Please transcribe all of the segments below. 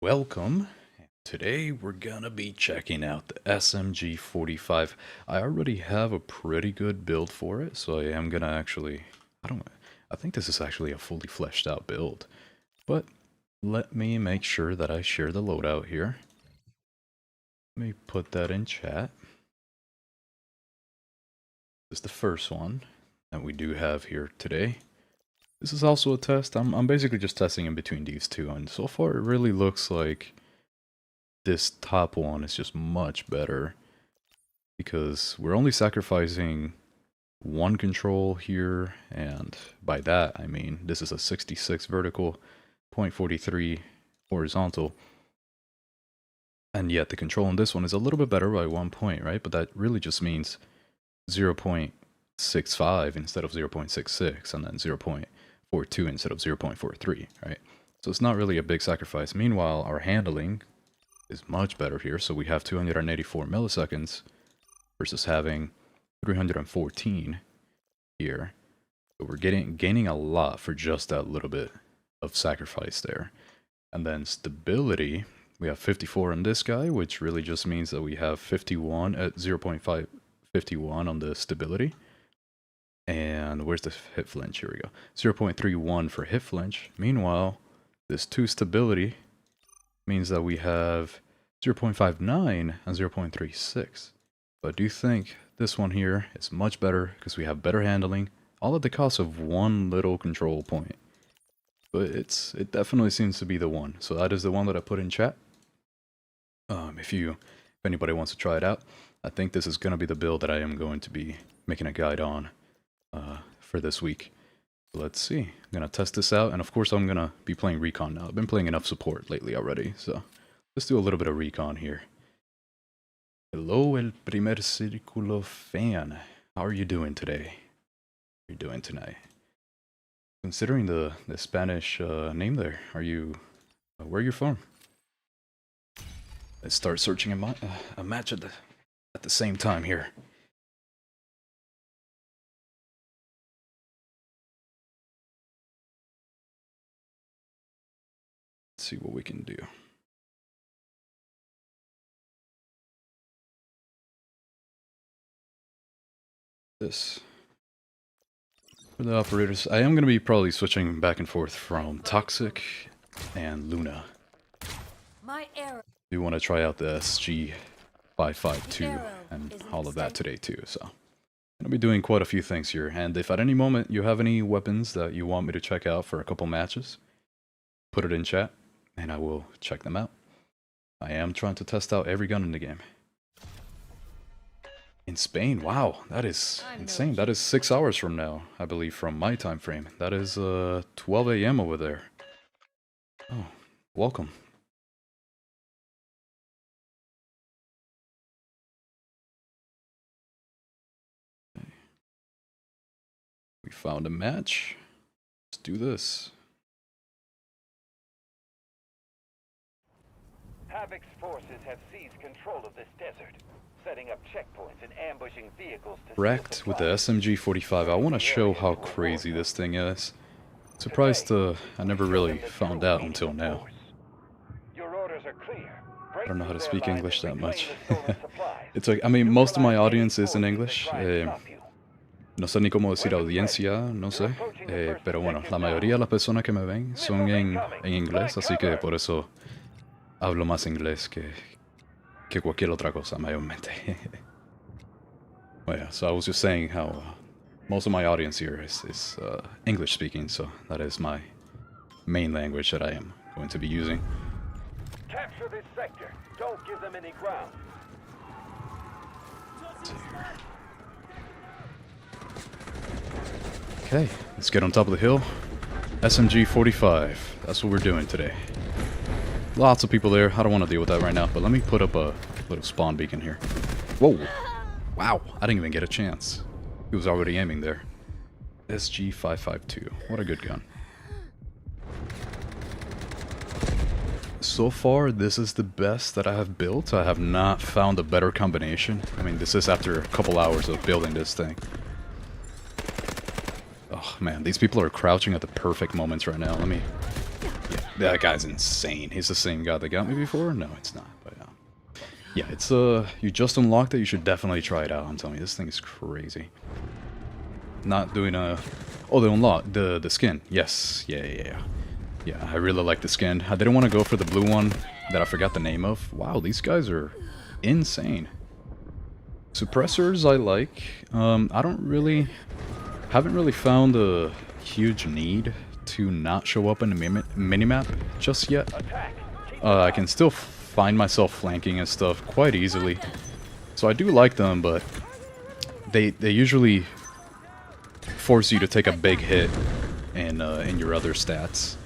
Welcome. Today we're gonna be checking out the SMG-45. I already have a pretty good build for it, so I am gonna actually... I think this is actually a fully fleshed out build. But let me make sure that I share the loadout here. Let me put that in chat. This is the first one that we do have here today. This is also a test. I'm basically just testing in between these two, and so far it really looks like this top one is just much better because we're only sacrificing one control here, and by that I mean this is a 66 vertical, 0.43 horizontal, and yet the control on this one is a little bit better by 1 point, right? But that really just means 0.65 instead of 0.66, and then 0.42 instead of 0.43, right? So it's not really a big sacrifice. Meanwhile, our handling is much better here, so we have 284 milliseconds versus having 314 here. So we're gaining a lot for just that little bit of sacrifice there. And then stability, we have 54 on this guy, which really just means that we have 51 at 0.551 on the stability. And where's the hit flinch? Here we go. 0.31 for hit flinch. Meanwhile, this 2 stability means that we have 0.59 and 0.36. But I do think this one here is much better because we have better handling, all at the cost of one little control point. But it definitely seems to be the one. So that is the one that I put in chat. If anybody wants to try it out, I think this is going to be the build that I am going to be making a guide on for this week. Let's see. I'm going to test this out, and of course I'm going to be playing Recon now. I've been playing enough support lately already, so let's do a little bit of Recon here. Hello, El Primer Círculo fan. How are you doing today? How are you doing tonight? Considering the Spanish name there, where are you from? Let's start searching a match at the same time here. Let's see what we can do. This for the operators. I am going to be probably switching back and forth from Toxic and Luna. Do want to try out the SMG-45 and all of that today too, so I'm going to be doing quite a few things here. And if at any moment you have any weapons that you want me to check out for a couple matches, put it in chat and I will check them out. I am trying to test out every gun in the game. In Spain, wow, that is insane. That is 6 hours from now, I believe, from my time frame. That is 12 a.m. over there. Oh, welcome. Okay. We found a match. Let's do this. Havoc's forces have seized control of this desert, setting up checkpoints and ambushing vehicles to Wrecked with the SMG-45. I want to show how crazy this thing is. Surprised I never really found out until now. Your orders are clear. I don't know how to speak English that much. It's like, I mean, most of my audience is in English. No sé ni cómo decir audiencia, no sé. Pero bueno, la mayoría de las personas que me ven son en inglés, así que por eso hablo más inglés que cualquier otra cosa, mayormente. Well, yeah, so I was just saying how most of my audience here is English speaking, so that is my main language that I am going to be using. Capture this sector. Don't give them any ground. Let's see here. Okay, let's get on top of the hill. SMG-45. That's what we're doing today. Lots of people there. I don't want to deal with that right now, but let me put up a little spawn beacon here. Whoa! Wow, I didn't even get a chance. He was already aiming there. SG-552. What a good gun. So far, this is the best that I have built. I have not found a better combination. I mean, this is after a couple hours of building this thing. Oh man, these people are crouching at the perfect moments right now. Let me... Yeah. That guy's insane. He's the same guy that got me before? No, it's not. But yeah, it's you just unlocked it. You should definitely try it out. I'm telling you, this thing is crazy. Not doing oh, the unlock, the skin. Yes, yeah. I really like the skin. I didn't want to go for the blue one that I forgot the name of. Wow, these guys are insane. Suppressors I like. I haven't really found a huge need to not show up in the minimap just yet. I can still find myself flanking and stuff quite easily, so I do like them, but they usually force you to take a big hit in your other stats.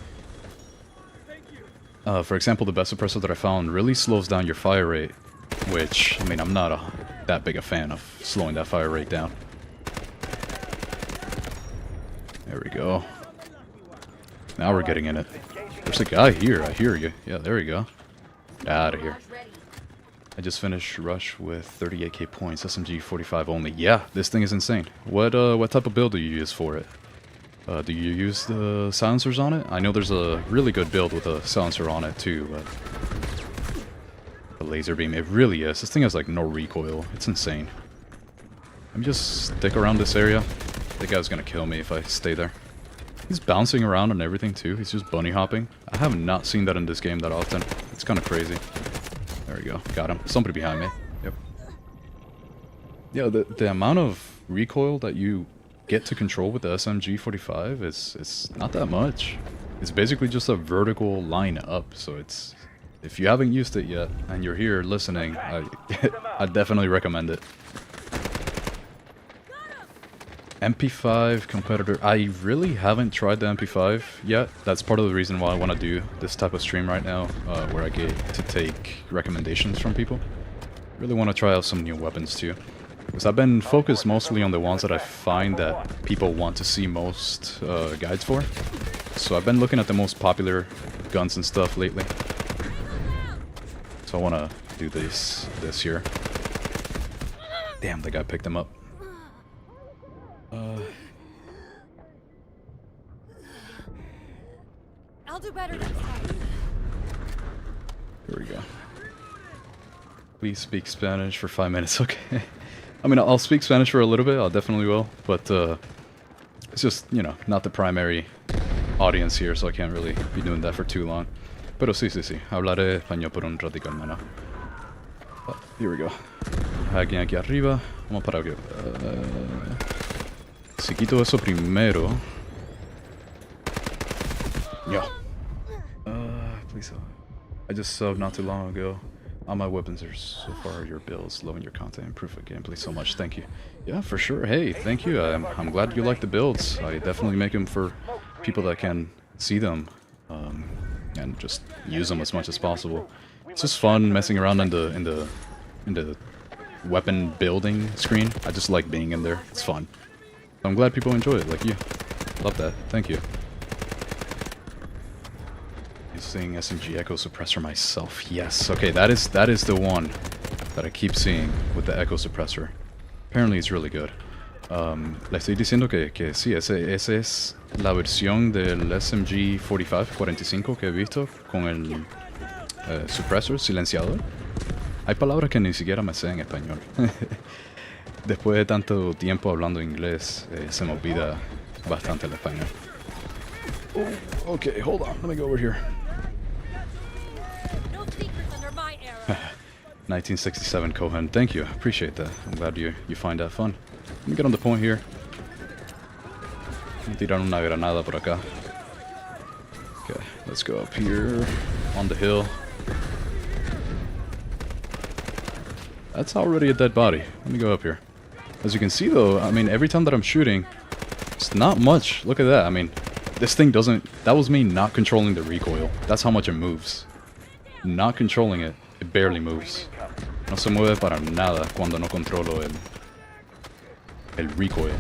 For example, the best suppressor that I found really slows down your fire rate, which, I mean, I'm not that big a fan of slowing that fire rate down. There we go. Now we're getting in it. There's a guy here, I hear you. Yeah, there we go. Get out of here. I just finished Rush with 38k points, SMG-45 only. Yeah, this thing is insane. What type of build do you use for it? Do you use the silencers on it? I know there's a really good build with a silencer on it too, but the laser beam, it really is. This thing has like no recoil. It's insane. Let me just stick around this area. That guy's gonna kill me if I stay there. He's bouncing around and everything too. He's just bunny hopping. I have not seen that in this game that often. It's kind of crazy. There we go. Got him. Somebody behind me. Yep. Yeah, the amount of recoil that you get to control with the SMG-45 is not that much. It's basically just a vertical line up, so it's... If you haven't used it yet, and you're here listening, I definitely recommend it. MP5 competitor. I really haven't tried the MP5 yet. That's part of the reason why I want to do this type of stream right now, where I get to take recommendations from people. Really want to try out some new weapons too. Because I've been focused mostly on the ones that I find that people want to see most guides for. So I've been looking at the most popular guns and stuff lately. So I want to do this here. Damn, the guy picked him up. I'll do better next time. Here we go. Please speak Spanish for 5 minutes, okay. I mean, I'll speak Spanish for a little bit, I definitely will, but it's just, you know, not the primary audience here, so I can't really be doing that for too long. Pero sí, hablaré español por un ratico, hermano. Here we go. Alguien aquí arriba. Vamos para aquí. Si quito eso primero. Yo. Please. I just subbed not too long ago. All my weapons are so far your builds, loving your content, improve the gameplay so much. Thank you. Yeah, for sure. Hey, thank you. I'm glad you like the builds. I definitely make them for people that can see them and just use them as much as possible. It's just fun messing around in the weapon building screen. I just like being in there. It's fun. I'm glad people enjoy it, like you. Love that. Thank you. Using SMG Echo Suppressor myself. Yes. Okay, that is the one that I keep seeing with the Echo Suppressor. Apparently it's really good. Le estoy diciendo que sí, ese es la versión del SMG-45 que he visto con el suppressor, silenciador. Hay palabras que ni siquiera me sé en español. Después de tanto tiempo hablando inglés, se me olvida bastante el español. Oh, okay, hold on, let me go over here. No secrets under my era. 1967 Cohen, thank you, appreciate that. I'm glad you find that fun. Let me get on the point here. Voy a tirar una granada por acá. Okay, let's go up here on the hill. That's already a dead body. Let me go up here. As you can see though, I mean, every time that I'm shooting, it's not much. Look at that. I mean, this thing doesn't... That was me not controlling the recoil. That's how much it moves. Not controlling it, it barely moves. No se mueve para nada cuando no controlo el recoil.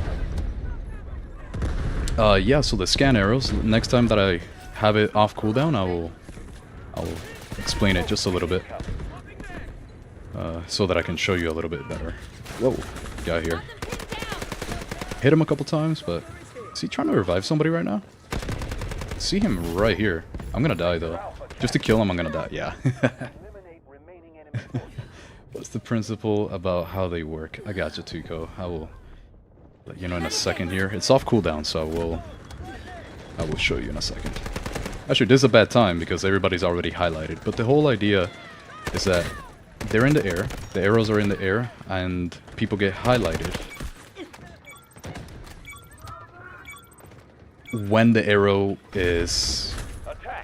Yeah, so the scan arrows, next time that I have it off cooldown, I'll explain it just a little bit. So that I can show you a little bit better. Whoa, guy here. Hit him a couple times, but is he trying to revive somebody right now? See him right here. I'm gonna die though. Just to kill him, I'm gonna die. Yeah. Eliminate remaining enemy forces. What's the principle about how they work? I got you, Tuco. I will let you know in a second here. It's off cooldown, so I will show you in a second. Actually, this is a bad time because everybody's already highlighted. But the whole idea is that they're in the air, the arrows are in the air, and people get highlighted when the arrow is...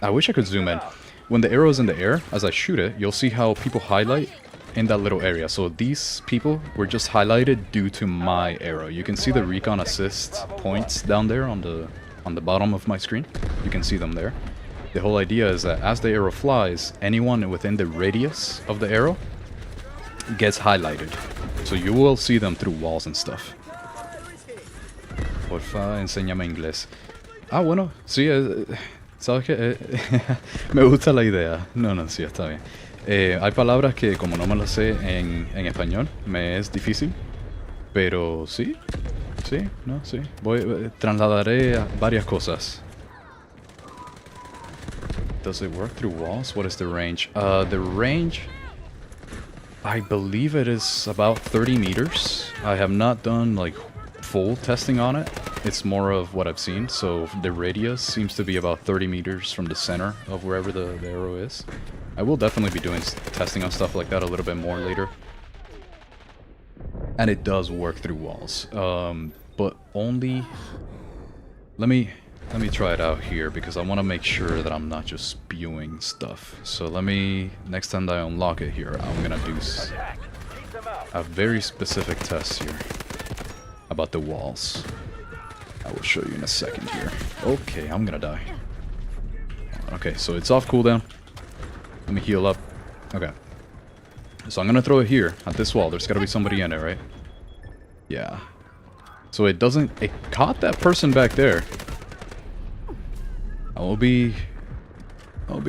I wish I could zoom in. When the arrow is in the air, as I shoot it, you'll see how people highlight in that little area. So these people were just highlighted due to my arrow. You can see the Recon assist points down there on the bottom of my screen. You can see them there. The whole idea is that as the arrow flies, anyone within the radius of the arrow gets highlighted. So you will see them through walls and stuff. Porfa, enséñame inglés. Ah, bueno, sí, ¿sabes qué? Me gusta la idea. No, sí, está bien. Hay palabras que como no me las sé en español, me es difícil. Pero sí, no, sí. Trasladaré a varias cosas. Does it work through walls? What is the range? The range, I believe it is about 30 meters. I have not done like full testing on it. It's more of what I've seen. So the radius seems to be about 30 meters from the center of wherever the arrow is. I will definitely be doing testing on stuff like that a little bit more later. And it does work through walls. But only... Let me try it out here because I want to make sure that I'm not just spewing stuff. So let me, next time that I unlock it here, I'm gonna do a very specific test here about the walls. I will show you in a second here. Okay, I'm gonna die. Okay, so it's off cooldown. Let me heal up. Okay. So I'm gonna throw it here at this wall. There's gotta be somebody in it, right? Yeah. So it doesn't... It caught that person back there. I'll be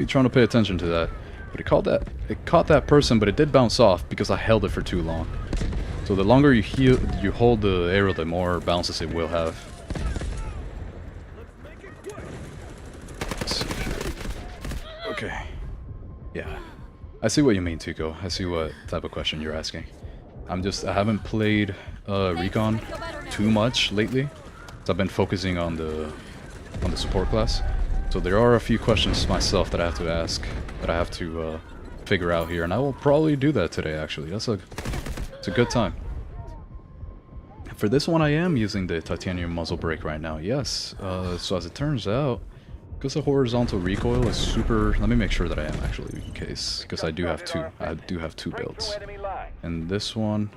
trying to pay attention to that. But it caught that person, but it did bounce off because I held it for too long. So the longer you hold the arrow, the more bounces it will have. Let's see here. Okay. Yeah. I see what you mean, Tuco. I see what type of question you're asking. I haven't played Recon too much lately. So I've been focusing on the support class. So there are a few questions myself that I have to ask, that I have to figure out here, and I will probably do that today. Actually, it's a good time. For this one, I am using the titanium muzzle brake right now. Yes. So as it turns out, because the horizontal recoil is super. Let me make sure that I am actually, in case, because I do have two. I do have two builds, and this one.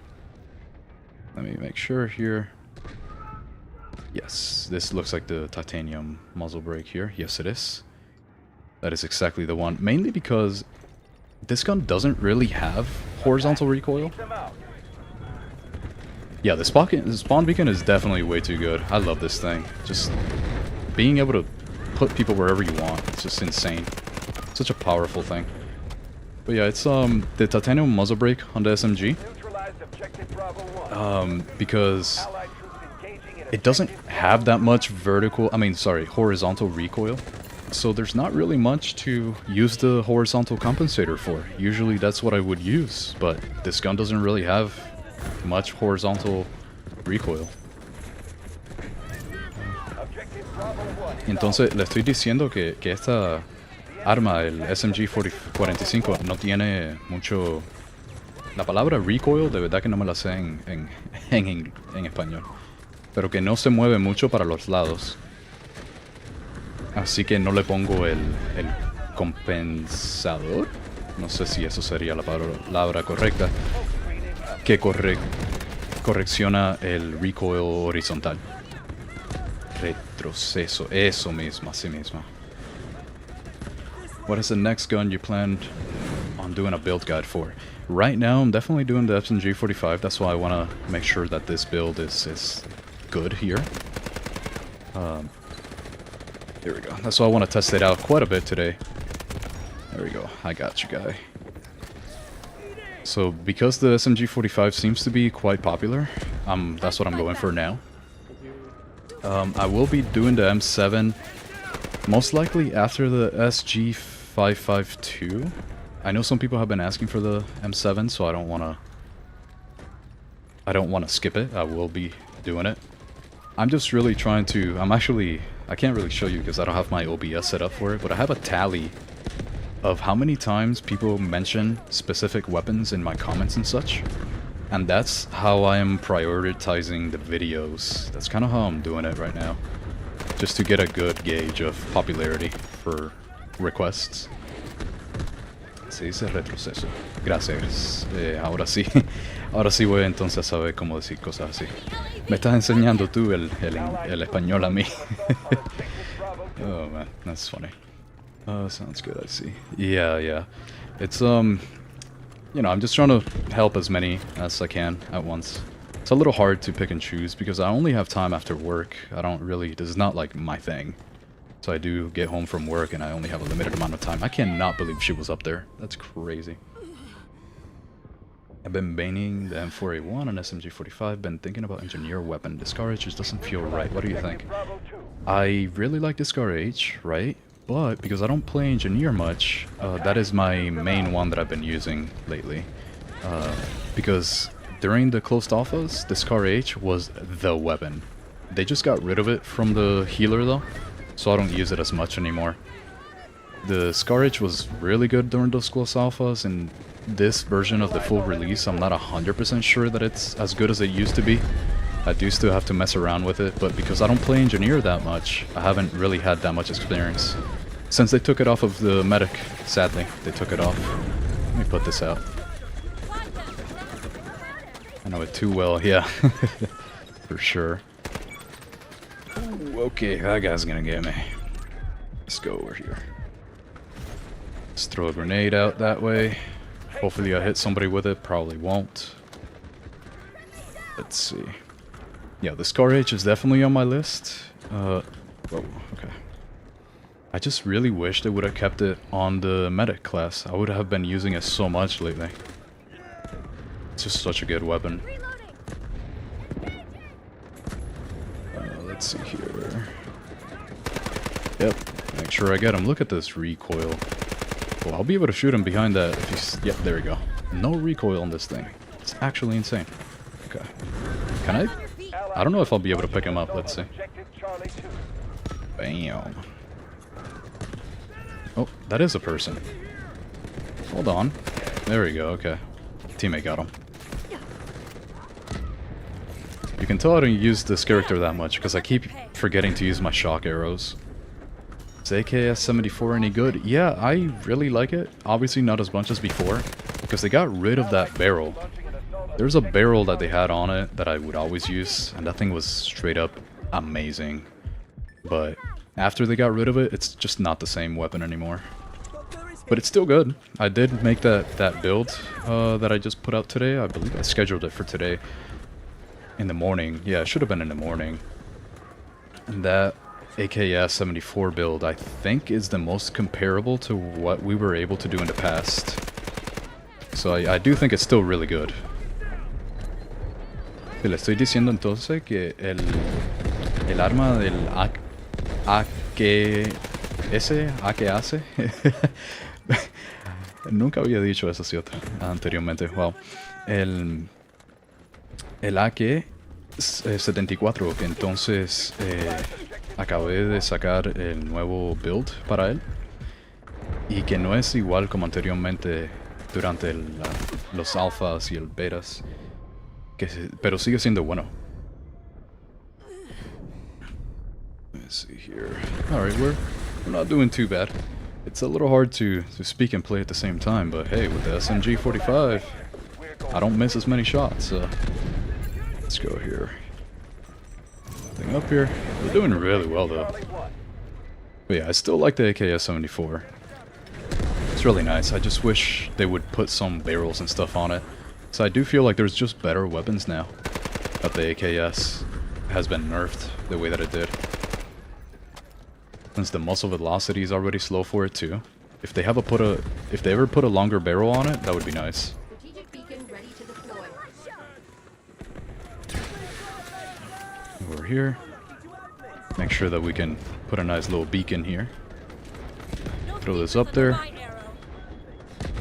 Let me make sure here. Yes, this looks like the titanium muzzle brake here. Yes, it is. That is exactly the one. Mainly because this gun doesn't really have horizontal recoil. Yeah, the spawn beacon is definitely way too good. I love this thing. Just being able to put people wherever you want. It's just insane. Such a powerful thing. But yeah, it's the titanium muzzle brake on the SMG. Because it doesn't have that much horizontal recoil. So there's not really much to use the horizontal compensator for. Usually that's what I would use, but this gun doesn't really have much horizontal recoil. Entonces le estoy diciendo que esta arma, el SMG-45, no tiene mucho... La palabra recoil de verdad que no me la sé en español. Pero que no se mueve mucho para los lados. Así que no le pongo el compensador. No sé si eso sería la palabra correcta. Que correcciona el recoil horizontal. Retroceso. Eso mismo, así mismo. What is the next gun you planned on doing a build guide for? Right now, I'm definitely doing the SMG-45. That's why I want to make sure that this build is good here. There we go. That's why I want to test it out quite a bit today. There we go. I got you, guy. So, because the SMG-45 seems to be quite popular, that's what I'm going for now. I will be doing the M7 Most likely after the SG-552. I know some people have been asking for the M7, so I don't want to skip it. I will be doing it. I'm just really trying to... I can't really show you because I don't have my OBS set up for it, but I have a tally of how many times people mention specific weapons in my comments and such. And that's how I am prioritizing the videos. That's kind of how I'm doing it right now. Just to get a good gauge of popularity for requests. Se dice retroceso. Gracias. Ahora sí. Ahora sí voy entonces a saber cómo decir cosas así. Me estás enseñando tú el español a mí. Oh man, that's funny. Sounds good, I see. Yeah. It's, you know, I'm just trying to help as many as I can at once. It's a little hard to pick and choose because I only have time after work. This is not like my thing. So I do get home from work and I only have a limited amount of time. I cannot believe she was up there. That's crazy. I've been banning the M4A1 and SMG-45. Been thinking about engineer weapon. Discourage just doesn't feel right. What do you think? I really like Discourage, right? But because I don't play engineer much, that is my main one that I've been using lately. Because during the closed alphas, Discourage was the weapon. They just got rid of it from the healer though, so I don't use it as much anymore. The Scarage was really good during those close alphas, and this version of the full release, I'm not 100% sure that it's as good as it used to be. I do still have to mess around with it, but because I don't play engineer that much, I haven't really had that much experience. Since they took it off of the medic, sadly, they took it off. Let me put this out. I know it too well, yeah. For sure. Ooh, okay, that guy's gonna get me. Let's go over here. Let's throw a grenade out that way. Hopefully I hit somebody with it, probably won't. Let's see. Yeah, the Scarage is definitely on my list. Whoa, okay. I just really wish they would have kept it on the medic class. I would have been using it so much lately. It's just such a good weapon. Let's see here. Yep, make sure I get him. Look at this recoil. Well, I'll be able to shoot him behind that if he's... Yep, there we go. No recoil on this thing. It's actually insane. Okay. Can I... I don't know if I'll be able to pick him up. Let's see. Bam. Oh, that is a person. Hold on. There we go, okay. Teammate got him. You can tell I don't use this character that much because I keep forgetting to use my shock arrows. Is AKS-74 any good? Yeah, I really like it. Obviously not as much as before because they got rid of that barrel. There's a barrel that they had on it that I would always use, and that thing was straight up amazing. But after they got rid of it, it's just not the same weapon anymore. But it's still good. I did make that build that I just put out today. I believe I scheduled it for today. In the morning. Yeah, it should have been in the morning. And that AKS-74 build, I think, is the most comparable to what we were able to do in the past. So I do think it's still really good. Le estoy diciendo entonces que el arma del AKS. Nunca había dicho eso, ¿cierto? Anteriormente. Wow. El AK-74, que entonces acabé de sacar el nuevo build para él. Y que no es igual como anteriormente durante los alphas y el betas. Pero sigue siendo bueno. Let's see here. Alright, we're not doing too bad. It's a little hard to speak and play at the same time, but hey, with the SMG-45, I don't miss as many shots, so let's go here. Thing up here. We're doing really well, though. But yeah, I still like the AKS-74. It's really nice. I just wish they would put some barrels and stuff on it. So I do feel like there's just better weapons now that the AKS has been nerfed the way that it did. Since the muzzle velocity is already slow for it too. If they ever put a longer barrel on it, that would be nice. Over here. Make sure that we can Put a nice little beacon here. No Throw this secrets up under there. my arrow.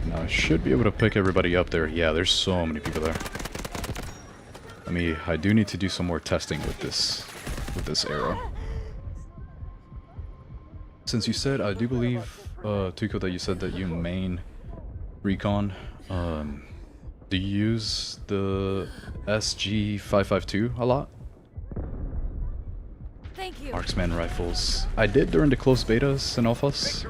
Now I should be able to pick everybody up there. Yeah, there's so many people there. I do need to do some more testing with this arrow. Since you said, I do believe, Tuco, that you said that you main Recon, do you use the SMG-45 a lot? Thank you. Marksman rifles. I did during the closed betas and alphas.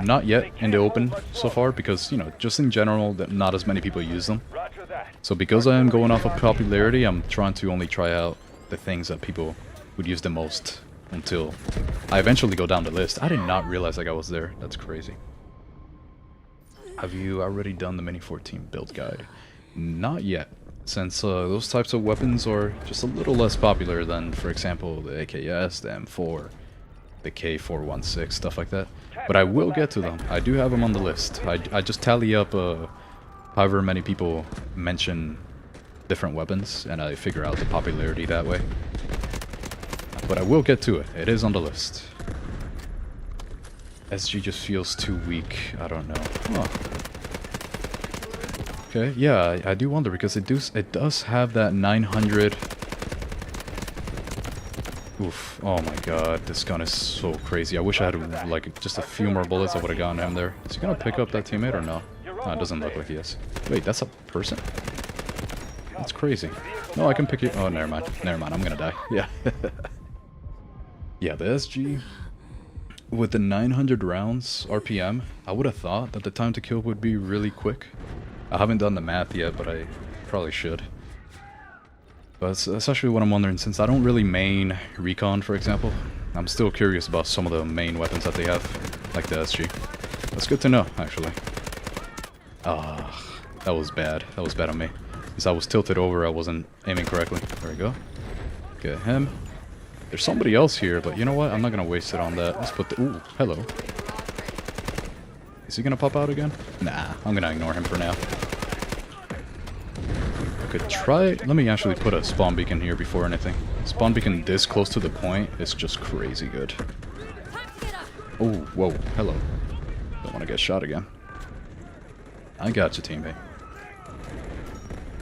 Not yet in the open so far because, you know, just in general, that not as many people use them. Roger that. So because I am going off of popularity, I'm trying to only try out the things that people would use the most until I eventually go down the list. I did not realize like I was there. That's crazy. Have you already done the Mini 14 build guide? Not yet, since those types of weapons are just a little less popular than, for example, the AKS, the M4, the K416, stuff like that. But I will get to them. I do have them on the list. I just tally up however many people mention different weapons, and I figure out the popularity that way. But I will get to it. It is on the list. SG just feels too weak. I don't know. Huh. Okay, yeah, I do wonder because it does have that 900. Oof! Oh my God, this gun is so crazy. I wish I had like just a few more bullets. I would have gotten him there. Is he gonna pick up that teammate or no? No, it doesn't look like he is. Wait, that's a person? That's crazy. No, I can pick you. Oh, never mind. Never mind. I'm gonna die. Yeah. Yeah, the SG with the 900 rounds RPM, I would have thought that the time to kill would be really quick. I haven't done the math yet, but I probably should. But that's actually what I'm wondering, since I don't really main Recon, for example. I'm still curious about some of the main weapons that they have, like the SG. That's good to know, actually. Ah, that was bad. That was bad on me. Because I was tilted over, I wasn't aiming correctly. There we go. Get him. There's somebody else here, but you know what? I'm not gonna waste it on that. Let's put the... Ooh, hello. Is he gonna pop out again? Nah, I'm gonna ignore him for now. I could try... Let me actually put a spawn beacon here before anything. Spawn beacon this close to the point is just crazy good. Oh, whoa, hello. Don't want to get shot again. I got you, teammate.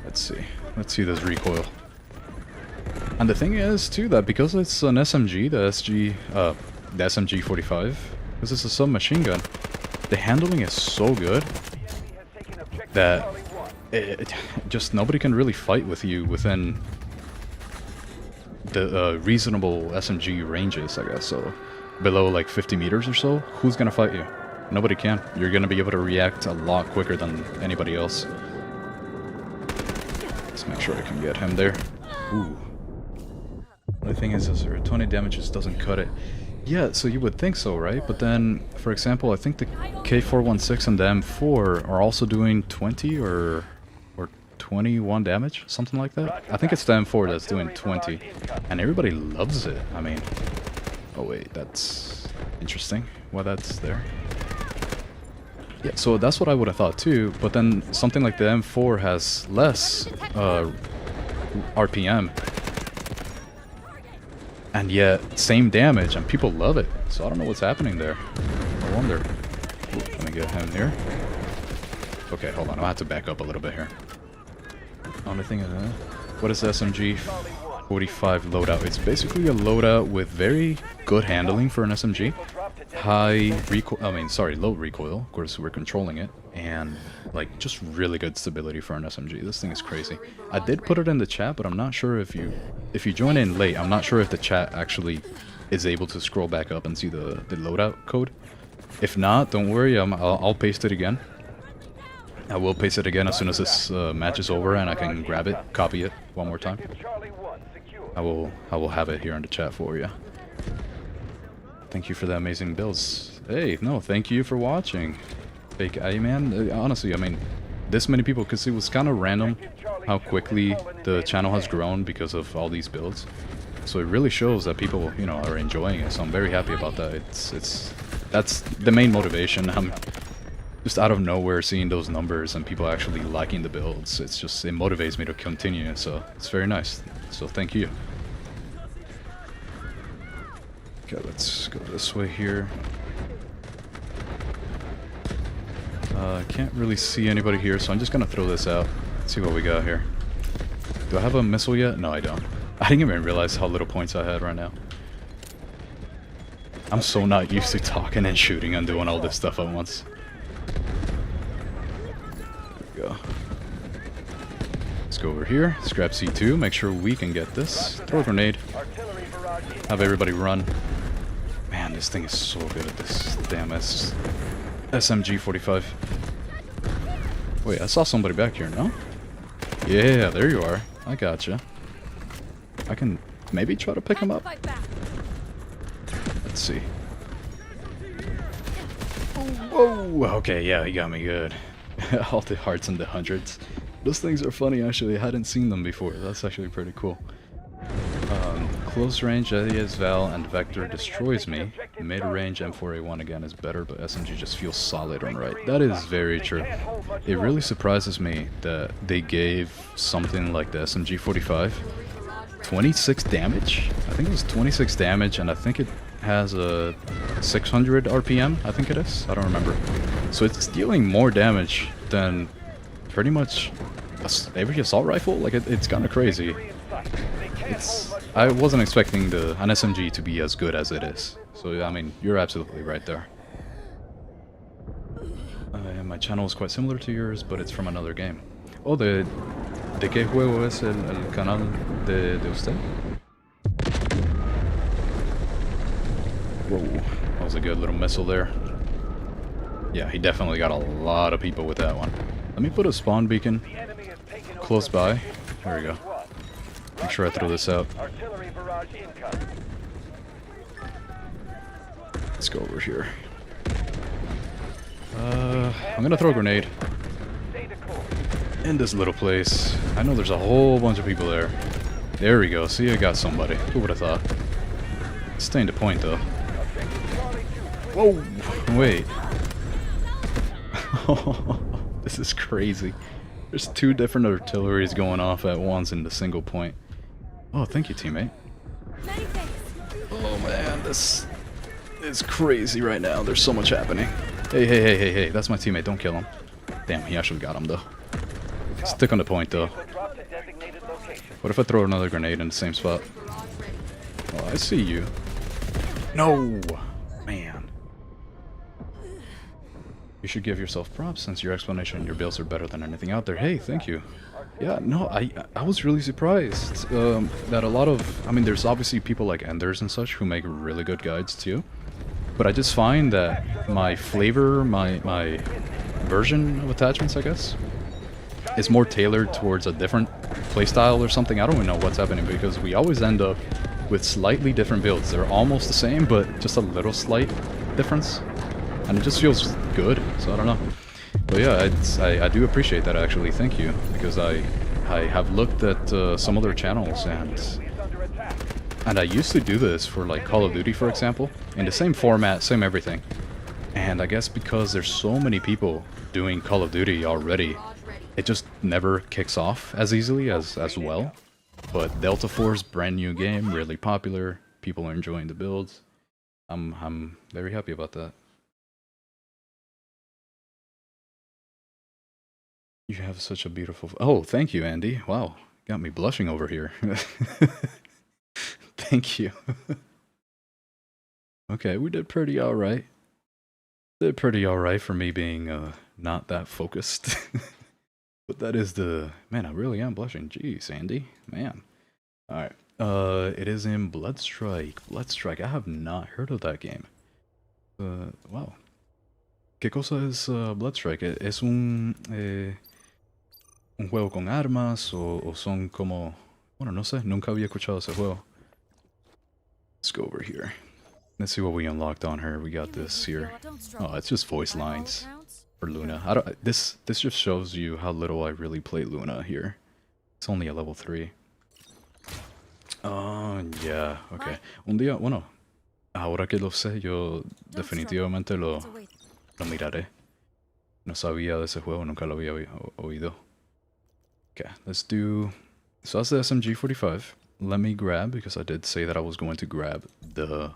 Let's see. Let's see this recoil. And the thing is, too, that because it's an SMG, the SMG-45, because it's a submachine gun, the handling is so good that just nobody can really fight with you within the reasonable SMG ranges, I guess. So below like 50 meters or so, who's gonna fight you? Nobody can. You're gonna be able to react a lot quicker than anybody else. Let's make sure I can get him there. Ooh. The thing is, 20 damages doesn't cut it. Yeah, so you would think so, right? But then, for example, I think the K416 and the M4 are also doing 20 or 21 damage, something like that. I think it's the M4 that's doing 20, and everybody loves it. I mean, oh wait, that's interesting. Why that's there? Yeah, so that's what I would have thought too. But then something like the M4 has less RPM. And yet, same damage, and people love it. So I don't know what's happening there. I wonder. Ooh, let me get him here. Okay, hold on. I'll have to back up a little bit here. Only thing is, what is SMG-45 loadout? It's basically a loadout with very good handling for an SMG. High recoil, low recoil. Of course, we're controlling it. And, like, just really good stability for an SMG. This thing is crazy. I did put it in the chat, but I'm not sure if you join in late, I'm not sure if the chat actually is able to scroll back up and see the loadout code. If not, don't worry, I'll paste it again. I will paste it again as soon as this match is over and I can grab it, copy it one more time. I will have it here in the chat for you. Thank you for the amazing builds. Hey, no, thank you for watching. Fake Eye Man. Honestly, I mean, this many people, because it was kind of random how quickly the channel has grown because of all these builds. So it really shows that people, you know, are enjoying it. So I'm very happy about that. That's the main motivation. I'm just out of nowhere seeing those numbers and people actually liking the builds. It motivates me to continue. So it's very nice. So thank you. Okay, let's go this way here. I can't really see anybody here, so I'm just gonna throw this out. Let's see what we got here. Do I have a missile yet? No, I don't. I didn't even realize how little points I had right now. I'm so not used to talking and shooting and doing all this stuff at once. There we go. Let's go over here. Scrap C2. Make sure we can get this. Throw a grenade. Have everybody run. Man, this thing is so good at this. Damn, SMG-45. Wait, I saw somebody back here, no? Yeah, there you are. I gotcha. I can maybe try to pick him up. Let's see. Whoa! Okay, yeah, he got me good. All the hearts in the hundreds. Those things are funny, actually. I hadn't seen them before. That's actually pretty cool. Close range AS Val and Vector destroys me. Mid range M4A1 again is better, but SMG just feels solid on right. That is very true. It really surprises me that they gave something like the SMG-45 26 damage. I think it was 26 damage, and I think it has a 600 RPM. I think it is. I don't remember. So it's dealing more damage than pretty much every assault rifle. Like it's kind of crazy. I wasn't expecting an SMG to be as good as it is. So, I mean, you're absolutely right there. My channel is quite similar to yours, but it's from another game. Oh, ¿de qué juego es el canal de usted? Whoa, that was a good little missile there. Yeah, he definitely got a lot of people with that one. Let me put a spawn beacon close by. There we go. Make sure I throw this out. Let's go over here. I'm gonna throw a grenade in this little place. I know there's a whole bunch of people there. There we go. See, I got somebody. Who would have thought? Staying to point though. Whoa! Wait. This is crazy. There's two different artilleries going off at once in the single point. Oh, thank you, teammate. Oh man, this is crazy right now. There's so much happening. Hey, that's my teammate. Don't kill him. Damn, he actually got him though. Stick on the point though. What if I throw another grenade in the same spot? Oh, I see you. No! Man. You should give yourself props since your explanation and your builds are better than anything out there. Hey, thank you. Yeah, no, I was really surprised that a lot of... I mean, there's obviously people like Enders and such who make really good guides too. But I just find that my flavor, my version of attachments, I guess, is more tailored towards a different playstyle or something. I don't even know what's happening because we always end up with slightly different builds. They're almost the same, but just a little slight difference. And it just feels good, so I don't know. But yeah, I do appreciate that actually, thank you. Because I have looked at some other channels and I used to do this for like Call of Duty, for example. In the same format, same everything. And I guess because there's so many people doing Call of Duty already, it just never kicks off as easily as well. But Delta Force, brand new game, really popular. People are enjoying the builds. I'm very happy about that. You have such a beautiful... Oh, thank you, Andy. Wow, got me blushing over here. Thank you. Okay, we did pretty alright. Did pretty alright for me being not that focused. But that is the... Man, I really am blushing. Jeez, Andy. Man. Alright. It is in Bloodstrike. Bloodstrike. I have not heard of that game. Wow. ¿Qué cosa es Bloodstrike? ¿Es un juego con armas o son como... Bueno, no sé. Nunca había escuchado ese juego. Let's go over here. Let's see what we unlocked on her. We got this here. Oh, it's just voice lines for Luna. This just shows you how little I really play Luna here. It's only a level 3. Oh, yeah, okay. Un día, bueno, ahora que lo sé, yo definitivamente lo miraré. No sabía de ese juego, nunca lo había oído. Okay, let's do... So that's the SMG-45. Let me grab, because I did say that I was going to grab the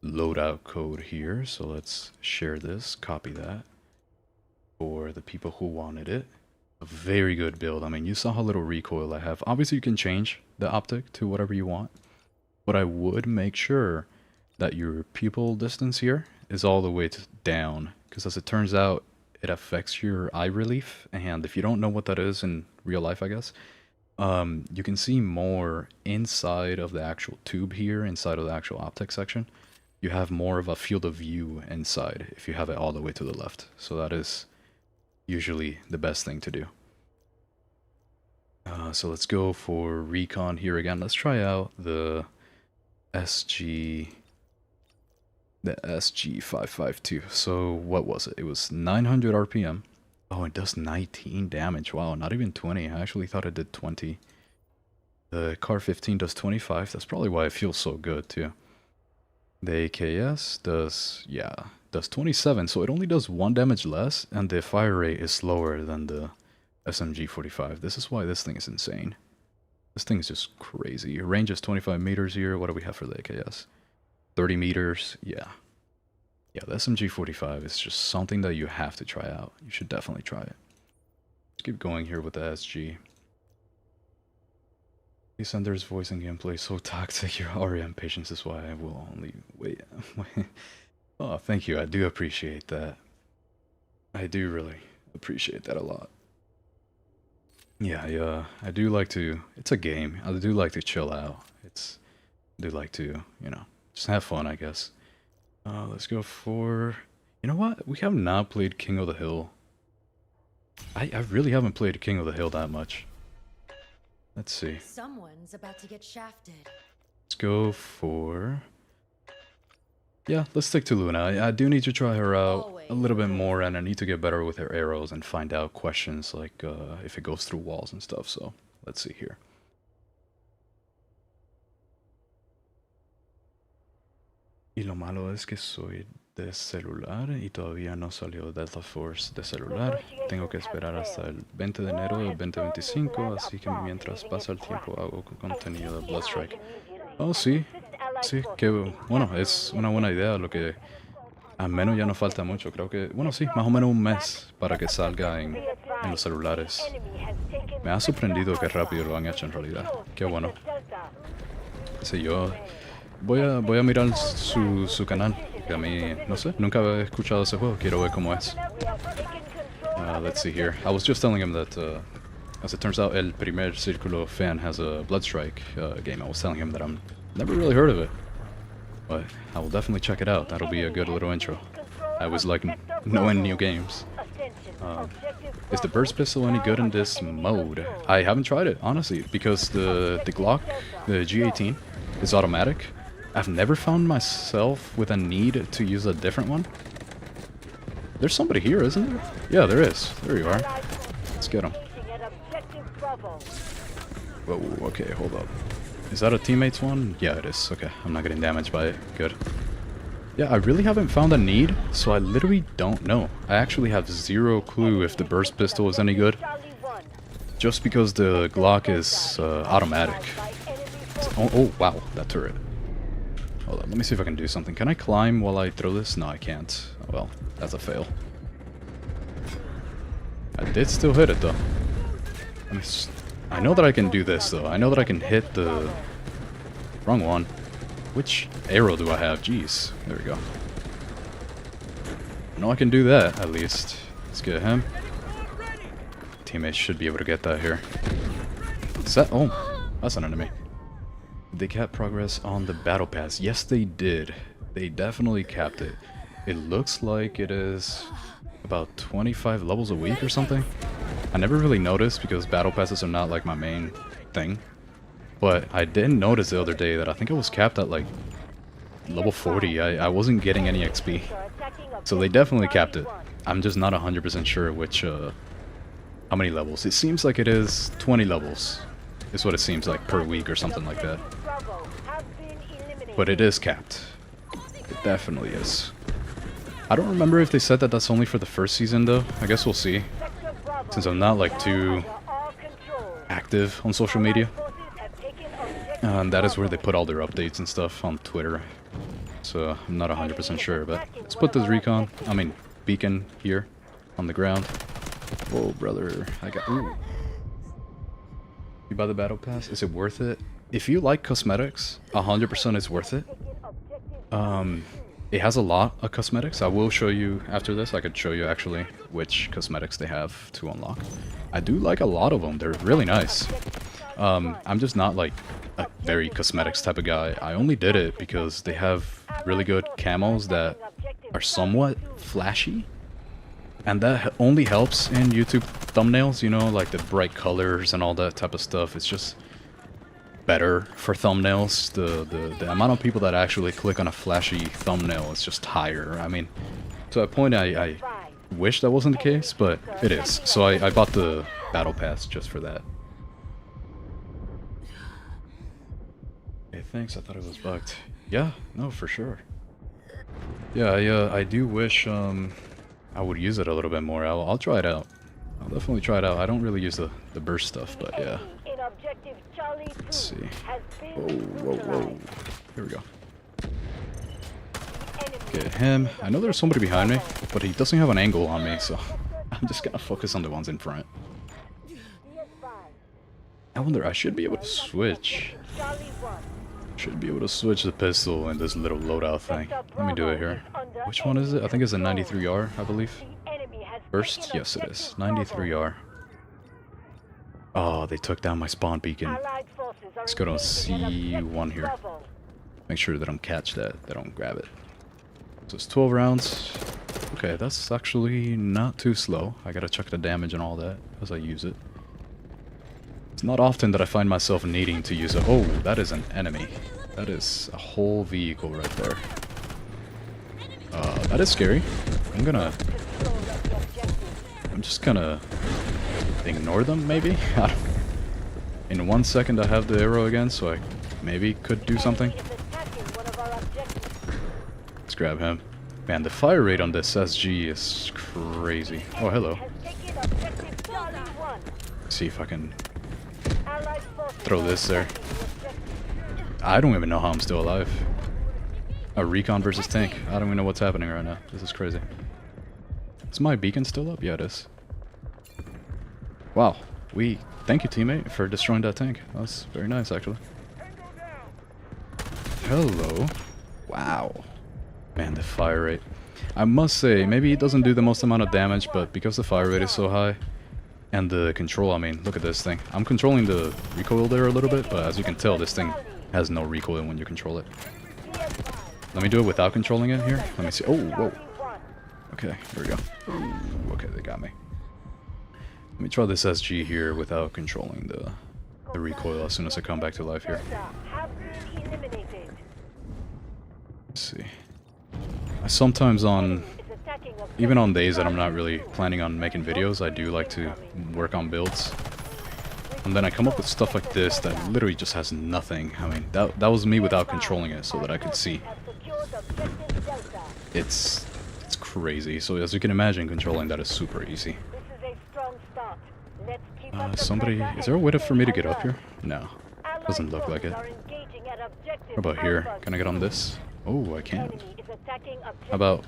loadout code here. So let's share this, copy that for the people who wanted it. A very good build. I mean, you saw how little recoil I have. Obviously, you can change the optic to whatever you want, but I would make sure that your pupil distance here is all the way down, because as it turns out, it affects your eye relief, and if you don't know what that is in real life, I guess, you can see more inside of the actual tube here, inside of the actual optic section. You have more of a field of view inside if you have it all the way to the left. So that is usually the best thing to do. So let's go for Recon here again. Let's try out the SMG-45 So what was it? It was 900 RPM. Oh, it does 19 damage. Wow, not even 20. I actually thought it did 20. The Car 15 does 25. That's probably why it feels so good too. The AKS does 27, so it only does 1 damage less, and the fire rate is slower than the SMG-45. This is why this thing is insane. This thing is just crazy. Range is 25 meters here. What do we have for the AKS? 30 meters. Yeah, the SMG-45 is just something that you have to try out. You should definitely try it. Let's keep going here with the SG. Sender's voice and gameplay so toxic. Your REM patience is why I will only wait. Oh, thank you. I do appreciate that. I do really appreciate that a lot. Yeah, I do like to. It's a game. I do like to chill out. I do like to, just have fun, I guess. Let's go for. You know what? We have not played King of the Hill. I really haven't played King of the Hill that much. Let's see. Someone's about to get shafted. Let's go for... Yeah, let's stick to Luna. I do need to try her out a little bit more, and I need to get better with her arrows and find out questions like if it goes through walls and stuff, so let's see here. Y lo malo es que soy de celular y todavía no salió Delta Force de celular. Tengo que esperar hasta el 20 de enero del 2025, así que mientras pasa el tiempo hago contenido de Bloodstrike. Oh, sí, que bueno, es una buena idea, lo que al menos ya no falta mucho, creo que, bueno, sí, más o menos un mes para que salga en los celulares. Me ha sorprendido qué rápido lo han hecho en realidad, qué bueno. Sí, yo voy a mirar su canal. A mí, no sé, nunca he escuchado ese juego, quiero ver cómo es. Let's see here. I was just telling him that, as it turns out, El Primer Círculo fan has a Bloodstrike game. I was telling him that I'm never really heard of it, but I will definitely check it out. That'll be a good little intro. I always like knowing new games. Is the burst pistol any good in this mode? I haven't tried it, honestly, because the Glock, the G18, is automatic. I've never found myself with a need to use a different one. There's somebody here, isn't there? Yeah, there is. There you are. Let's get him. Whoa, okay, hold up. Is that a teammate's one? Yeah, it is. Okay, I'm not getting damaged by it. Good. Yeah, I really haven't found a need, so I literally don't know. I actually have zero clue if the burst pistol is any good. Just because the Glock is automatic. Oh, wow, that turret. Hold on, let me see if I can do something. Can I climb while I throw this? No, I can't. Oh, well, that's a fail. I did still hit it, though. I know that I can do this, though. I know that I can hit the... Wrong one. Which arrow do I have? Jeez. There we go. I know I can do that, at least. Let's get him. Teammates should be able to get that here. Is that... Oh, that's an enemy. They capped progress on the battle pass. Yes, they did. They definitely capped it. It looks like it is about 25 levels a week or something. I never really noticed because battle passes are not like my main thing. But I did notice the other day that I think it was capped at like level 40. I wasn't getting any XP. So they definitely capped it. I'm just not 100% sure which, how many levels. It seems like it is 20 levels. Is what it seems like per week or something like that. But it is capped. It definitely is. I don't remember if they said that that's only for the first season though. I guess we'll see. Since I'm not like too active on social media. That is where they put all their updates and stuff on Twitter. so I'm not 100% sure, but let's put this recon, I mean beacon here on the ground. Whoa, brother, I got, ooh. You buy the battle pass? Is it worth it? If you like cosmetics, 100% it's worth it. It has a lot of cosmetics. I will show you after this. I could show you actually which cosmetics they have to unlock. I do like a lot of them. They're really nice. I'm just not like a very cosmetics type of guy. I only did it because they have really good camos that are somewhat flashy. And that only helps in YouTube thumbnails, you know, like the bright colors and all that type of stuff. It's just better for thumbnails. The amount of people that actually click on a flashy thumbnail is just higher. I mean, to a point I wish that wasn't the case, but it is. So I bought the battle pass just for that. Hey, thanks. I thought it was bugged. Yeah, no, for sure. Yeah, I do wish I would use it a little bit more. I'll try it out. I'll definitely try it out. I don't really use the burst stuff, but yeah. Let's see. Whoa. Here we go. Get him. I know there's somebody behind me, but he doesn't have an angle on me, so I'm just gonna focus on the ones in front. I wonder, I should be able to switch. Should be able to switch the pistol in this little loadout thing. Let me do it here. Which one is it? I think it's a 93R, I believe. First? Yes, it is. 93R. Oh, they took down my spawn beacon. Let's go to C1 here. Make sure they don't catch that. They don't grab it. So it's 12 rounds. Okay, that's actually not too slow. I gotta check the damage and all that as I use it. It's not often that I find myself needing to use it. Oh, that is an enemy. That is a whole vehicle right there. That is scary. I'm just gonna ignore them, maybe? In 1 second I have the arrow again, so I maybe could do something. Let's grab him. Man, the fire rate on this SG is crazy. Oh, hello. Let's see if I can throw this there. I don't even know how I'm still alive. A Recon versus tank. I don't even know what's happening right now. This is crazy. Is my beacon still up? Yeah, it is. Wow. Thank you, teammate, for destroying that tank. That was very nice, actually. Hello. Wow. Man, the fire rate. I must say, maybe it doesn't do the most amount of damage, but because the fire rate is so high, and the control, I mean, look at this thing. I'm controlling the recoil there a little bit, but as you can tell, this thing has no recoil when you control it. Let me do it without controlling it here. Let me see. Oh, whoa. Okay, here we go. Ooh, okay, they got me. Let me try this SG here without controlling the recoil as soon as I come back to life here. Let's see. I sometimes even on days that I'm not really planning on making videos, I do like to work on builds. And then I come up with stuff like this that literally just has nothing. I mean, that was me without controlling it so that I could see. It's crazy. So as you can imagine, controlling that is super easy. Somebody... Is there a way for me to get up here? No. Doesn't look like it. What about here? Can I get on this? Oh, I can. How about...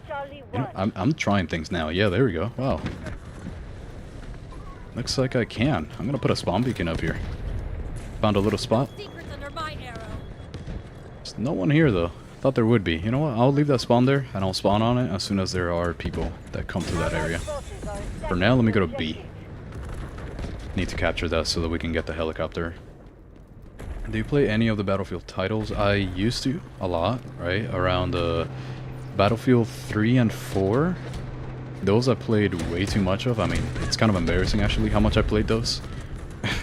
You know, I'm trying things now. Yeah, there we go. Wow. Looks like I can. I'm gonna put a spawn beacon up here. Found a little spot. There's no one here, though. Thought there would be. You know what? I'll leave that spawn there, and I'll spawn on it as soon as there are people that come to that area. For now, let me go to B. Need to capture that so that we can get the helicopter. Do you play any of the Battlefield titles? I used to, a lot, right? Around Battlefield 3 and 4. Those I played way too much of. I mean, it's kind of embarrassing actually how much I played those.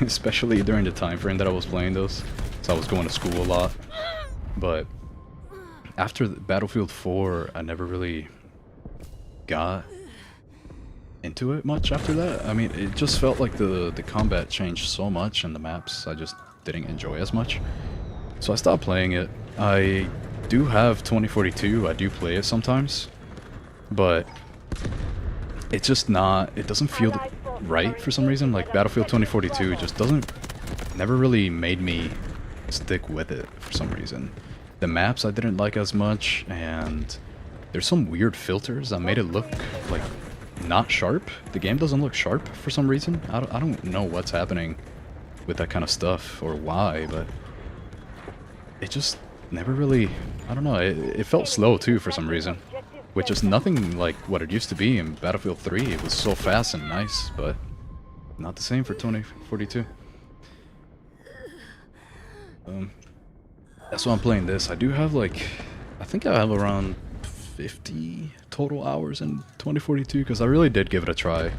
Especially during the time frame that I was playing those. So I was going to school a lot. But after Battlefield 4, I never really got into it much after that. I mean, it just felt like the combat changed so much and the maps I just didn't enjoy as much. So I stopped playing it. I do have 2042, I do play it sometimes. But it's just not, it doesn't feel right for some reason. Like Battlefield 2042 just never really made me stick with it for some reason. The maps I didn't like as much, and there's some weird filters that made it look like not sharp. The game doesn't look sharp for some reason. I don't know what's happening with that kind of stuff or why, but it just never really, I don't know, it felt slow too for some reason, which is nothing like what it used to be in Battlefield 3. It was so fast and nice, but not the same for 2042. That's why I'm playing this. I do have like, I think I have around 50 total hours in 2042 because I really did give it a try.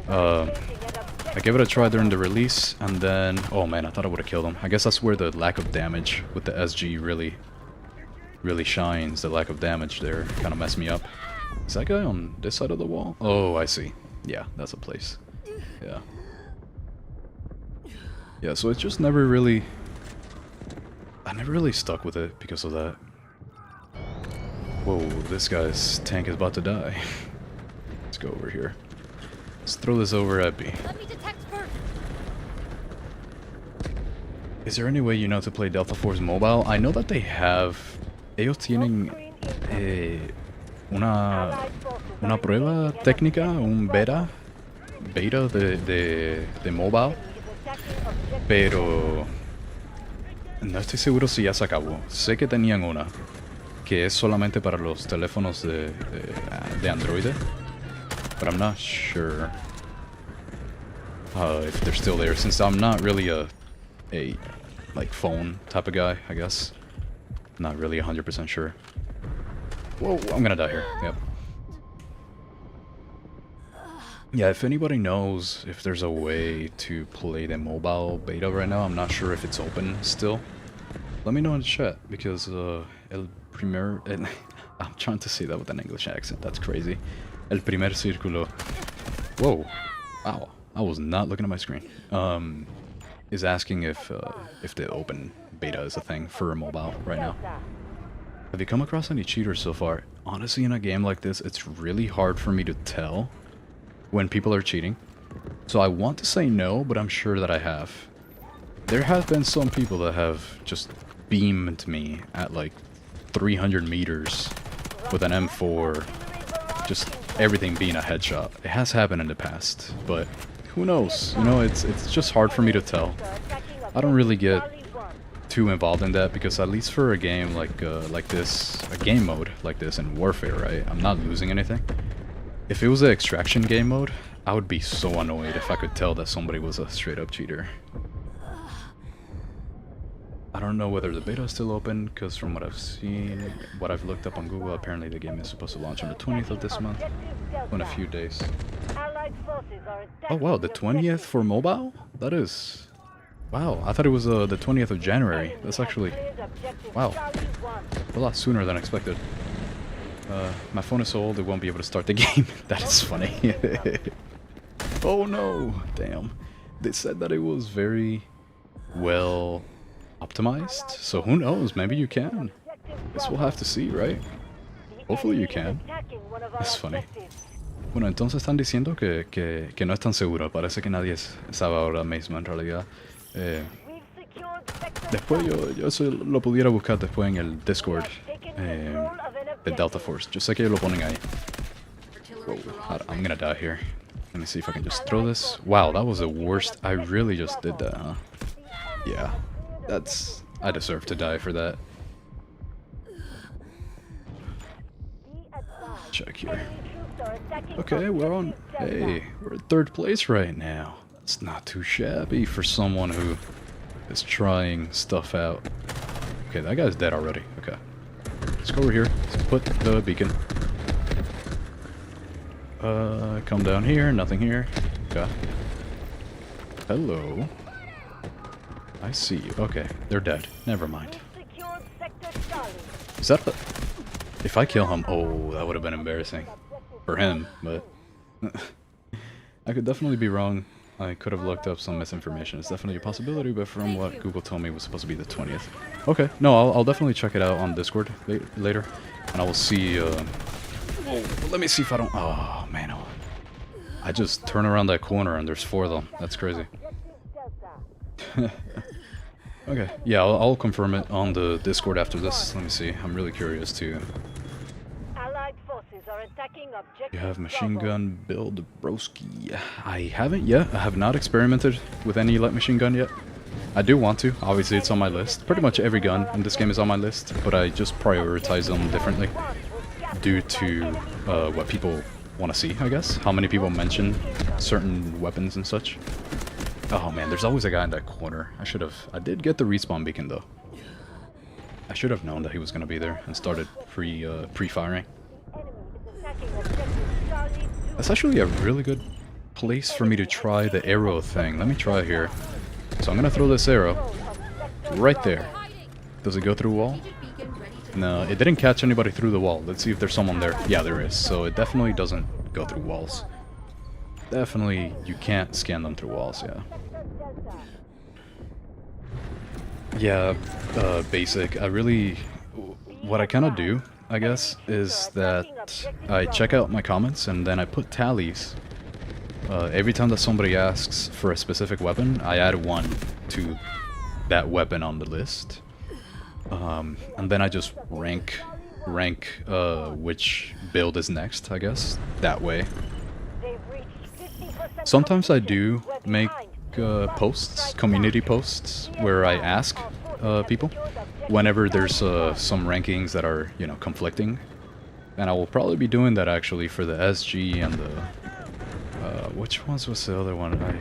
I gave it a try during the release, and then, oh man, I thought I would have killed him. I guess that's where the lack of damage with the SG really shines. The lack of damage there kind of messed me up. Is that guy on this side of the wall? Oh, I see. Yeah, that's a place. Yeah. Yeah, so it just never really, I never really stuck with it because of that. Whoa, this guy's tank is about to die. Let's go over here. Let's throw this over at B. Let me detect first. Is there any way you know to play Delta Force Mobile? I know that they have... Ellos tienen una prueba técnica, un beta de mobile, pero no estoy seguro si ya se acabó. Sé que tenían una que es solamente para los teléfonos de Android, but I'm not sure if they're still there, since I'm not really a like phone type of guy, I guess. Not really 100% sure. Whoa, I'm gonna die here. Yep. Yeah, if anybody knows if there's a way to play the mobile beta right now, I'm not sure if it's open still. Let me know in the chat, because el primer... I'm trying to say that with an English accent, that's crazy. El primer círculo... Whoa. Wow. I was not looking at my screen. Is asking if the open beta is a thing for mobile right now. Have you come across any cheaters so far? Honestly, in a game like this, it's really hard for me to tell when people are cheating. So I want to say no, but I'm sure that I have. There have been some people that have just beamed me at like 300 meters with an M4, just everything being a headshot. It has happened in the past, but who knows? You know, it's just hard for me to tell. I don't really get too involved in that, because at least for a game like this, a game mode like this in Warfare, right? I'm not losing anything. If it was an extraction game mode, I would be so annoyed if I could tell that somebody was a straight up cheater. I don't know whether the beta is still open, because from what I've seen, what I've looked up on Google, apparently the game is supposed to launch on the 20th of this month, in a few days. Oh wow, the 20th for mobile? That is... Wow, I thought it was the 20th of January. That's actually... Wow. A lot sooner than expected. My phone is so old it won't be able to start the game. That is funny. Oh no! Damn. They said that it was very well optimized, so who knows? Maybe you can. Guess we'll have to see, right? Hopefully you can. That's funny. Bueno, entonces están diciendo que no están seguros. Parece que nadie sabe ahora mismo, en realidad. Después yo eso lo pudiera buscar después en el Discord de Delta Force. Yo sé que lo ponen ahí. Oh, I'm gonna die here. Let me see if I can just throw this. Wow, that was the worst. I really just did that, huh? Yeah. That's... I deserve to die for that. Check here. Okay, we're on... Hey, we're in 3rd place right now. That's not too shabby for someone who is trying stuff out. Okay, that guy's dead already. Okay. Let's go over here. Let's put the beacon. Come down here. Nothing here. Okay. Hello. I see you. Okay, they're dead. Never mind. Is that the... If I kill him... Oh, that would have been embarrassing. For him, but... I could definitely be wrong. I could have looked up some misinformation. It's definitely a possibility, but from what Google told me, it was supposed to be the 20th. Okay, no, I'll definitely check it out on Discord later. And I will see... Oh, let me see if I don't... Oh, man. Oh. I just turn around that corner and there's 4 of them. That's crazy. Okay, yeah, I'll confirm it on the Discord after this. Let me see. I'm really curious too. Allied forces are attacking You objective have machine Bravo. gun build broski. I haven't yet. I have not experimented with any light machine gun yet. I do want to. Obviously, it's on my list. Pretty much every gun in this game is on my list, but I just prioritize them differently due to what people want to see, I guess. How many people mention certain weapons and such. Oh man, there's always a guy in that corner. I did get the respawn beacon though. I should have known that he was gonna be there and started pre-firing. Attacking objective Charlie 2. That's actually a really good place for me to try the arrow thing. Let me try here. So I'm gonna throw this arrow right there. Does it go through a wall? No, it didn't catch anybody through the wall. Let's see if there's someone there. Yeah, there is. So it definitely doesn't go through walls. Definitely, you can't scan them through walls, yeah. Yeah, basic. What I kind of do, I guess, is that I check out my comments and then I put tallies. Every time that somebody asks for a specific weapon, I add one to that weapon on the list. And then I just rank which build is next, I guess, that way. They've reached 50% Sometimes I do objectives. We're make behind. posts, community posts, where I ask people whenever there's some rankings that are, you know, conflicting. And I will probably be doing that actually for the SG and the... which ones was the other one? I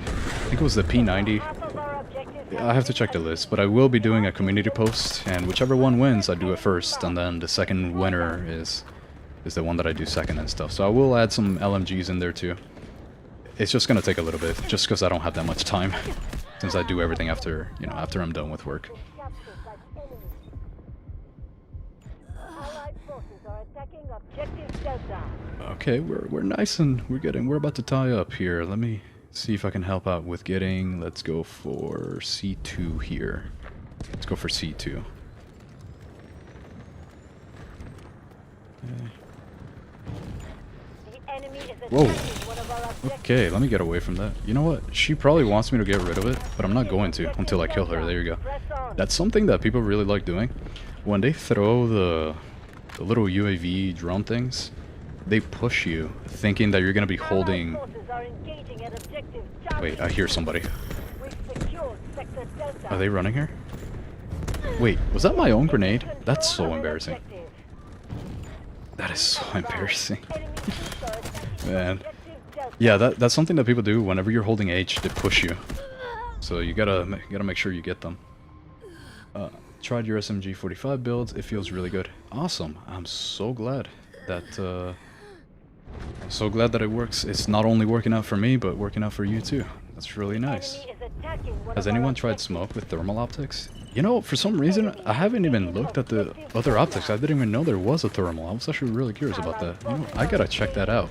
think it was the P90. Half of our objectives I have to check the list, but I will be doing a community post, and whichever one wins, I do it first, and then the second winner is the one that I do second and stuff. So I will add some LMGs in there too. It's just gonna take a little bit, just because I don't have that much time, since I do everything after, you know, after I'm done with work. captured by enemies. Allied forces are attacking objective Delta. Okay, we're nice and we're about to tie up here. Let me see if I can help out with getting. Let's go for C2 here. Let's go for C2. Okay. The enemy is Whoa. attacking one of our objectives. Okay, let me get away from that. You know what? She probably wants me to get rid of it, but I'm not going to until I kill her. There you go. Press on. That's something that people really like doing. When they throw the little UAV drone things, they push you, thinking that you're gonna be holding... Allied forces are engaging at objective Charlie. Wait, I hear somebody. We've secured sector Delta. Are they running here? Wait, was that my own grenade? That's so embarrassing. That is so embarrassing. Man. Yeah, that's something that people do whenever you're holding H, they push you. So you gotta make sure you get them. Tried your SMG-45 builds, it feels really good. Awesome. I'm so glad that it works. It's not only working out for me, but working out for you too. That's really nice. Has anyone tried smoke with thermal optics? You know, for some reason, I haven't even looked at the other optics. I didn't even know there was a thermal. I was actually really curious about that. You know, I gotta check that out.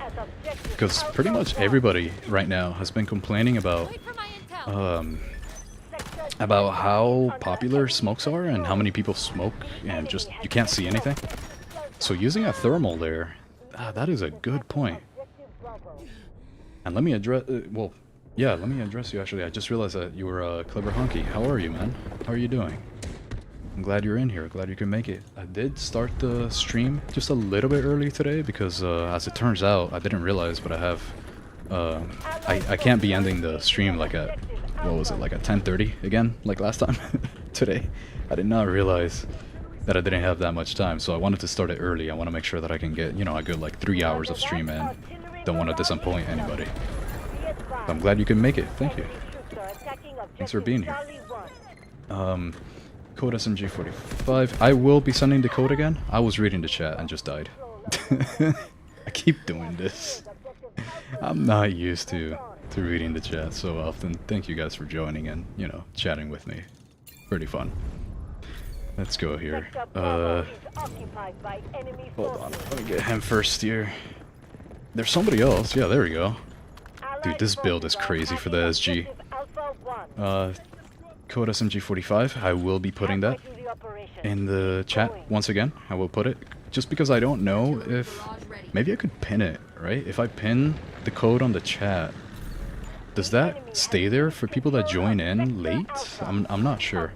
Because pretty much everybody right now has been complaining about how popular smokes are and how many people smoke and just, you can't see anything. So using a thermal there, that is a good point. And let me address, let me address you actually. I just realized that you were a Clever Hunky. How are you, man? How are you doing? I'm glad you're in here. Glad you can make it. I did start the stream just a little bit early today because, as it turns out, I didn't realize, but I have, I can't be ending the stream like at, what was it, like at 10:30 again, like last time today. I did not realize that I didn't have that much time, so I wanted to start it early. I want to make sure that I can get, you know, a good like 3 hours of stream in. Don't want to disappoint anybody. I'm glad you can make it. Thank you. Thanks for being here. Code SMG-45. I will be sending the code again. I was reading the chat and just died. I keep doing this. I'm not used to reading the chat so often. Thank you guys for joining and, you know, chatting with me. Pretty fun. Let's go here. Hold on. Let me get him first here. There's somebody else. Yeah, there we go. Dude, this build is crazy for the SG. Code SMG-45. I will be putting that in the chat once again. I will put it. Just because I don't know if... Maybe I could pin it, right? If I pin the code on the chat, does that stay there for people that join in late? I'm not sure.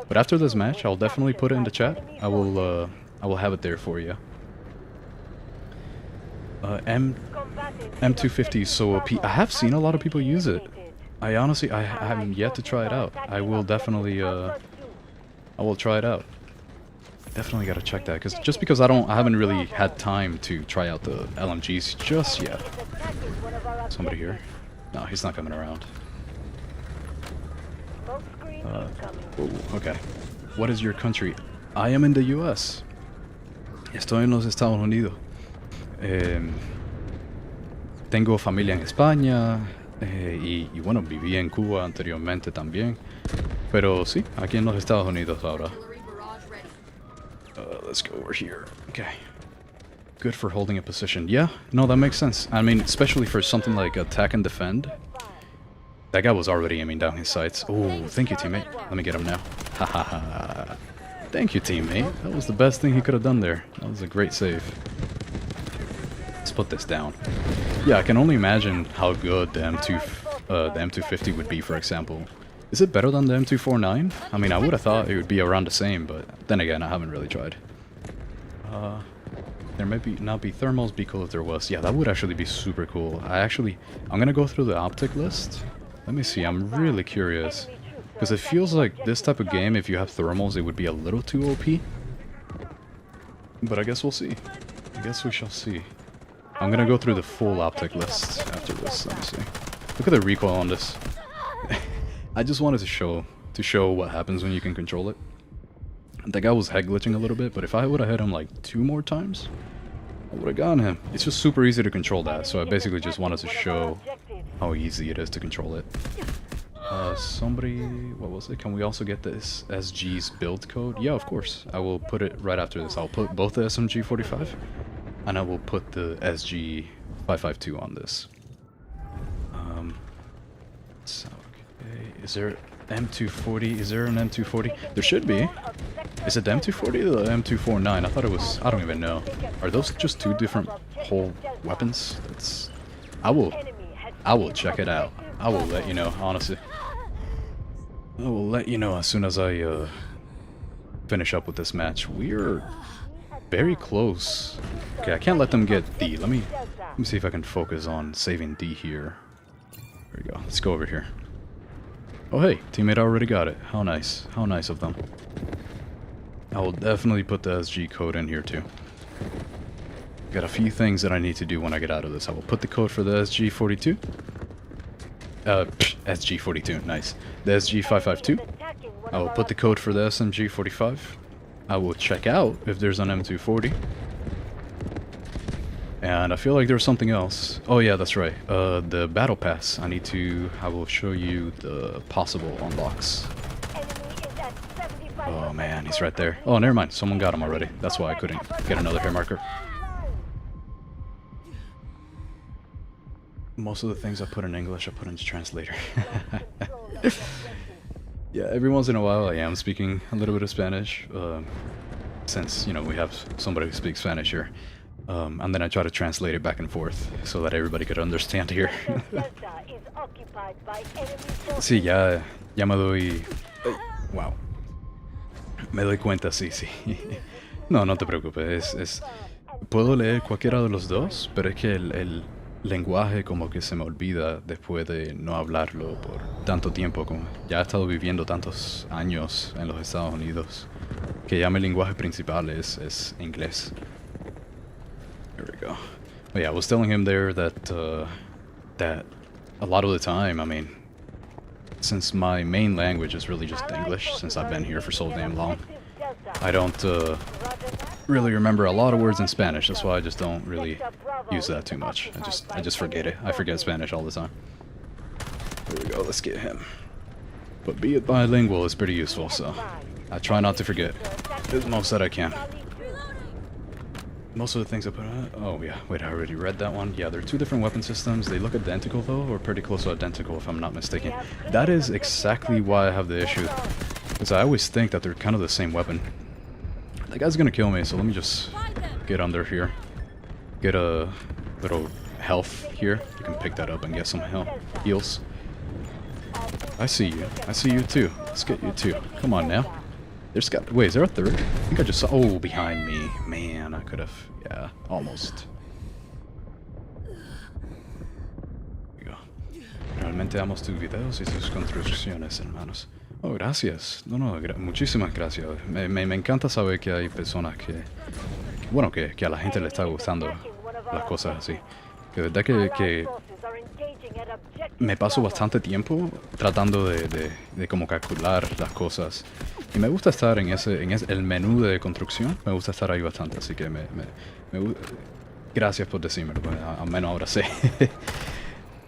But after this match, I'll definitely put it in the chat. I will have it there for you. M250 is so OP. I have seen a lot of people use it. I honestly, I haven't yet to try it out. I will definitely, I will try it out. Definitely gotta check that, because just because I haven't really had time to try out the LMGs just yet. Somebody here? No, he's not coming around. Okay. What is your country? I am in the US. Estoy en los Estados Unidos. Tengo familia en España. Y bueno, viví en Cuba anteriormente también. Pero sí, aquí en los Estados Unidos ahora. Let's go over here. Okay. Good for holding a position. Yeah, no, that makes sense. I mean, especially for something like attack and defend. That guy was already aiming down his sights. Oh, thank you, teammate. Let me get him now. Ha ha ha. Thank you, teammate. That was the best thing he could have done there. That was a great save. Let's put this down. Yeah, I can only imagine how good the M250 would be, for example. Is it better than the M249? I mean, I would have thought it would be around the same, but then again, I haven't really tried. There may not be thermals, be cool if there was. Yeah, that would actually be super cool. I'm gonna go through the optic list. Let me see, I'm really curious. Because it feels like this type of game, if you have thermals, it would be a little too OP. But I guess we'll see. I guess we shall see. I'm gonna go through the full optic list after this. Let me see. Look at the recoil on this. I just wanted to show what happens when you can control it. That guy was head glitching a little bit, but if I would have hit him like 2 more times, I would have gotten him. It's just super easy to control that, so I basically just wanted to show how easy it is to control it. Somebody, what was it? Can we also get this SG's build code? Yeah, of course. I will put it right after this. I'll put both the SMG-45 and I will put the SG-552 on this. So, okay, is there M240? Is there an M240? There should be. Is it the M240 or the M249? I thought it was, I don't even know. Are those just 2 different whole weapons? I will check it out. I will let you know, honestly. I will let you know as soon as I finish up with this match. We're very close. Okay, I can't let them get D. Let me see if I can focus on saving D here. There we go. Let's go over here. Oh hey, teammate already got it. How nice. How nice of them. I will definitely put the SG code in here too. Got a few things that I need to do when I get out of this. I will put the code for the SG-42. SG-42, nice. The SG-552. I will put the code for the SMG-45. I will check out if there's an M240. And I feel like there's something else. Oh yeah, that's right. The battle pass. I will show you the possible unlocks. Oh man, he's right there. Oh, never mind. Someone got him already. That's why I couldn't get another hair marker. Most of the things I put in English, I put into translator. Yeah, every once in a while I am speaking a little bit of Spanish. Since, you know, we have somebody who speaks Spanish here. And then I try to translate it back and forth so that everybody could understand here. Sí, ya me doy... Wow. Me doy cuenta, sí. No, no te preocupes. Puedo leer cualquiera de los dos, pero es que el lenguaje como que se me olvida después de no hablarlo por tanto tiempo. Como ya he estado viviendo tantos años en los Estados Unidos que ya mi lenguaje principal es inglés. There we go. But yeah, I was telling him there that a lot of the time, I mean, since my main language is really just English, since I've been here for so damn long, I don't really remember a lot of words in Spanish. That's why I just don't really use that too much. I just forget it. I forget Spanish all the time. There we go. Let's get him. But being bilingual is pretty useful, so I try not to forget the most that I can. Most of the things I put on... Oh yeah, wait, I already read that one. Yeah, they're 2 different weapon systems. They look identical though, or pretty close to identical if I'm not mistaken. That is exactly why I have the issue. Because I always think that they're kind of the same weapon. That guy's gonna kill me, so let me just get under here. Get a little health here. You can pick that up and get some heals. I see you. I see you too. Let's get you too. Come on now. There's got. Wait, is there a third? I think I just saw. Oh, behind me. Man, I could have. Yeah, almost. There we go. Realmente amo tus videos y tus construcciones, hermanos. Oh, gracias. No, no, muchísimas gracias. Me encanta saber que hay personas que. Bueno, que a la gente le está gustando las cosas así. Que de verdad que me paso bastante tiempo tratando de como calcular las cosas. Y me gusta estar en el menú de construcción. Me gusta estar ahí bastante, así que gracias por decírmelo, pues, al menos ahora sé.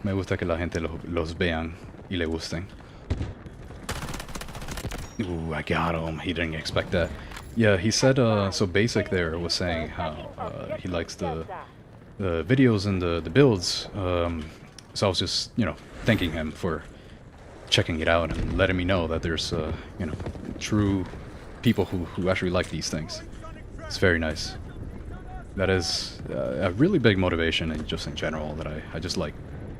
Me gusta que la gente los vean y le gusten. Ooh, I got him. He didn't expect that. Yeah, he said, so Basic there was saying how he likes the videos and the builds. So I was just, you know, thanking him for checking it out and letting me know that there's, you know, true people who actually like these things. It's very nice. That is a really big motivation, and just in general, that I just like,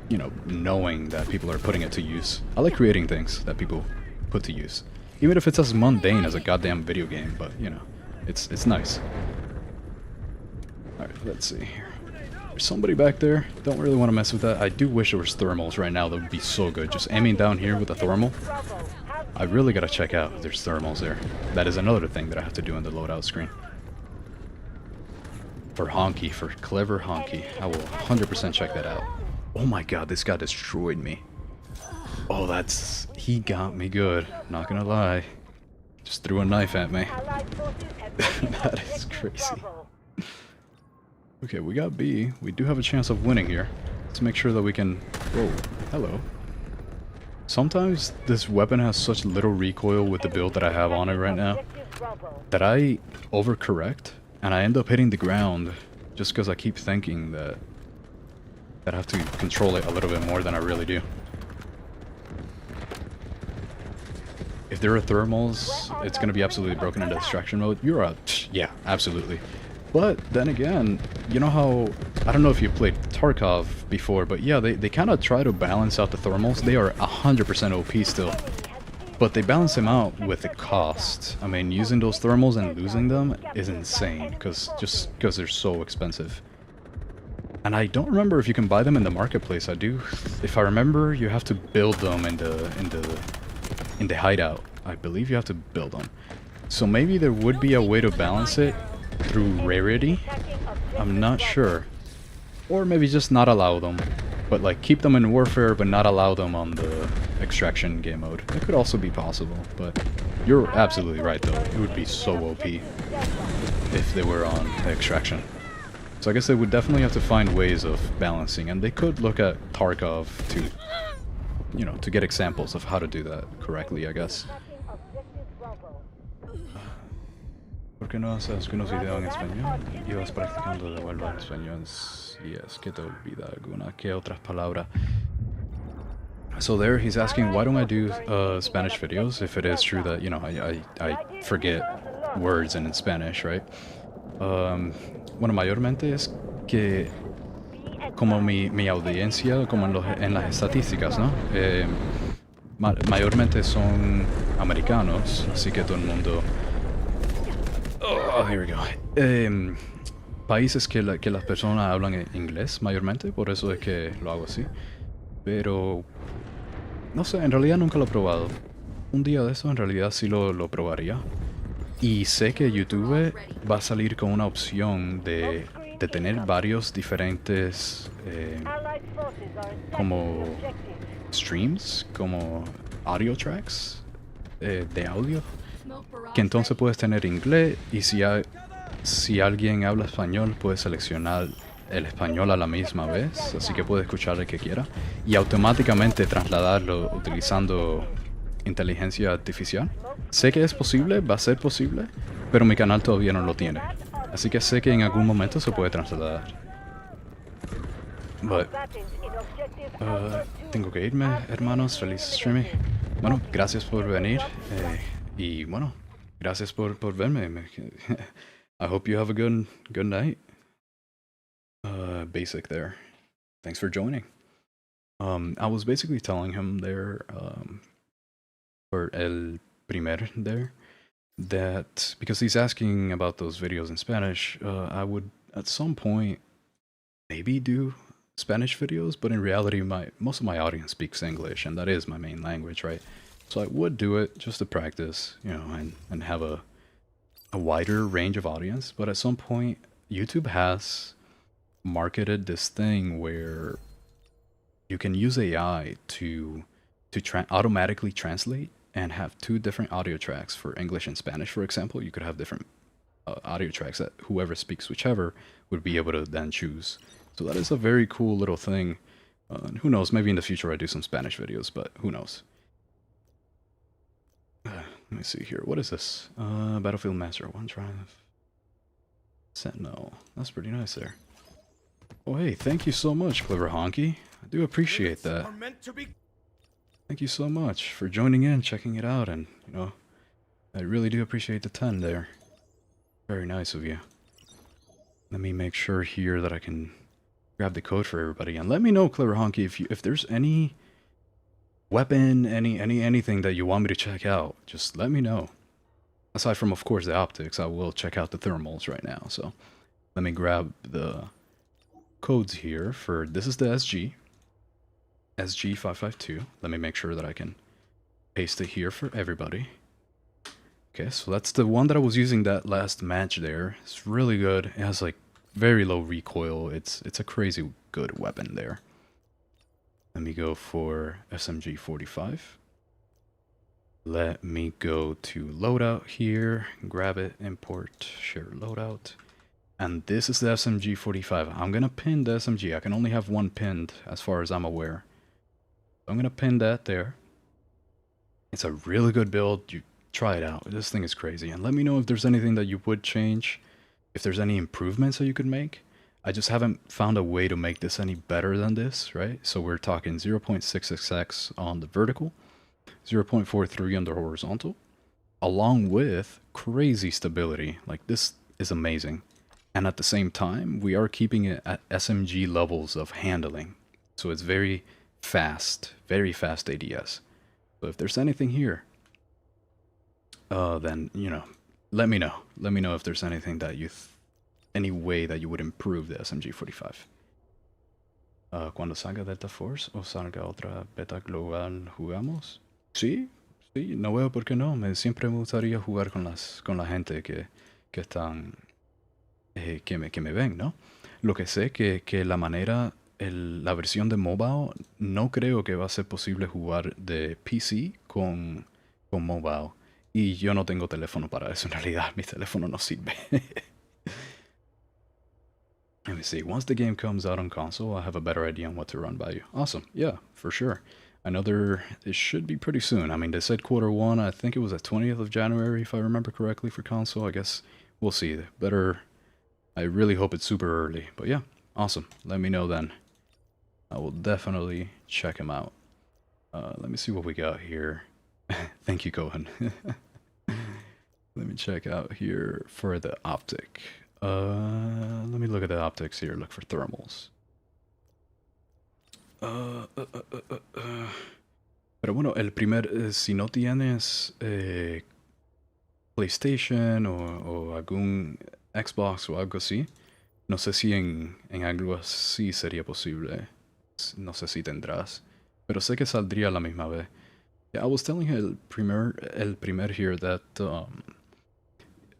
you know, knowing that people are putting it to use. I like creating things that people put to use. Even if it's as mundane as a goddamn video game, but, you know, it's nice. Alright, let's see here. There's somebody back there. Don't really want to mess with that. I do wish there was thermals right now. That would be so good. Just aiming down here with a thermal. I really gotta check out if there's thermals there. That is another thing that I have to do on the loadout screen. For Honky, for clever Honky. I will 100% check that out. Oh my god, this guy destroyed me. Oh, he got me good. Not gonna lie. Just threw a knife at me. That is crazy. Okay, we got B. We do have a chance of winning here. Let's make sure that we can... Whoa, hello. Sometimes this weapon has such little recoil with the build that I have on it right now that I overcorrect and I end up hitting the ground just because I keep thinking that I have to control it a little bit more than I really do. If there are thermals, it's going to be absolutely broken into distraction mode. You're out. Yeah, absolutely. But then again, you know how, I don't know if you played Tarkov before, but yeah, they kind of try to balance out the thermals. They are 100% OP still, but they balance them out with the cost. I mean, using those thermals and losing them is insane, just because they're so expensive. And I don't remember if you can buy them in the marketplace. I do, if I remember, you have to build them in the hideout. I believe you have to build them. So maybe there would be a way to balance it through rarity. I'm not sure. Or maybe just not allow them. But like keep them in warfare but not allow them on the extraction game mode. That could also be possible, but you're absolutely right though. It would be so OP if they were on extraction. So I guess they would definitely have to find ways of balancing, and they could look at Tarkov to, you know, to get examples of how to do that correctly, I guess. ¿Por qué no haces algunos videos en español y vas practicando de vuelta en español si es que te olvida alguna que otras palabras? So there he's asking, why don't I do Spanish videos if it is true that, you know, I forget words in Spanish, right? Bueno, mayormente es que como mi audiencia, como en las estadísticas, ¿no? Mayormente son americanos, así que todo el mundo... Oh, here we go. Países que las personas hablan en inglés mayormente, por eso es que lo hago así. Pero no sé, en realidad nunca lo he probado. Un día de eso en realidad sí lo probaría. Y sé que YouTube va a salir con una opción de tener varios diferentes como streams, como audio tracks de audio, que entonces puedes tener inglés, y si alguien habla español puedes seleccionar el español a la misma vez, así que puedes escuchar el que quiera y automáticamente trasladarlo utilizando inteligencia artificial. Sé que es posible, va a ser posible, pero mi canal todavía no lo tiene, así que sé que en algún momento se puede trasladar. But, tengo que irme, hermanos. Feliz streaming. Bueno, gracias por venir y bueno, gracias por verme. I hope you have a good night. Basic there. Thanks for joining. I was basically telling him there, for el primer there, that because he's asking about those videos in Spanish, I would at some point maybe do Spanish videos, but in reality, most of my audience speaks English, and that is my main language, right? So I would do it just to practice, you know, and have a wider range of audience. But at some point, YouTube has marketed this thing where you can use AI to automatically translate and have two different audio tracks for English and Spanish. For example, you could have different audio tracks that whoever speaks whichever would be able to then choose. So that is a very cool little thing. And who knows, maybe in the future I do some Spanish videos, but who knows. Let me see here. What is this? Battlefield Master 1 Drive. Sentinel. That's pretty nice there. Oh hey, thank you so much, Clever Honky. I do appreciate that. Thank you so much for joining in, checking it out, and, you know, I really do appreciate the 10 there. Very nice of you. Let me make sure here that I can grab the code for everybody, and let me know, Clever Honky, if there's any weapon, anything that you want me to check out, just let me know. Aside from, of course, the optics, I will check out the thermals right now, so let me grab the codes here for, this is the SMG-45 Let me make sure that I can paste it here for everybody. Okay, so that's the one that I was using that last match there. It's really good. It has like very low recoil. It's a crazy good weapon there. Let me go for SMG-45. Let me go to Loadout here, grab it, import, share Loadout. And this is the SMG-45. I'm gonna pin the SMG. I can only have one pinned as far as I'm aware. I'm gonna pin that there. It's a really good build. You try it out. This thing is crazy. And let me know if there's anything that you would change. If there's any improvements that you could make. I just haven't found a way to make this any better than this, right? So we're talking 0.66x on the vertical, 0.43 on the horizontal, along with crazy stability. Like, this is amazing. And at the same time, we are keeping it at SMG levels of handling. So it's very fast ADS. So if there's anything here, then, you know, let me know. Let me know if there's anything that you, any way that you would improve the SMG-45. Cuando salga Delta Force o salga otra beta global, ¿jugamos? Sí, sí, no veo por qué no. Siempre me gustaría jugar con la gente que están, que me ven, ¿no? Lo que sé que la manera, la versión de mobile, no creo que va a ser posible jugar de PC con mobile. Y yo no tengo teléfono para eso, en realidad. Mi teléfono no sirve. Let me see. Once the game comes out on console, I'll have a better idea on what to run by you. Awesome. Yeah, for sure. It should be pretty soon. I mean, they said Q1. I think it was the 20th of January, if I remember correctly, for console. I guess we'll see. I really hope it's super early. But yeah, awesome. Let me know then. I will definitely check them out. Let me see what we got here. Thank you, Cohen. Let me check out here for the optic. Let me look at the optics here. Look for thermals. Pero bueno, el primer, si no tienes PlayStation o algún Xbox o algo así, no sé si en algo así sería posible. No sé si tendrás. Pero sé que saldría a la misma vez. Yeah, I was telling el primer here that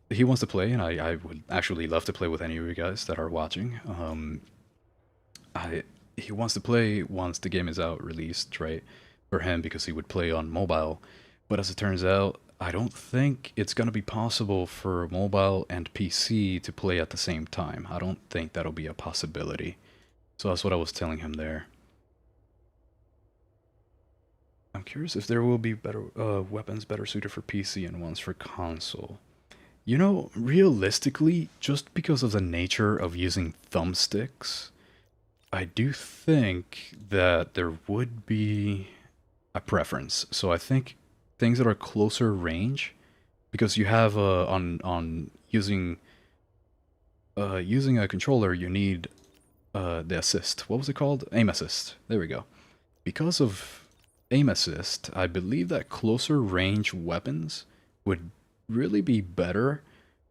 he wants to play, and I would actually love to play with any of you guys that are watching. He wants to play once the game is out, released, right, for him, because he would play on mobile. But as it turns out, I don't think it's going to be possible for mobile and PC to play at the same time. I don't think that'll be a possibility. So that's what I was telling him there. I'm curious if there will be better weapons better suited for PC and ones for console. You know, realistically, just because of the nature of using thumbsticks, I do think that there would be a preference. So I think things that are closer range, because you have on using a controller, you need the assist. What was it called? Aim assist. There we go. Because of aim assist, I believe that closer range weapons would really be better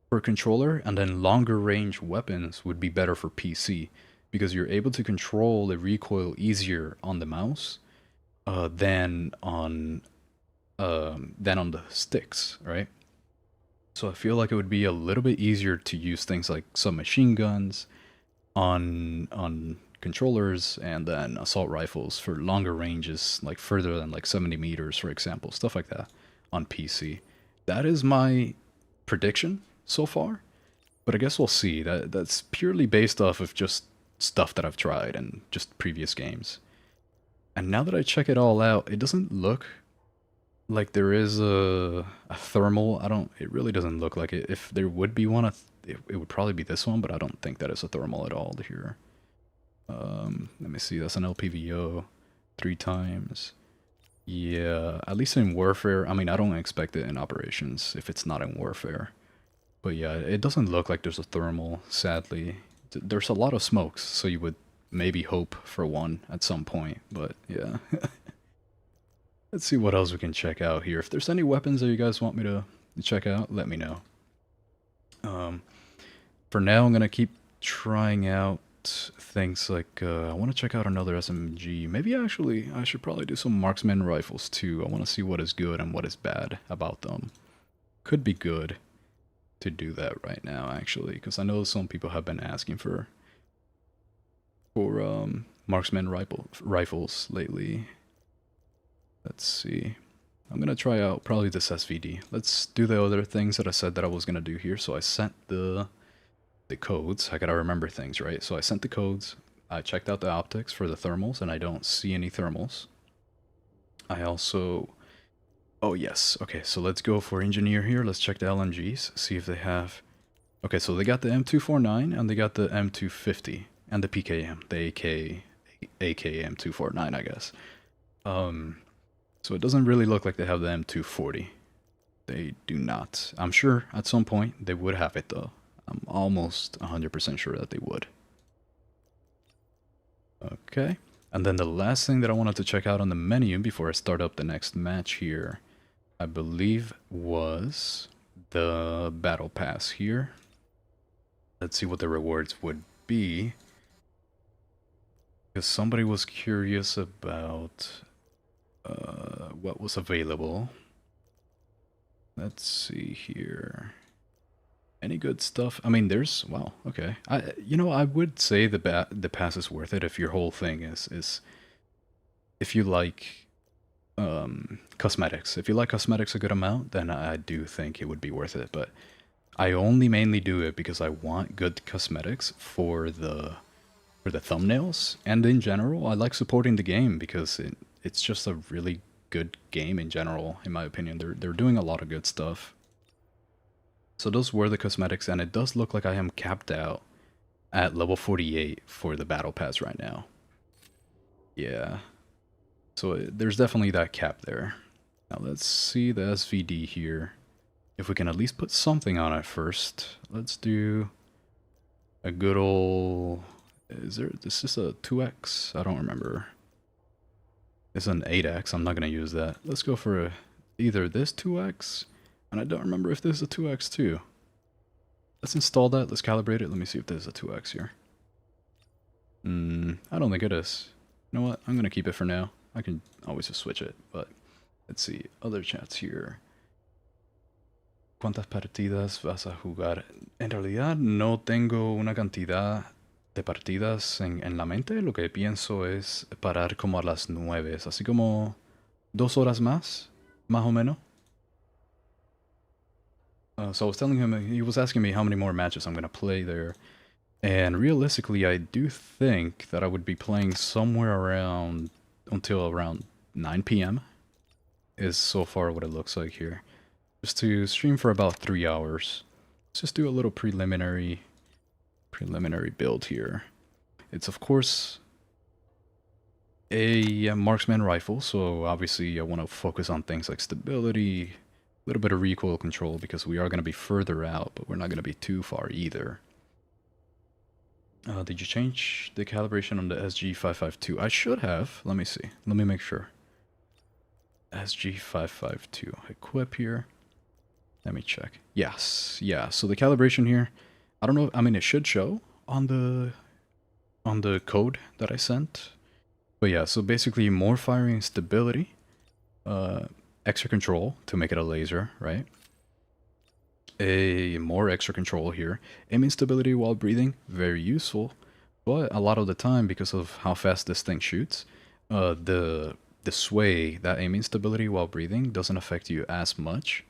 for controller, and then longer range weapons would be better for PC because you're able to control the recoil easier on the mouse uh, than on than on the sticks, right? So I feel like it would be a little bit easier to use things like submachine guns on controllers, and then assault rifles for longer ranges, like further than like 70 meters, for example, stuff like that on PC. That is my prediction so far, but I guess we'll see. That's purely based off of just stuff that I've tried and just previous games. And now that I check it all out, it doesn't look like there is a thermal. I don't. It really doesn't look like it. If there would be one, it would probably be this one, but I don't think that is a thermal at all here. Let me see. That's an LPVO, 3 times. Yeah, at least in warfare. I mean, I don't expect it in operations if it's not in warfare. But yeah, it doesn't look like there's a thermal. Sadly, there's a lot of smokes, so you would maybe hope for one at some point. But yeah. Let's see what else we can check out here. If there's any weapons that you guys want me to check out, let me know. For now, I'm going to keep trying out things like, I want to check out another SMG. Maybe actually, I should probably do some marksman rifles too. I want to see what is good and what is bad about them. Could be good to do that right now, actually, because I know some people have been asking for marksman rifles lately. Let's see. I'm gonna try out probably this SVD. Let's do the other things that I said that I was gonna do here. So I sent the codes. I gotta remember things, right? So I sent the codes. I checked out the optics for the thermals, and I don't see any thermals. I also... Oh, yes. Okay, so let's go for engineer here. Let's check the LMGs, see if they have... Okay, so they got the M249, and they got the M250, and the PKM, the AK M249, I guess. So it doesn't really look like they have the M240. They do not. I'm sure at some point they would have it though. I'm almost 100% sure that they would. Okay. And then the last thing that I wanted to check out on the menu before I start up the next match here, I believe was the battle pass here. Let's see what the rewards would be. Because somebody was curious about what was available. Let's see here. Any good stuff? I mean, there's... Wow, okay. I would say the pass is worth it if your whole thing is if you like cosmetics. If you like cosmetics a good amount, then I do think it would be worth it. But I only mainly do it because I want good cosmetics for the thumbnails, and in general, I like supporting the game because it's just a really good game in general, in my opinion. They're doing a lot of good stuff. So those were the cosmetics, and it does look like I am capped out at level 48 for the battle pass right now. Yeah. So there's definitely that cap there. Now let's see the SVD here. If we can at least put something on it first. Let's do a good old... Is this a 2x? I don't remember. It's an 8x. I'm not going to use that. Let's go for either this 2x, and I don't remember if this is a 2x too. Let's install that. Let's calibrate it. Let me see if there's a 2x here. I don't think it is. You know what? I'm going to keep it for now. I can always just switch it, but let's see. Other chats here. ¿Cuántas partidas vas a jugar? En realidad no tengo una cantidad de partidas en la mente. Lo que pienso es parar como a las 9, así como 2 horas más o menos. So I was telling him, he was asking me how many more matches I'm going to play there. And realistically, I do think that I would be playing somewhere around until around 9 p.m. is so far what it looks like here. Just to stream for about 3 hours. Let's just do a little preliminary build here. It's of course a marksman rifle, so obviously I want to focus on things like stability, a little bit of recoil control, because we are going to be further out, but we're not going to be too far either. Did you change the calibration on the SG-552? I should have. Let me see. Let me make sure. SG-552. Equip here. Let me check. Yes, yeah. So the calibration here, I don't know. I mean, it should show on the code that I sent. But yeah, so basically more firing stability, extra control to make it a laser, right? A more extra control here. Aiming stability while breathing, very useful. But a lot of the time, because of how fast this thing shoots, the sway, that aiming stability while breathing, doesn't affect you as much.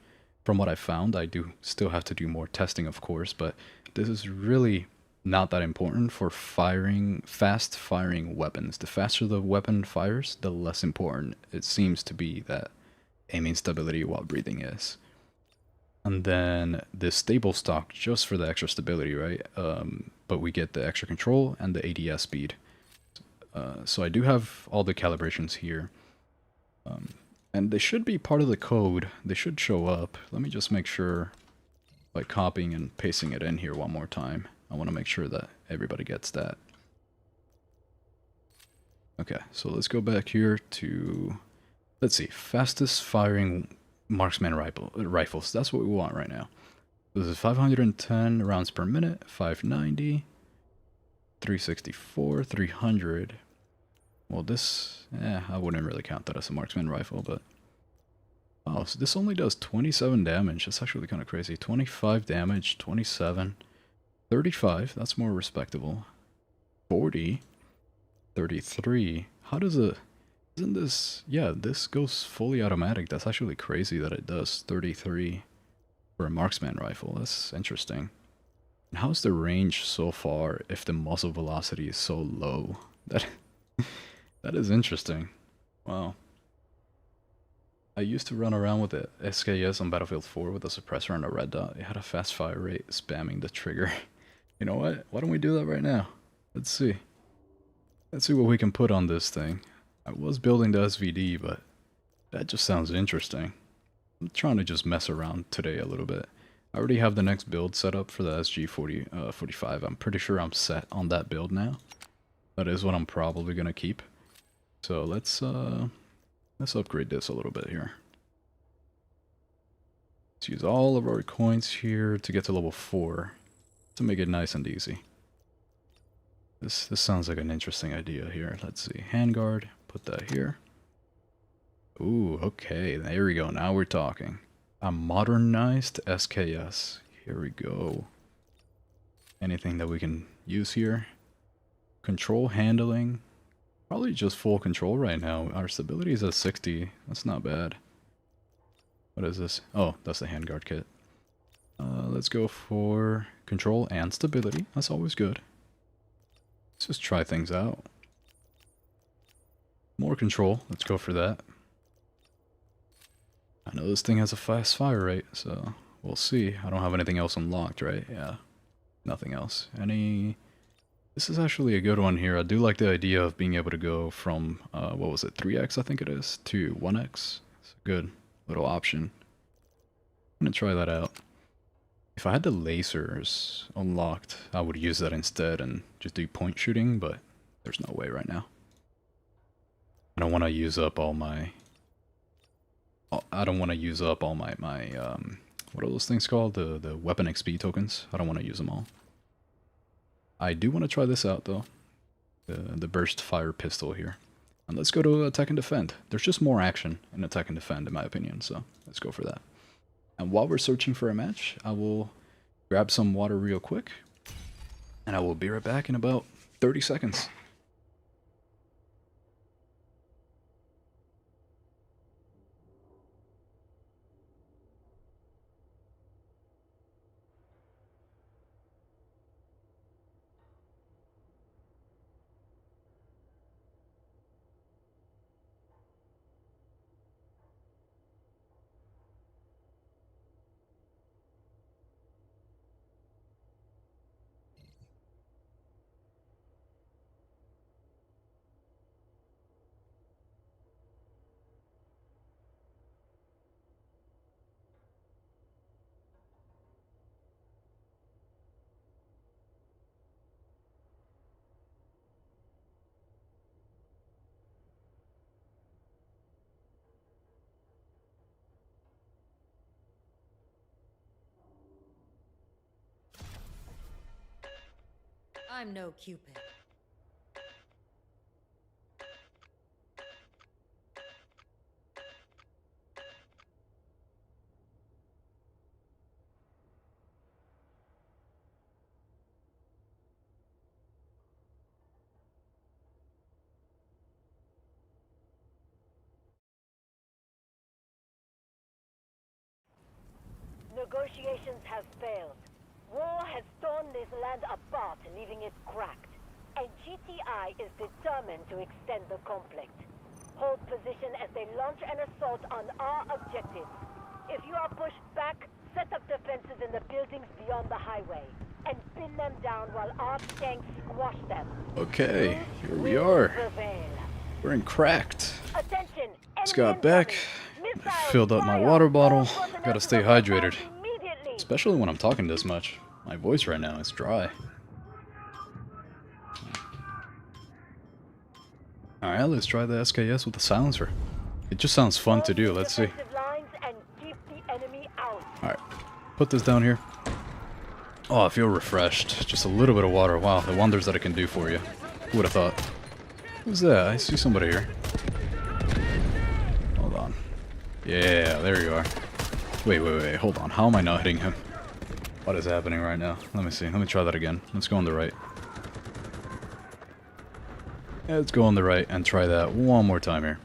From what I found, I do still have to do more testing, of course, but this is really not that important for firing, fast firing weapons. The faster the weapon fires, the less important it seems to be that aiming stability while breathing is. And then the stable stock just for the extra stability, right? But we get the extra control and the ADS speed. So I do have all the calibrations here. And they should be part of the code. They should show up. Let me just make sure by copying and pasting it in here one more time. I want to make sure that everybody gets that. Okay, so let's go back here to, let's see, fastest firing marksman rifles. That's what we want right now. This is 510 rounds per minute, 590, 364, 300. Well, this, I wouldn't really count that as a marksman rifle, but... Oh, so this only does 27 damage. That's actually kind of crazy. 25 damage, 27, 35. That's more respectable. 40, 33. How does it... Isn't this... Yeah, this goes fully automatic. That's actually crazy that it does 33 for a marksman rifle. That's interesting. And how's the range so far if the muzzle velocity is so low? That is interesting. Wow. I used to run around with the SKS on Battlefield 4 with a suppressor and a red dot. It had a fast fire rate, spamming the trigger. You know what? Why don't we do that right now? Let's see. Let's see what we can put on this thing. I was building the SVD, but that just sounds interesting. I'm trying to just mess around today a little bit. I already have the next build set up for the SMG-45. I'm pretty sure I'm set on that build now. That is what I'm probably gonna keep. So let's upgrade this a little bit here. Let's use all of our coins here to get to level 4 to make it nice and easy. This sounds like an interesting idea here. Let's see. Handguard, put that here. Ooh, okay, there we go. Now we're talking. A modernized SKS. Here we go. Anything that we can use here? Control handling. Probably just full control right now. Our stability is at 60. That's not bad. What is this? Oh, that's the handguard kit. Let's go for control and stability. That's always good. Let's just try things out. More control. Let's go for that. I know this thing has a fast fire rate, so we'll see. I don't have anything else unlocked, right? Yeah. Nothing else. This is actually a good one here. I do like the idea of being able to go from, what was it, 3x I think it is, to 1x. It's a good little option. I'm gonna try that out. If I had the lasers unlocked, I would use that instead and just do point shooting, but there's no way right now. I don't want to use up all my... I don't want to use up all my what are those things called? The weapon XP tokens. I don't want to use them all. I do want to try this out though. The burst fire pistol here. And let's go to attack and defend. There's just more action in attack and defend in my opinion, so let's go for that. And while we're searching for a match, I will grab some water real quick. And I will be right back in about 30 seconds. I'm no Cupid. Negotiations have failed. War has torn this land apart, leaving it cracked. And GTI is determined to extend the conflict. Hold position as they launch an assault on our objectives. If you are pushed back, set up defenses in the buildings beyond the highway. And pin them down while our tanks squash them. Okay, here we Will are. prevail. We're in cracked. Attention! Just enemy got back. incoming. I Missiles filled up my fire. water All bottle. personnel Gotta to stay the front hydrated. immediately. Especially when I'm talking this much. My voice right now is dry. Alright, let's try the SKS with the silencer. It just sounds fun to do. Let's see. Defensive lines and keep the enemy out. Alright, put this down here. Oh, I feel refreshed. Just a little bit of water. Wow, the wonders that it can do for you. Who would have thought? Who's that? I see somebody here. Hold on. Yeah, there you are. Wait. Hold on. How am I not hitting him? What is happening right now? Let me see. Let me try that again. Let's go on the right. Yeah, let's go on the right and try that one more time here.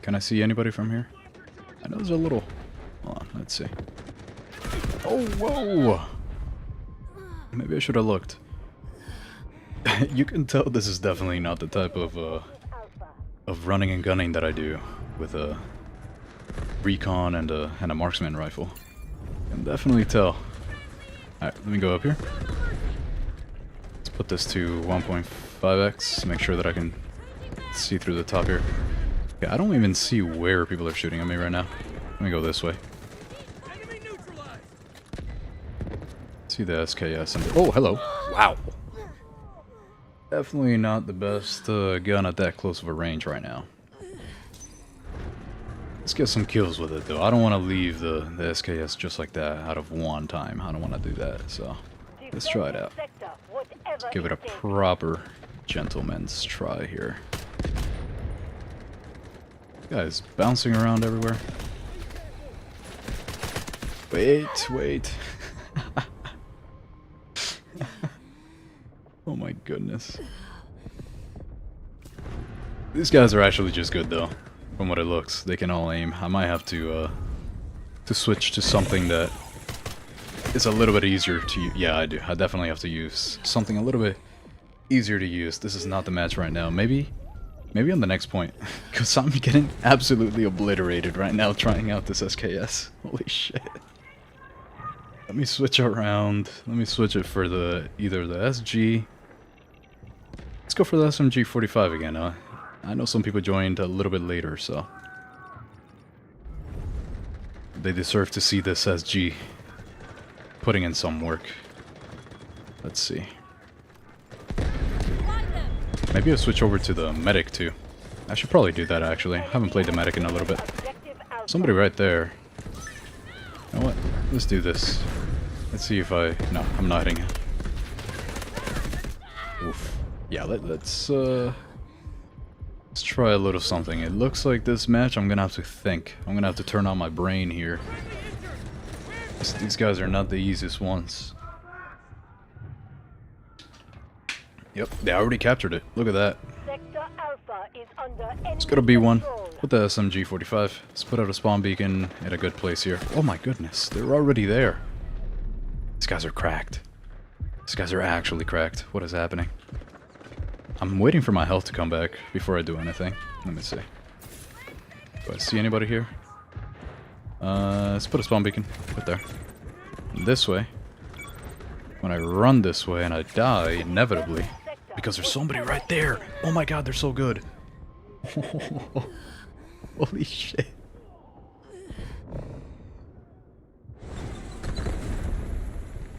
Can I see anybody from here? I know there's a little... Hold on. Let's see. Oh, whoa! Maybe I should have looked. You can tell this is definitely not the type of running and gunning that I do with a Recon and a marksman rifle. You can definitely tell. Alright, let me go up here. Let's put this to 1.5x, make sure that I can see through the top here. Yeah, I don't even see where people are shooting at me right now. Let me go this way. See the SKS and... Oh, hello. Wow. Definitely not the best gun at that close of a range right now. Let's get some kills with it, though. I don't want to leave the SKS just like that out of one time. I don't want to do that, so let's try it out. Let's give it a proper gentleman's try here. Guys bouncing around everywhere. Wait. Oh my goodness. These guys are actually just good though, from what it looks. They can all aim. I might have to switch to something that is a little bit easier to use. Yeah, I do. I definitely have to use something a little bit easier to use. This is not the match right now. Maybe on the next point. Because I'm getting absolutely obliterated right now trying out this SKS. Holy shit. Let me switch around. Let me switch it for either the SG. Let's go for the SMG-45 again. I know some people joined a little bit later, so they deserve to see this SG putting in some work. Let's see. Maybe I'll switch over to the medic too. I should probably do that actually. I haven't played the medic in a little bit. Somebody right there. You know what? Let's do this. Let's see if I... No, I'm not hitting it. Oof. Yeah, let's try a little something. It looks like this match I'm gonna have to think. I'm gonna have to turn on my brain here. These guys are not the easiest ones. Yep, they already captured it. Look at that. Sector Alpha is under Let's go to B1 with the SMG-45. Let's put out a spawn beacon at a good place here. Oh my goodness, they're already there. These guys are cracked. These guys are actually cracked. What is happening? I'm waiting for my health to come back before I do anything. Let me see. Do I see anybody here? Let's put a spawn beacon right there. This way. When I run this way and I die, inevitably, because there's somebody right there. Oh my god, they're so good. Holy shit.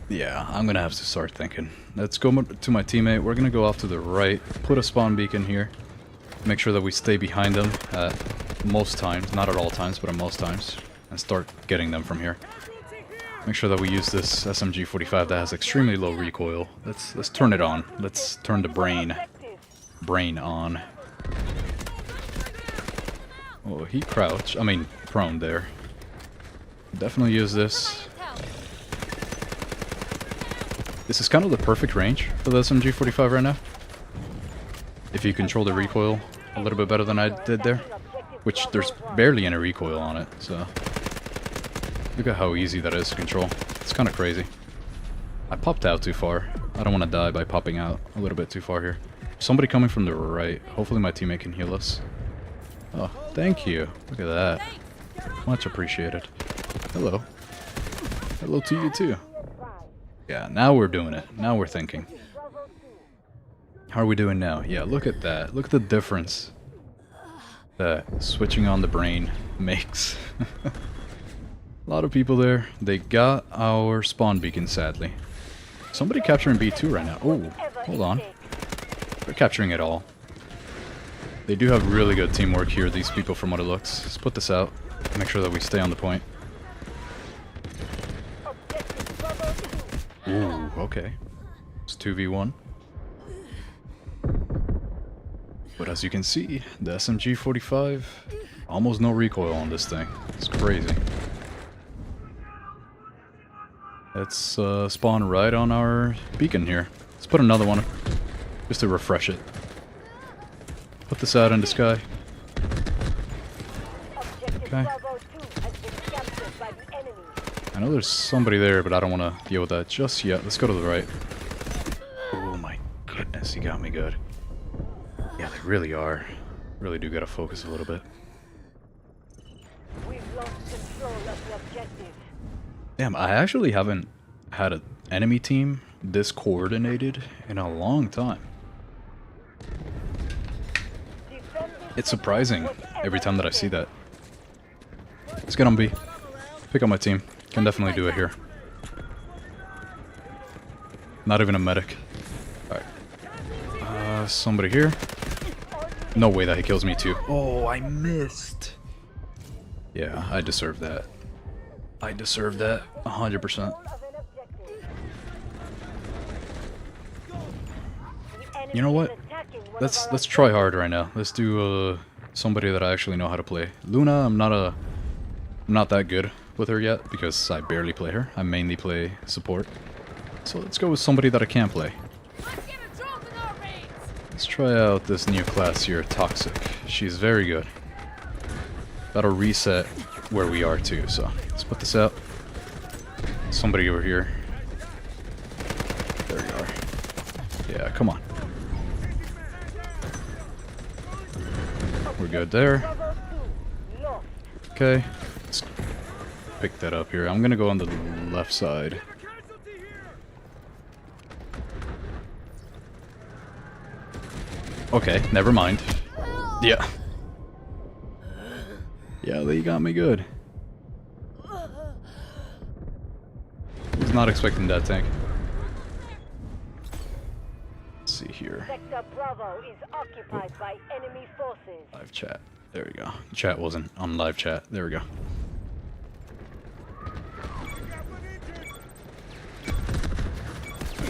Yeah, I'm gonna have to start thinking. Let's go to my teammate. We're gonna go off to the right, put a spawn beacon here. Make sure that we stay behind them at most times. Not at all times, but at most times. And start getting them from here. Make sure that we use this SMG-45 that has extremely low recoil. Let's turn it on. Let's turn the brain on. Oh, he crouched. I mean, prone there. Definitely use this. This is kind of the perfect range for the SMG-45 right now. If you control the recoil a little bit better than I did there. Which, there's barely any recoil on it, so... Look at how easy that is to control. It's kind of crazy. I popped out too far. I don't want to die by popping out a little bit too far here. Somebody coming from the right. Hopefully my teammate can heal us. Oh, thank you. Look at that. Much appreciated. Hello. Hello to you too. Yeah, now we're doing it. Now we're thinking. How are we doing now? Yeah, look at that. Look at the difference that switching on the brain makes. A lot of people there. They got our spawn beacon, sadly. Somebody capturing B2 right now. Oh, hold on. They're capturing it all. They do have really good teamwork here, these people, from what it looks. Let's put this out. Make sure that we stay on the point. Ooh, okay. It's 2v1. But as you can see, the SMG-45, almost no recoil on this thing. It's crazy. Let's spawn right on our beacon here. Let's put another one, just to refresh it. Put this out in the sky. Okay. I know there's somebody there, but I don't want to deal with that just yet. Let's go to the right. Oh my goodness, he got me good. Yeah, they really are. Really do gotta focus a little bit. We've lost control of the objective. Damn, I actually haven't had an enemy team this coordinated in a long time. It's surprising every time that I see that. Let's get on B. Pick up my team. Can definitely do it here. Not even a medic. Alright. Somebody here. No way that he kills me too. Oh, I missed. Yeah, I deserve that. I deserve that 100%. You know what? Let's try hard right now. Let's do somebody that I actually know how to play. Luna, I'm not that good with her yet because I barely play her. I mainly play support. So let's go with somebody that I can play. Let's try out this new class here, Toxic. She's very good. That'll reset where we are too, so let's put this out. Somebody over here. There you are. Yeah, come on. We're good there. Okay. Let's pick that up here. I'm gonna go on the left side. Okay, never mind. Yeah. Yeah, they got me good. Was not expecting that tank. Let's see here. Sector Bravo is occupied by enemy forces. Live chat. There we go. Chat wasn't on live chat. There we go.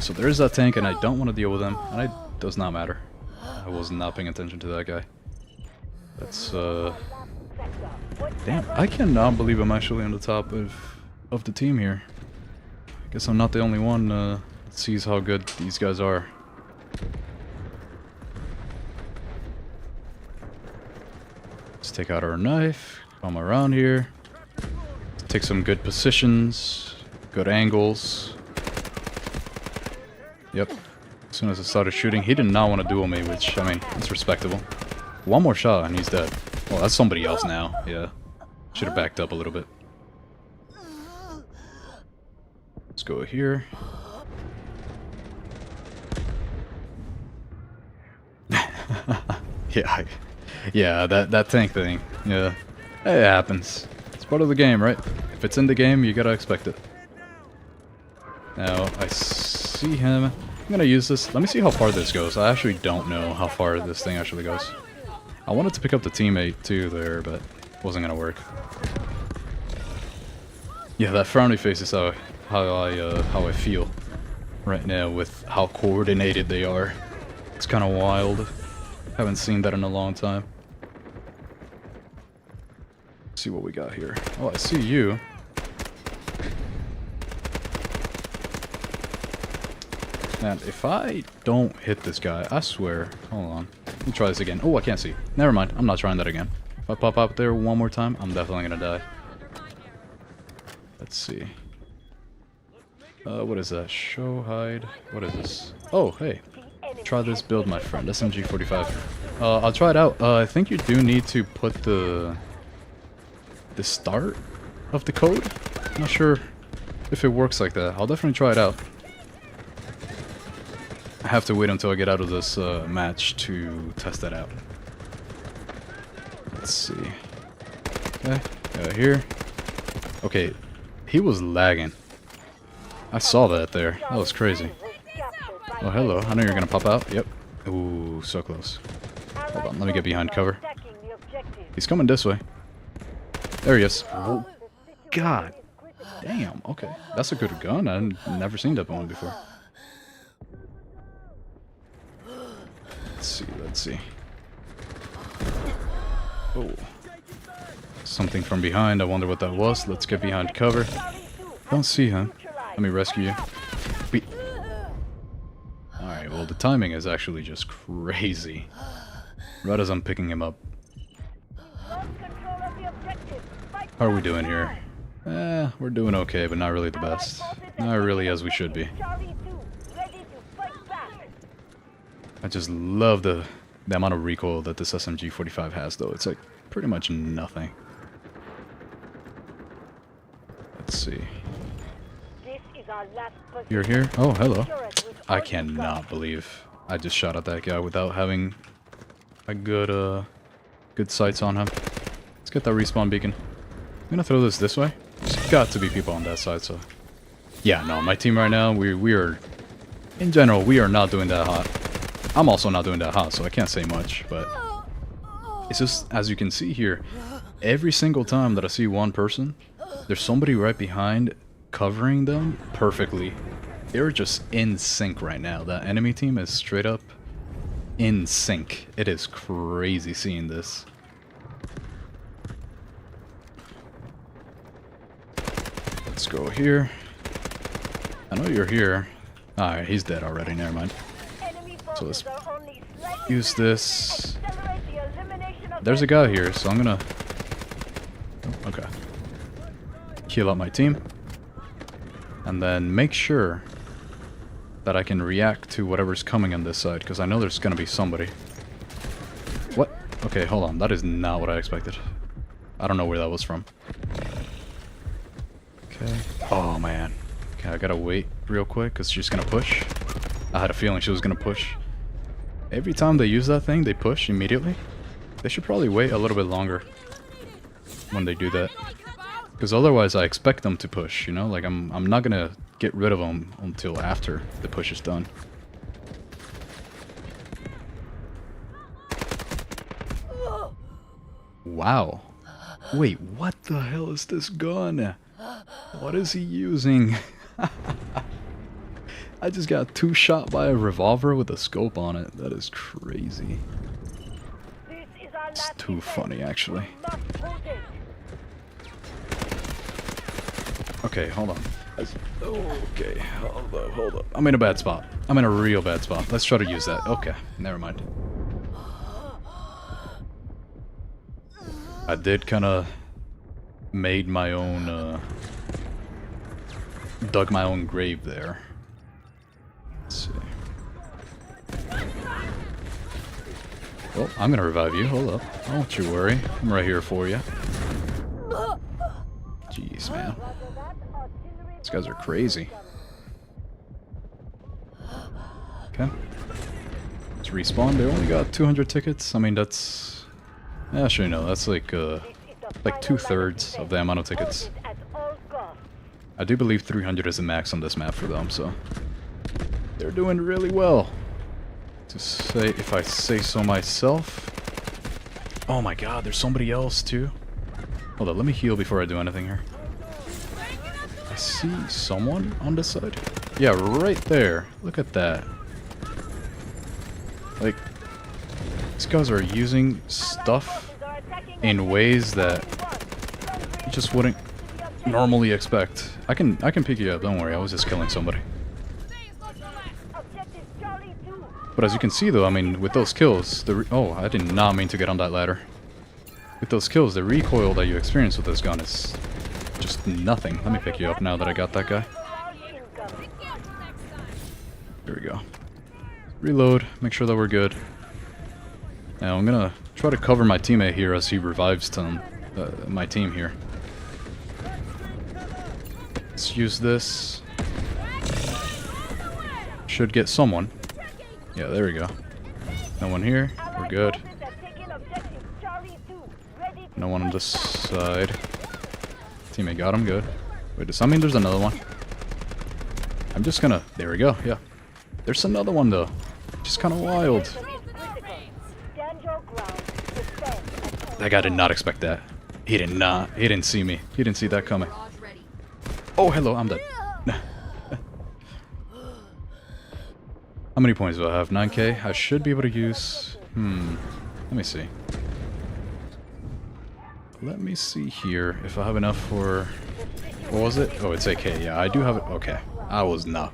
So there's that tank, and I don't want to deal with him, and it does not matter. I was not paying attention to that guy. That's damn, I cannot believe I'm actually on the top of the team here. I guess I'm not the only one that sees how good these guys are. Let's take out our knife, come around here, take some good positions, good angles. Yep. As soon as I started shooting, he did not want to duel me, which, I mean, it's respectable. One more shot and he's dead. Oh, that's somebody else now. Yeah. Should have backed up a little bit. Let's go here. Yeah, that tank thing. Yeah. It happens. It's part of the game, right? If it's in the game, you gotta expect it. Now, I see him. I'm gonna use this. Let me see how far this goes. I actually don't know how far this thing actually goes. I wanted to pick up the teammate too there, but it wasn't gonna work. Yeah, that frowny face is how I feel right now with how coordinated they are. It's kind of wild. Haven't seen that in a long time. Let's see what we got here. Oh, I see you. Man, if I don't hit this guy, I swear. Hold on. Let me try this again. Oh, I can't see. Never mind. I'm not trying that again. If I pop up there one more time, I'm definitely gonna die. Let's see. What is that? Show hide. What is this? Oh, hey. Try this build, my friend. SMG-45. I'll try it out. I think you do need to put the start of the code. I'm not sure if it works like that. I'll definitely try it out. I have to wait until I get out of this match to test that out. Let's see. Okay, here. Okay, he was lagging. I saw that there. That was crazy. Oh, hello. I know you're gonna pop out. Yep. Ooh, so close. Hold on, let me get behind cover. He's coming this way. There he is. Oh, God. Damn, okay. That's a good gun. I've never seen that one before. Let's see. Oh. Something from behind. I wonder what that was. Let's get behind cover. Don't see him. Let me rescue you. Alright, well the timing is actually just crazy. Right as I'm picking him up. How are we doing here? We're doing okay, but not really the best. Not really as we should be. I just love the amount of recoil that this SMG-45 has, though. It's like pretty much nothing. Let's see. You're here? Oh, hello. I cannot believe I just shot at that guy without having a good sights on him. Let's get that respawn beacon. I'm gonna throw this way. There's got to be people on that side, so... Yeah, no, my team right now, we are... In general, we are not doing that hot. I'm also not doing that hot, so I can't say much, but... It's just, as you can see here, every single time that I see one person, there's somebody right behind covering them perfectly. They're just in sync right now. That enemy team is straight up in sync. It is crazy seeing this. Let's go here. I know you're here. Alright, he's dead already. Never mind. So let's use this. There's a guy here, so I'm gonna... Oh, okay. Heal up my team. And then make sure that I can react to whatever's coming on this side, because I know there's gonna be somebody. What? Okay, hold on. That is not what I expected. I don't know where that was from. Okay. Oh, man. Okay, I gotta wait real quick, because she's gonna push. I had a feeling she was gonna push. Every time they use that thing, they push immediately. They should probably wait a little bit longer when they do that. Because otherwise I expect them to push, you know? Like, I'm not gonna get rid of them until after the push is done. Wow. Wait, what the hell is this gun? What is he using? I just got 2 shot by a revolver with a scope on it. That is crazy. It's too funny, actually. Okay, hold on. Okay, hold up. I'm in a bad spot. I'm in a real bad spot. Let's try to use that. Okay, never mind. I did kind of made my own, dug my own grave there. Let's see. Well, I'm gonna revive you. Hold up. Don't you worry. I'm right here for you. Jeez, man. These guys are crazy. Okay. Let's respawn. They only got 200 tickets. I mean, that's... Actually, no. That's like 2/3 of the amount of tickets. I do believe 300 is the max on this map for them, so... They're doing really well. To say, if I say so myself. Oh my god, there's somebody else too. Hold on, let me heal before I do anything here. I see someone on this side. Yeah, right there. Look at that. Like, these guys are using stuff in ways that you just wouldn't normally expect. I can pick you up, don't worry, I was just killing somebody. But as you can see though, I mean, with those kills, oh, I did not mean to get on that ladder. With those kills, the recoil that you experience with this gun is just nothing. Let me pick you up now that I got that guy. There we go. Reload, make sure that we're good. Now I'm gonna try to cover my teammate here as he revives my team here. Let's use this. Should get someone. Yeah, there we go. No one here. We're good. No one on this side. Teammate got him. Good. Wait, does that mean there's another one? I'm just gonna... There we go. Yeah. There's another one, though. Just kind of wild. That guy did not expect that. He did not. He didn't see me. He didn't see that coming. Oh, hello. I'm dead. How many points do I have? 9k? I should be able to use... Let me see. Let me see here if I have enough for... What was it? Oh, it's AK. Yeah, I do have it. Okay. I was not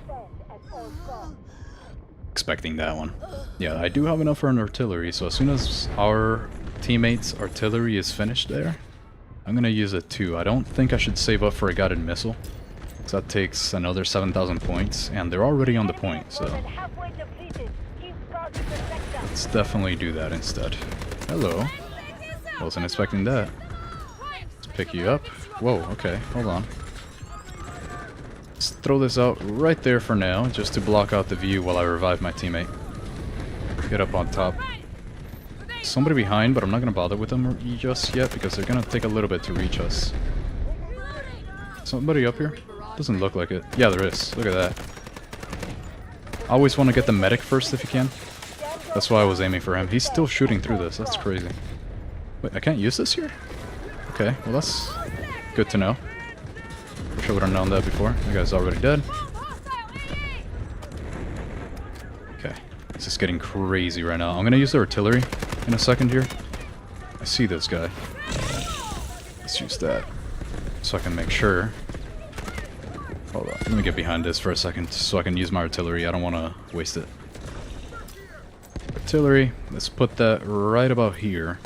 expecting that one. Yeah, I do have enough for an artillery, so as soon as our teammates' artillery is finished there, I'm gonna use it too. I don't think I should save up for a guided missile. So that takes another 7,000 points, and they're already on the point, so... Let's definitely do that instead. Hello. Wasn't expecting that. Let's pick you up. Whoa, okay, hold on. Let's throw this out right there for now, just to block out the view while I revive my teammate. Get up on top. Somebody behind, but I'm not gonna bother with them just yet, because they're gonna take a little bit to reach us. Somebody up here? Doesn't look like it. Yeah, there is. Look at that. I always want to get the medic first if you can. That's why I was aiming for him. He's still shooting through this. That's crazy. Wait, I can't use this here? Okay, well that's good to know. Wish I would have known that before. That guy's already dead. Okay, this is getting crazy right now. I'm gonna use the artillery in a second here. I see this guy. Let's use that so I can make sure. Hold on, let me get behind this for a second so I can use my artillery. I don't want to waste it. Artillery, let's put that right about here.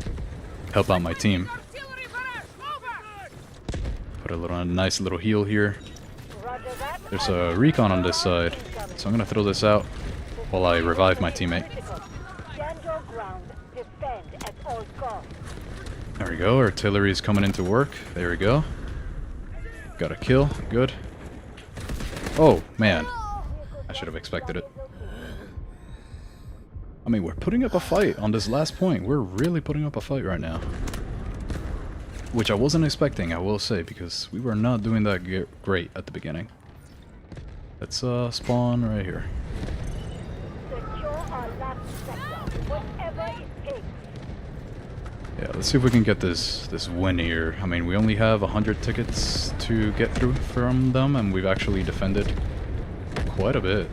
Help out my team. Put a nice little heal here. There's a Recon on this side, so I'm going to throw this out while I revive my teammate. There we go, artillery is coming into work. There we go. Got a kill, good. Oh, man. I should have expected it. I mean, we're putting up a fight on this last point. We're really putting up a fight right now. Which I wasn't expecting, I will say, because we were not doing that great at the beginning. Let's spawn right here. Yeah, let's see if we can get this win here. I mean, we only have 100 tickets to get through from them, and we've actually defended quite a bit.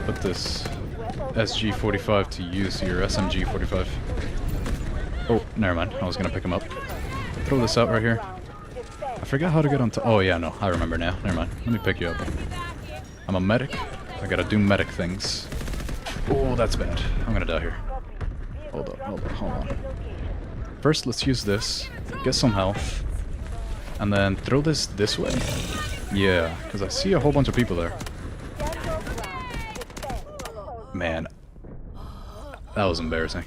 Put this SG-45 to use here, SMG-45. Oh, never mind. I was gonna pick him up. Throw this out right here. I forgot how to get on top. Oh yeah, no, I remember now. Never mind. Let me pick you up. I'm a medic. I gotta do medic things. Oh, that's bad. I'm gonna die here. Hold on. First, let's use this, get some health, and then throw this way. Yeah, because I see a whole bunch of people there. Man, that was embarrassing.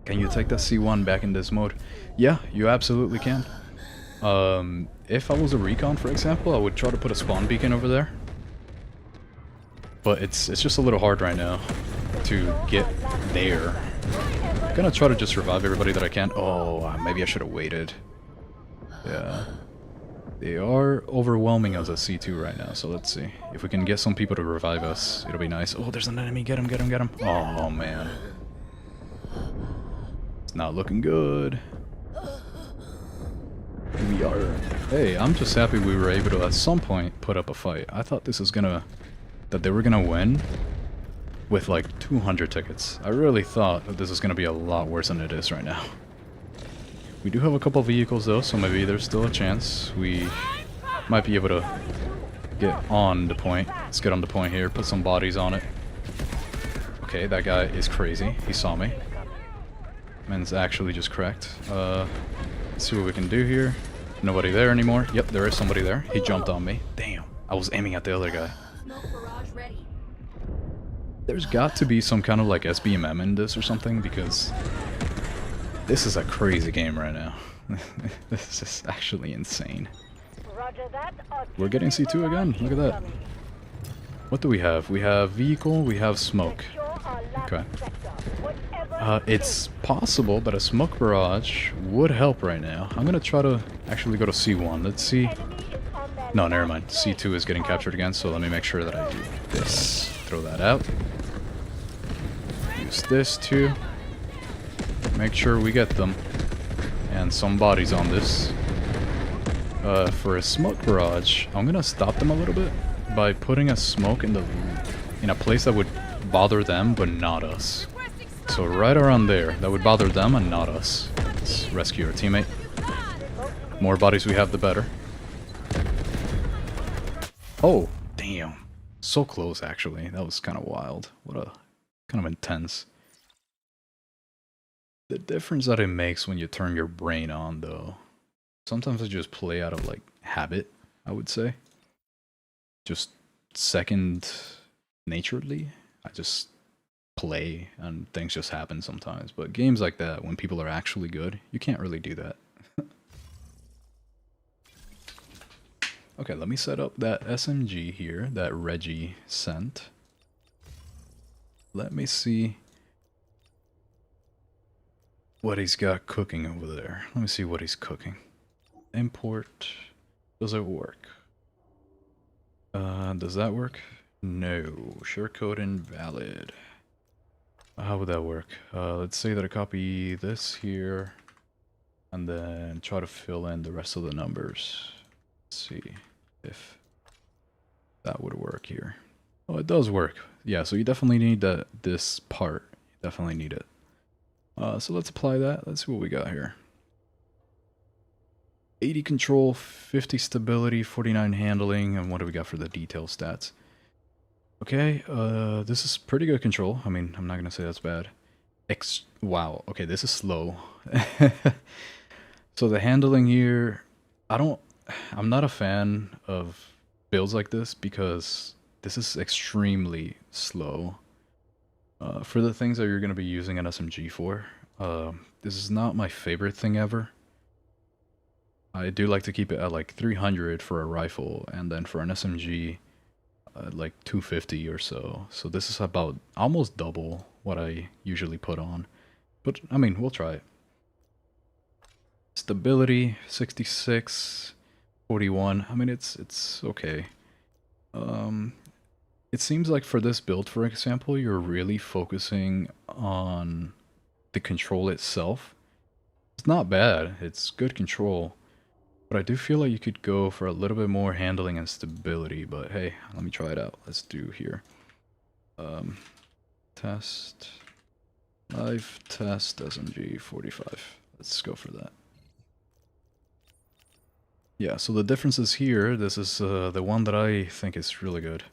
Can you take that C1 back in this mode? Yeah, you absolutely can. If I was a Recon, for example, I would try to put a spawn beacon over there. But it's just a little hard right now to get there. I'm gonna try to just revive everybody that I can. Oh, maybe I should have waited. Yeah. They are overwhelming us at C2 right now, so let's see. If we can get some people to revive us, it'll be nice. Oh, there's an enemy. Get him, get him, get him. Oh, man. It's not looking good. We are... Hey, I'm just happy we were able to, at some point, put up a fight. I thought this was gonna... that they were gonna win with like 200 tickets. I really thought that this was gonna be a lot worse than it is right now. We do have a couple vehicles though, so maybe there's still a chance we might be able to get on the point. Let's get on the point here, put some bodies on it. Okay, that guy is crazy. He saw me. Man's actually just cracked. Let's see what we can do here. Nobody there anymore. Yep, there is somebody there. He jumped on me. Damn, I was aiming at the other guy. There's got to be some kind of like SBMM in this or something, because this is a crazy game right now. This is actually insane. We're getting C2 again. Look at that. What do we have? We have vehicle, we have smoke. Okay. It's possible that a smoke barrage would help right now. I'm gonna try to actually go to C1. Let's see. No, never mind. C2 is getting captured again, so let me make sure that I do this. Throw that out. Use this too. Make sure we get them. And some bodies on this. For a smoke barrage, I'm gonna stop them a little bit by putting a smoke in a place that would bother them but not us. So right around there, that would bother them and not us. Let's rescue our teammate. More bodies we have, the better. Oh, damn. So close, actually. That was kind of wild. What a... kind of intense. The difference that it makes when you turn your brain on, though. Sometimes I just play out of, like, habit, I would say. Just second naturally. I just play and things just happen sometimes. But games like that, when people are actually good, you can't really do that. Okay, let me set up that SMG here that Reggie sent. Let me see what he's got cooking over there. Let me see what he's cooking. Import. Does it work? Does that work? No. Share code invalid. How would that work? Let's say that I copy this here and then try to fill in the rest of the numbers. Let's see if that would work here. Oh, it does work. Yeah, so you definitely need this part. You definitely need it. So let's apply that. Let's see what we got here. 80 control, 50 stability, 49 handling, and what do we got for the detail stats? Okay, this is pretty good control. I mean, I'm not gonna say that's bad. Wow, okay, this is slow. So the handling here, I'm not a fan of builds like this because this is extremely slow. For the things that you're gonna be using an SMG for, this is not my favorite thing ever. I do like to keep it at like 300 for a rifle, and then for an SMG, like 250 or so. So this is about almost double what I usually put on. But, I mean, we'll try it. Stability, 66, 41. I mean, it's okay. It seems like for this build, for example, you're really focusing on the control itself. It's not bad. It's good control. But I do feel like you could go for a little bit more handling and stability, but hey, let me try it out. Let's do here. Test. Live test SMG-45. Let's go for that. Yeah, so the differences here, this is the one that I think is really good.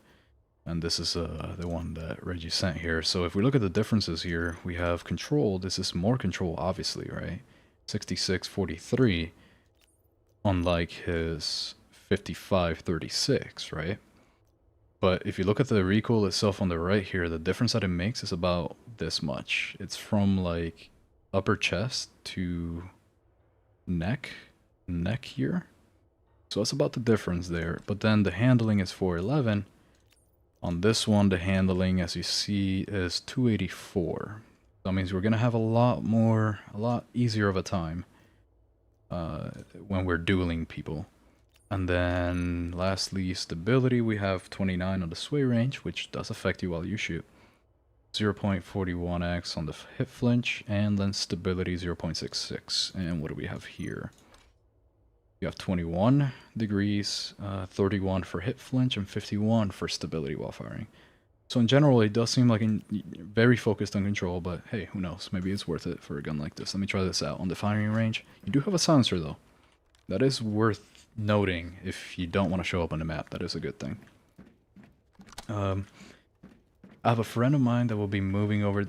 And this is the one that Reggie sent here. So if we look at the differences here, we have control. This is more control, obviously, right? 66-43. Unlike his 55-36, right? But if you look at the recoil itself on the right here, the difference that it makes is about this much. It's from like upper chest to neck here. So that's about the difference there. But then the handling is 411. On this one, the handling, as you see, is 284. That means we're gonna have a lot easier of a time when we're dueling people. And then lastly, stability, we have 29 on the sway range, which does affect you while you shoot. 0.41x on the hip flinch, and then stability 0.66. And what do we have here? You have 21 degrees, 31 for hit flinch, and 51 for stability while firing. So in general, it does seem like very focused on control, but hey, who knows? Maybe it's worth it for a gun like this. Let me try this out on the firing range. You do have a silencer though. That is worth noting if you don't want to show up on the map. That is a good thing. I have a friend of mine that will be moving over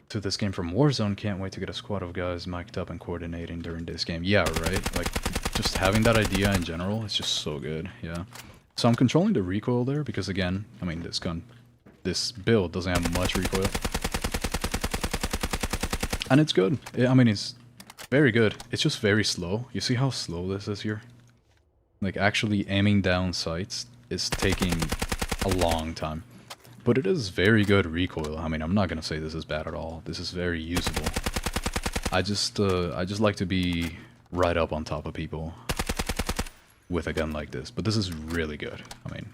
to this game from Warzone. Can't wait to get a squad of guys mic'd up and coordinating during this game. Yeah, right? Like, just having that idea in general is just so good, yeah. So I'm controlling the recoil there because, again, I mean, this build doesn't have much recoil. And it's good. I mean, it's very good. It's just very slow. You see how slow this is here? Like, actually aiming down sights is taking a long time. But it is very good recoil. I mean, I'm not gonna say this is bad at all. This is very usable. I just like to be right up on top of people with a gun like this. But this is really good. I mean,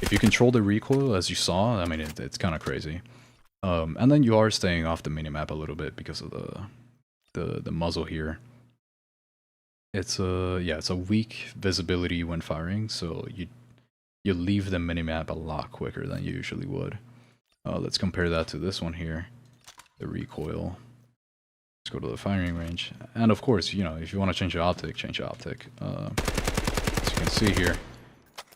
if you control the recoil, as you saw, I mean, it's kind of crazy. And then you are staying off the minimap a little bit because of the muzzle here. It's a weak visibility when firing, so you leave the minimap a lot quicker than you usually would. Let's compare that to this one here, the recoil. Let's go to the firing range, and of course, you know, if you want to change the optic, change the optic. As you can see here,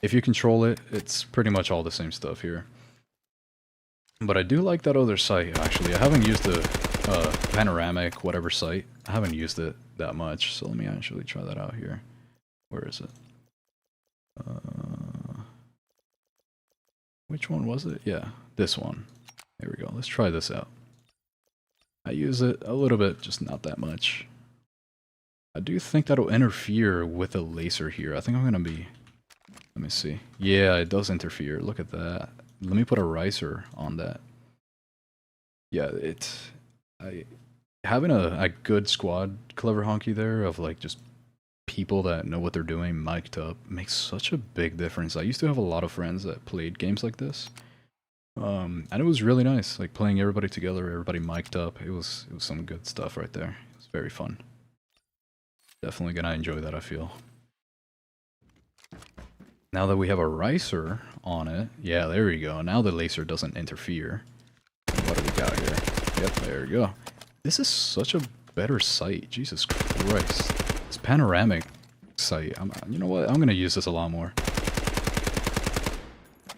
if you control it, it's pretty much all the same stuff here. But I do like that other sight, actually. I haven't used the panoramic whatever sight. I haven't used it that much, so let me actually try that out here. Where is it? Which one was it? Yeah, this one. There we go. Let's try this out. I use it a little bit, just not that much. I do think that'll interfere with the laser here. I think I'm going to be... Let me see. Yeah, it does interfere. Look at that. Let me put a riser on that. Yeah, having a good squad, Clever Honky there, of like just people that know what they're doing, mic'd up, makes such a big difference. I used to have a lot of friends that played games like this. And it was really nice, like playing everybody together, everybody mic'd up. It was some good stuff right there. It was very fun. Definitely gonna enjoy that, I feel. Now that we have a riser on it, yeah, there we go. Now the laser doesn't interfere. What do we got here? Yep, there we go. This is such a better sight. Jesus Christ. This panoramic sight. You know what? I'm gonna use this a lot more.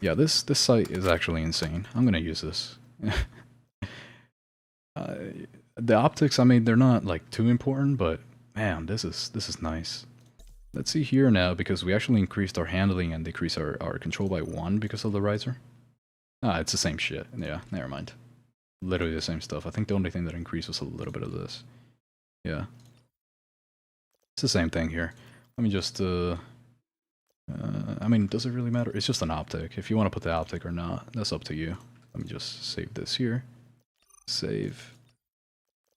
Yeah, this sight is actually insane. I'm gonna use this. The optics, I mean, they're not like too important, but man, this is nice. Let's see here now, because we actually increased our handling and decreased our control by 1 because of the riser. Ah, it's the same shit. Yeah, never mind. Literally the same stuff. I think the only thing that increased was a little bit of this. Yeah. It's the same thing here. Let me just, I mean, does it really matter? It's just an optic. If you want to put the optic or not, that's up to you. Let me just save this here. Save.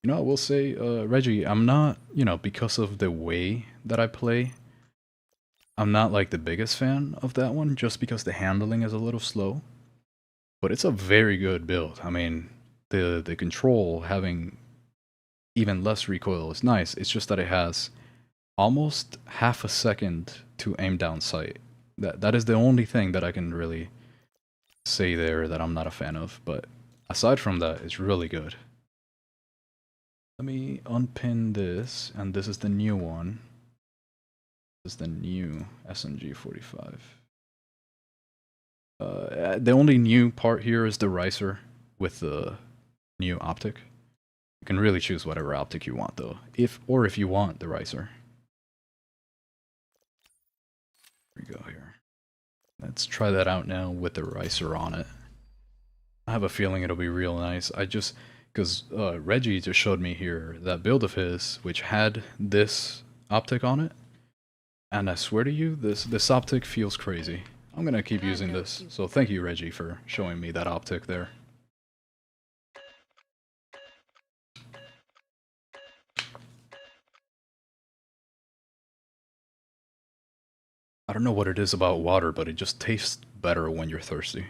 You know, I will say, Reggie, I'm not, you know, because of the way that I play, I'm not like the biggest fan of that one, just because the handling is a little slow. But it's a very good build. I mean, the control having even less recoil is nice. It's just that it has almost half a second to aim down sight. That is the only thing that I can really say there that I'm not a fan of. But aside from that, it's really good. Let me unpin this, and this is the new one. This is the new SMG-45. The only new part here is the riser with the new optic. You can really choose whatever optic you want though, if you want the riser. Here we go here. Let's try that out now with the riser on it. I have a feeling it'll be real nice. Because Reggie just showed me here that build of his, which had this optic on it. And I swear to you, this optic feels crazy. I'm gonna keep using this. So thank you, Reggie, for showing me that optic there. I don't know what it is about water, but it just tastes better when you're thirsty.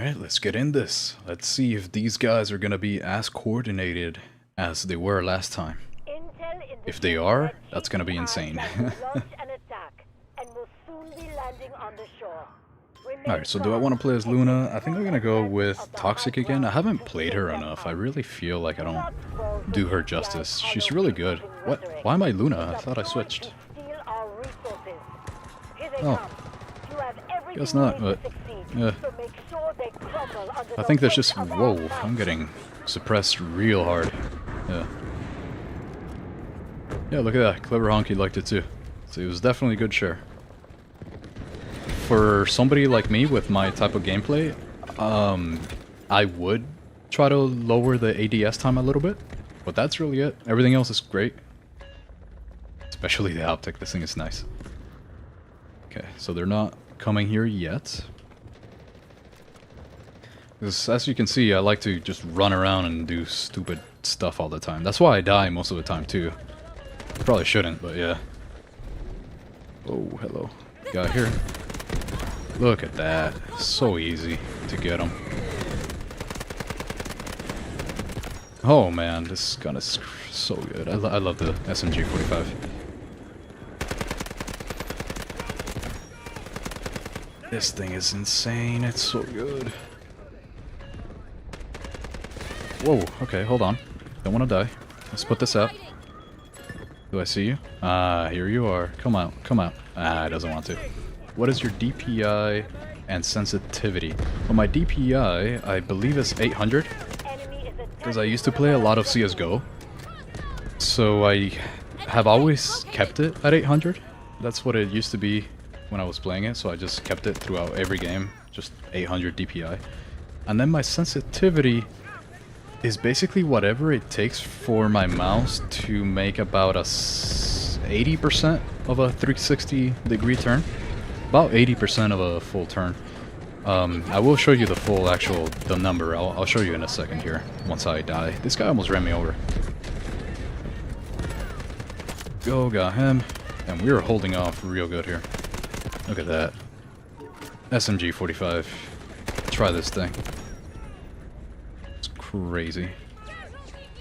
Alright, let's get in this. Let's see if these guys are gonna be as coordinated as they were last time. If they are, that's gonna be insane. Alright, so do I want to play as Luna? I think I'm gonna go with Toxic again. I haven't played her enough. I really feel like I don't do her justice. She's really good. What? Why am I Luna? I thought I switched. Oh. Guess not, but... yeah. I think that's just... whoa, I'm getting suppressed real hard. Yeah. Yeah, look at that. Clever Honky liked it too. So it was definitely a good share. For somebody like me with my type of gameplay, I would try to lower the ADS time a little bit, but that's really it. Everything else is great. Especially the optic, this thing is nice. Okay, so they're not coming here yet. Because as you can see, I like to just run around and do stupid stuff all the time. That's why I die most of the time too. Probably shouldn't, but yeah. Oh, hello. Guy here. Look at that. So easy to get him. Oh man, this gun is so good. I love the SMG-45. This thing is insane. It's so good. Whoa, okay, hold on. Don't want to die. Let's put this out. Do I see you? Ah, here you are. Come out, come out. Ah, it doesn't want to. What is your DPI and sensitivity? Well, my DPI, I believe is 800. Because I used to play a lot of CSGO. So I have always kept it at 800. That's what it used to be when I was playing it. So I just kept it throughout every game. Just 800 DPI. And then my sensitivity is basically whatever it takes for my mouse to make about a 80% of a 360-degree turn. About 80% of a full turn. I will show you the full the number. I'll show you in a second here, once I die. This guy almost ran me over. Go, got him. And we are holding off real good here. Look at that. SMG-45. Try this thing. Crazy.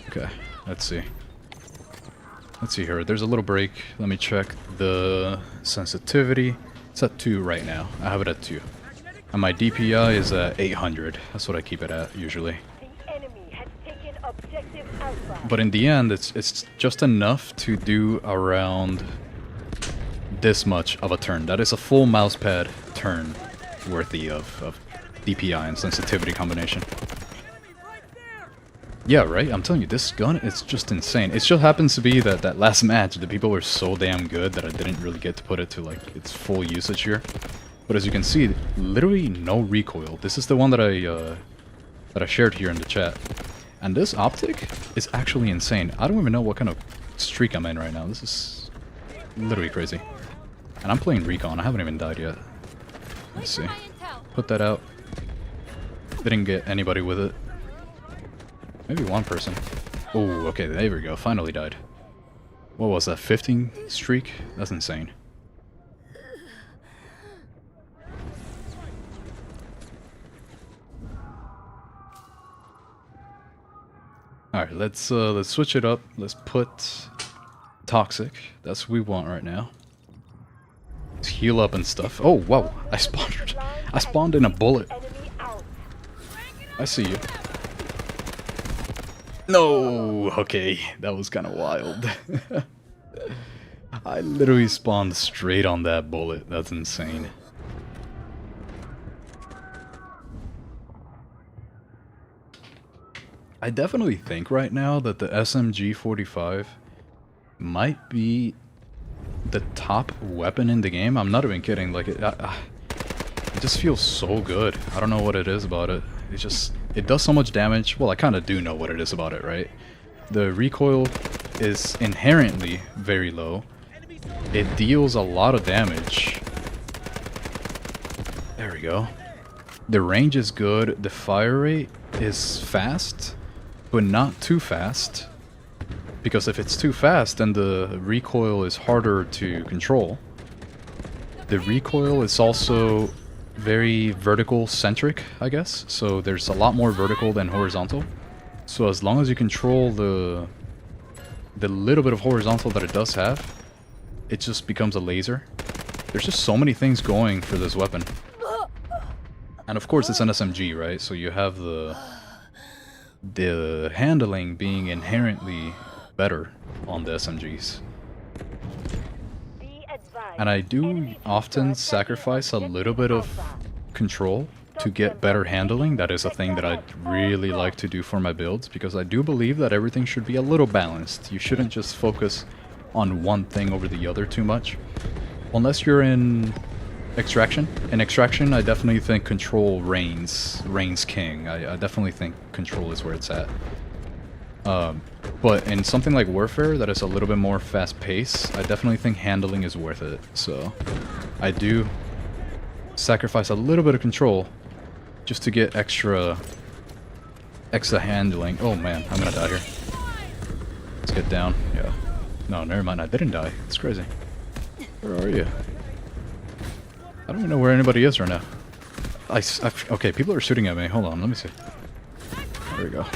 Okay, let's see. Let's see here. There's a little break. Let me check the sensitivity. It's at 2 right now. I have it at 2. And my DPI is at 800. That's what I keep it at usually. But in the end, it's just enough to do around this much of a turn. That is a full mousepad turn worthy of DPI and sensitivity combination. Yeah, right? I'm telling you, this gun is just insane. It just happens to be that last match, the people were so damn good that I didn't really get to put it to, like, its full usage here. But as you can see, literally no recoil. This is the one that I shared here in the chat. And this optic is actually insane. I don't even know what kind of streak I'm in right now. This is literally crazy. And I'm playing Recon. I haven't even died yet. Let's see. Put that out. Didn't get anybody with it. Maybe one person. Oh, okay, there we go. Finally died. What was that, 15 streak? That's insane. Alright, let's switch it up. Let's put Toxic. That's what we want right now. Let's heal up and stuff. Oh, wow. I spawned in a bullet. I see you. No! Okay, that was kind of wild. I literally spawned straight on that bullet. That's insane. I definitely think right now that the SMG-45 might be the top weapon in the game. I'm not even kidding. Like, it just feels so good. I don't know what it is about it. It does so much damage. Well, I kind of do know what it is about it, right? The recoil is inherently very low. It deals a lot of damage. There we go. The range is good. The fire rate is fast, but not too fast. Because if it's too fast, then the recoil is harder to control. The recoil is also very vertical centric, I guess. So there's a lot more vertical than horizontal. So as long as you control the little bit of horizontal that it does have, it just becomes a laser. There's just so many things going for this weapon. And of course it's an SMG, right? So you have the handling being inherently better on the SMGs. And I do often sacrifice a little bit of control to get better handling. That is a thing that I'd really like to do for my builds, because I do believe that everything should be a little balanced. You shouldn't just focus on one thing over the other too much. Unless you're in Extraction. In Extraction, I definitely think control reigns king. I definitely think control is where it's at. But in something like Warfare that is a little bit more fast-paced, I definitely think handling is worth it. So I do sacrifice a little bit of control just to get extra handling. Oh man, I'm gonna die here. Let's get down. Yeah. No, never mind. I didn't die. It's crazy. Where are you? I don't even know where anybody is right now. Okay, people are shooting at me. Hold on, let me see. There we go.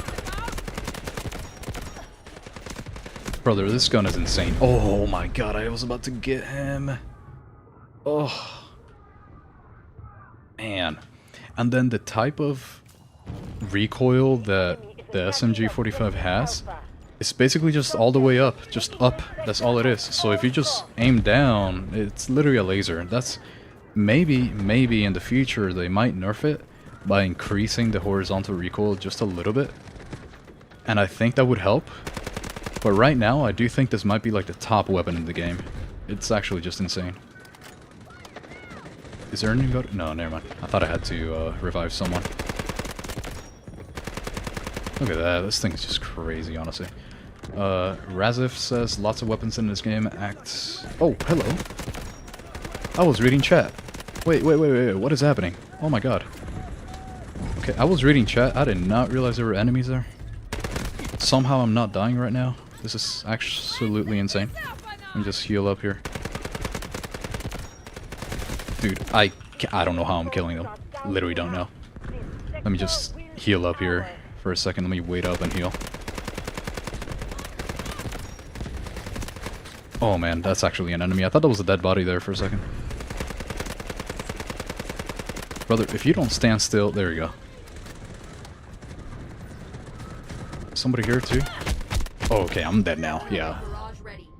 Brother, this gun is insane. Oh my god, I was about to get him. Oh. Man. And then the type of recoil that the SMG-45 has is basically just all the way up. Just up. That's all it is. So if you just aim down, it's literally a laser. That's maybe in the future they might nerf it by increasing the horizontal recoil just a little bit. And I think that would help. But right now, I do think this might be like the top weapon in the game. It's actually just insane. Is there anybody? No, never mind. I thought I had to revive someone. Look at that. This thing is just crazy, honestly. Razif says lots of weapons in this game act... Oh, hello. I was reading chat. Wait. What is happening? Oh my god. Okay, I was reading chat. I did not realize there were enemies there. Somehow I'm not dying right now. This is absolutely insane. Let me just heal up here. Dude, I don't know how I'm killing them. Literally don't know. Let me just heal up here for a second. Let me wait up and heal. Oh man, that's actually an enemy. I thought that was a dead body there for a second. Brother, if you don't stand still... There you go. Somebody here too? Oh, okay, I'm dead now. Yeah.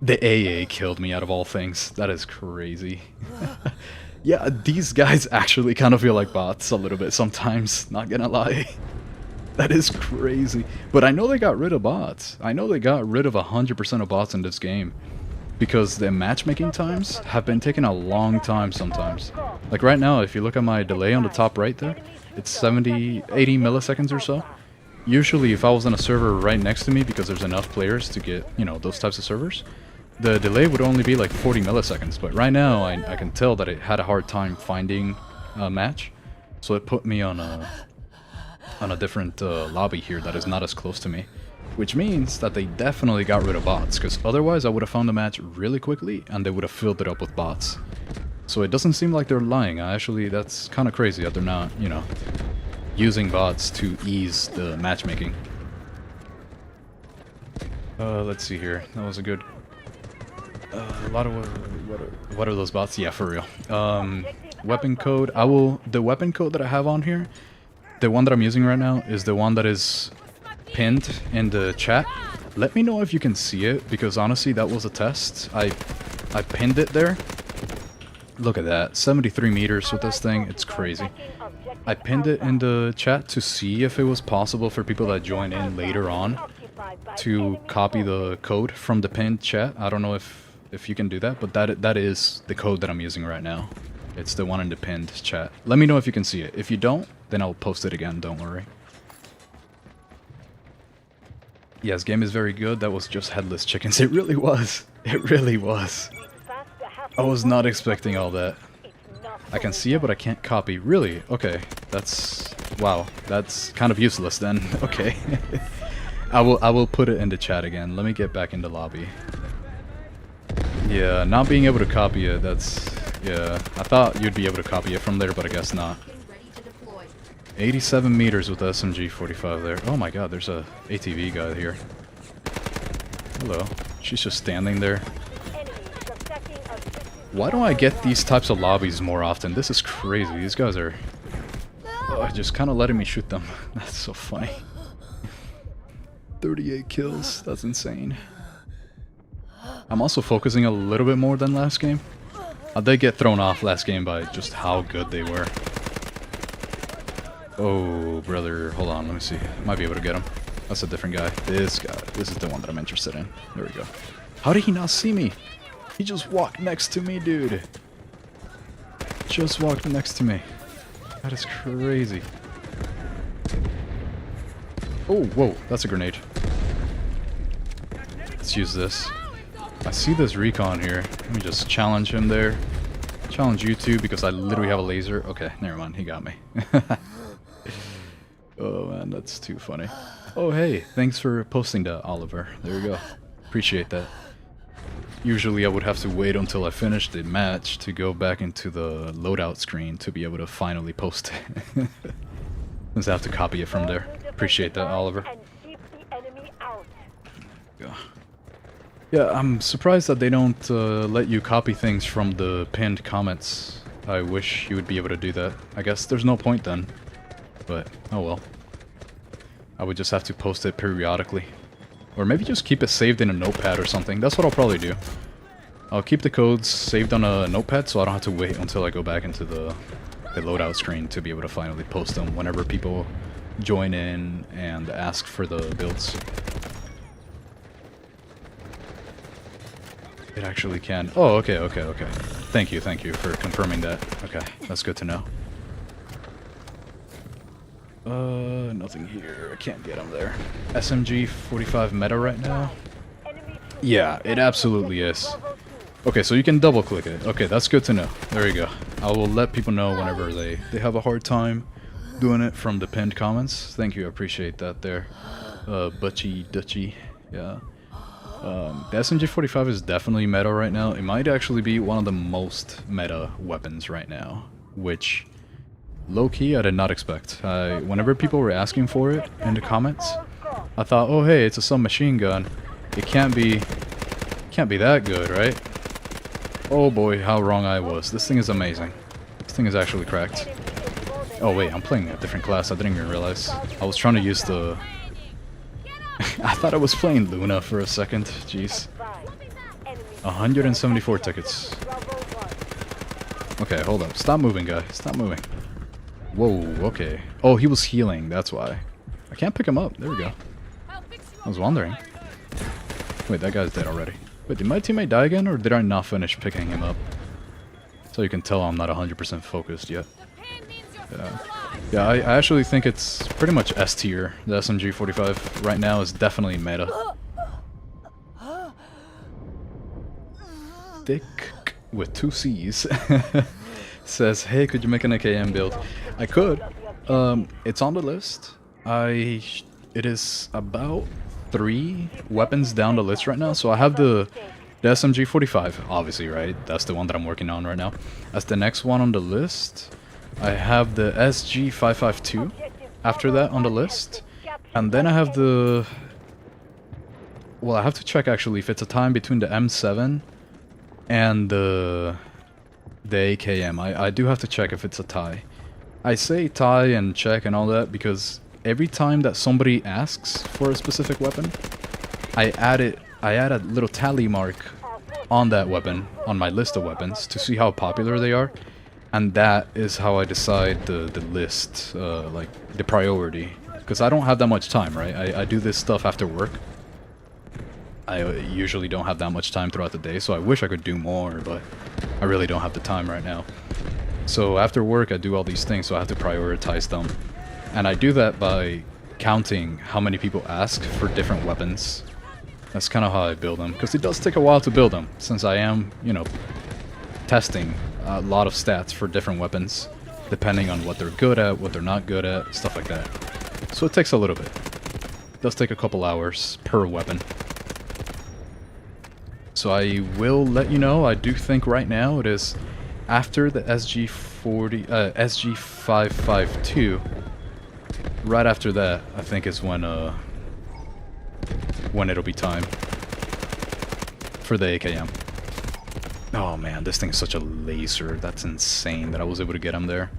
The AA killed me out of all things. That is crazy. Yeah, these guys actually kind of feel like bots a little bit sometimes. Not gonna lie. That is crazy. But I know they got rid of bots. I know they got rid of 100% of bots in this game. Because the matchmaking times have been taking a long time sometimes. Like right now, if you look at my delay on the top right there, it's 80 milliseconds or so. Usually if I was on a server right next to me, because there's enough players to get, you know, those types of servers, the delay would only be like 40 milliseconds. But right now, I can tell that it had a hard time finding a match. So it put me on a different lobby here that is not as close to me. Which means that they definitely got rid of bots, because otherwise I would have found the match really quickly and they would have filled it up with bots. So it doesn't seem like they're lying. Actually, that's kind of crazy that they're not, you know, using bots to ease the matchmaking. Let's see here. That was a good... a lot of... What are those bots? Yeah, for real. Weapon code. The weapon code that I have on here, the one that I'm using right now, is the one that is pinned in the chat. Let me know if you can see it, because honestly that was a test. I pinned it there. Look at that, 73 meters with this thing. It's crazy. I pinned it in the chat to see if it was possible for people that join in later on to copy the code from the pinned chat. I don't know if you can do that, but that is the code that I'm using right now. It's the one in the pinned chat. Let me know if you can see it. If you don't, then I'll post it again, don't worry. Yes, game is very good. That was just headless chickens. It really was. It really was. I was not expecting all that. I can see it, but I can't copy. Really? Okay. That's... Wow. That's kind of useless then. Okay. I will put it in the chat again. Let me get back in the lobby. Yeah, not being able to copy it, that's... Yeah, I thought you'd be able to copy it from there, but I guess not. Ready to deploy. 87 meters with the SMG-45 there. Oh my god, there's a ATV guy here. Hello. She's just standing there. Why don't I get these types of lobbies more often? This is crazy. These guys are just kind of letting me shoot them. That's so funny. 38 kills. That's insane. I'm also focusing a little bit more than last game. I did get thrown off last game by just how good they were. Oh, brother. Hold on. Let me see. Might be able to get him. That's a different guy. This guy. This is the one that I'm interested in. There we go. How did he not see me? He just walked next to me, dude. Just walked next to me. That is crazy. Oh, whoa. That's a grenade. Let's use this. I see this Recon here. Let me just challenge him there. Challenge you too, because I literally have a laser. Okay, never mind. He got me. Oh man, that's too funny. Oh hey, thanks for posting that, Oliver. There we go. Appreciate that. Usually I would have to wait until I finished the match to go back into the loadout screen to be able to finally post it. Since I have to copy it from there. Appreciate that, Oliver. Yeah, I'm surprised that they don't let you copy things from the pinned comments. I wish you would be able to do that. I guess there's no point then. But, oh well. I would just have to post it periodically. Or maybe just keep it saved in a notepad or something. That's what I'll probably do. I'll keep the codes saved on a notepad so I don't have to wait until I go back into the loadout screen to be able to finally post them whenever people join in and ask for the builds. It actually can. Oh, okay. Thank you for confirming that. Okay, that's good to know. Nothing here. I can't get him there. SMG-45 meta right now? Yeah, it absolutely is. Okay, so you can double click it. Okay, that's good to know. There you go. I will let people know whenever they have a hard time doing it from the pinned comments. Thank you, I appreciate that there. Butchie Dutchie. Yeah. The SMG-45 is definitely meta right now. It might actually be one of the most meta weapons right now, which low-key I did not expect. Whenever people were asking for it in the comments, I thought, oh hey, it's a submachine gun. It can't be that good, right? Oh boy, how wrong I was. This thing is amazing. This thing is actually cracked. Oh wait, I'm playing a different class. I didn't even realize. I was trying to use the... I thought I was playing Luna for a second. Jeez. 174 tickets. Okay, hold up. Stop moving, guy. Stop moving. Whoa, okay. Oh, he was healing. That's why. I can't pick him up. There we go. I was wondering. Wait, that guy's dead already. Wait, did my teammate die again, or did I not finish picking him up? So you can tell I'm not 100% focused yet. Yeah, I actually think it's pretty much S tier. The SMG-45 right now is definitely meta. Dick with 2 C's says, hey, could you make an AKM build? I could. It's on the list. It is about 3 weapons down the list right now. So I have the SMG-45, obviously, right? That's the one that I'm working on right now. That's the next one on the list. I have the SG-552 after that on the list. And then I have the... Well, I have to check actually if it's a time between the M7 and the AKM. I do have to check if it's a tie. I say tie and check and all that because every time that somebody asks for a specific weapon, I add a little tally mark on that weapon, on my list of weapons, to see how popular they are. And that is how I decide the list, like the priority. Because I don't have that much time, right? I do this stuff after work. I usually don't have that much time throughout the day, so I wish I could do more, but I really don't have the time right now. So after work, I do all these things, so I have to prioritize them. And I do that by counting how many people ask for different weapons. That's kind of how I build them, because it does take a while to build them, since I am, you know, testing a lot of stats for different weapons, depending on what they're good at, what they're not good at, stuff like that. So it takes a little bit. It does take a couple hours per weapon. So I will let you know, I do think right now it is after the SG-552, right after that, I think is when it'll be time for the AKM. Oh man, this thing is such a laser. That's insane that I was able to get him there.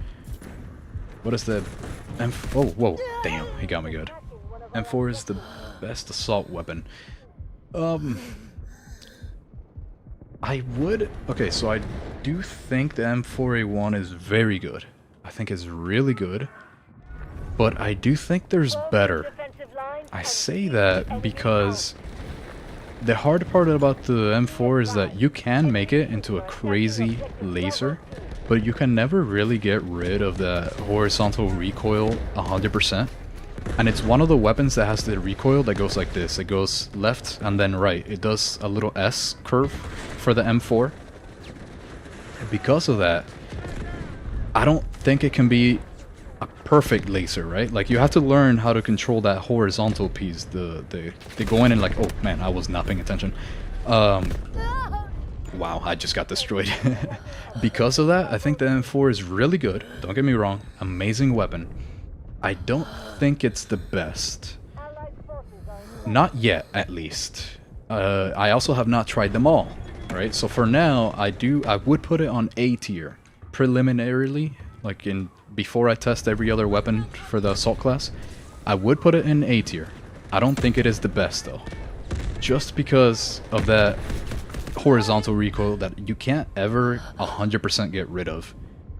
What is the oh, whoa, damn, he got me good. M4 is the best assault weapon. Okay, so I do think the M4A1 is very good. I think it's really good. But I do think there's better. I say that because the hard part about the M4 is that you can make it into a crazy laser, but you can never really get rid of the horizontal recoil 100%. And it's one of the weapons that has the recoil that goes like this. It goes left and then right. It does a little S curve for the M4. Because of that, I don't think it can be a perfect laser, right? Like, you have to learn how to control that horizontal piece. They go in and like, oh man, I was not paying attention. Wow, I just got destroyed. Because of that, I think the M4 is really good. Don't get me wrong, amazing weapon. I don't think it's the best. Not yet, at least. I also have not tried them all, right? So for now, I would put it on A tier. Preliminarily, like before I test every other weapon for the assault class, I would put it in A tier. I don't think it is the best though. Just because of that horizontal recoil that you can't ever 100% get rid of.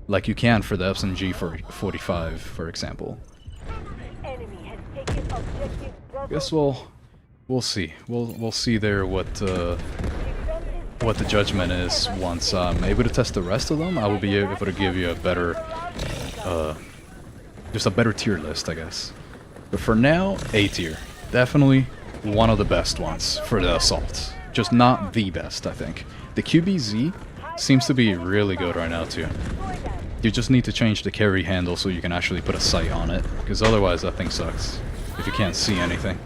Like you can for the SMG-45, for example. Guess we'll see. We'll see there what the judgment is once I'm able to test the rest of them. I will be able to give you a better, just a better tier list, I guess. But for now, A tier. Definitely one of the best ones for the assault. Just not the best, I think. The QBZ seems to be really good right now too. You just need to change the carry handle so you can actually put a sight on it, because otherwise that thing sucks if you can't see anything.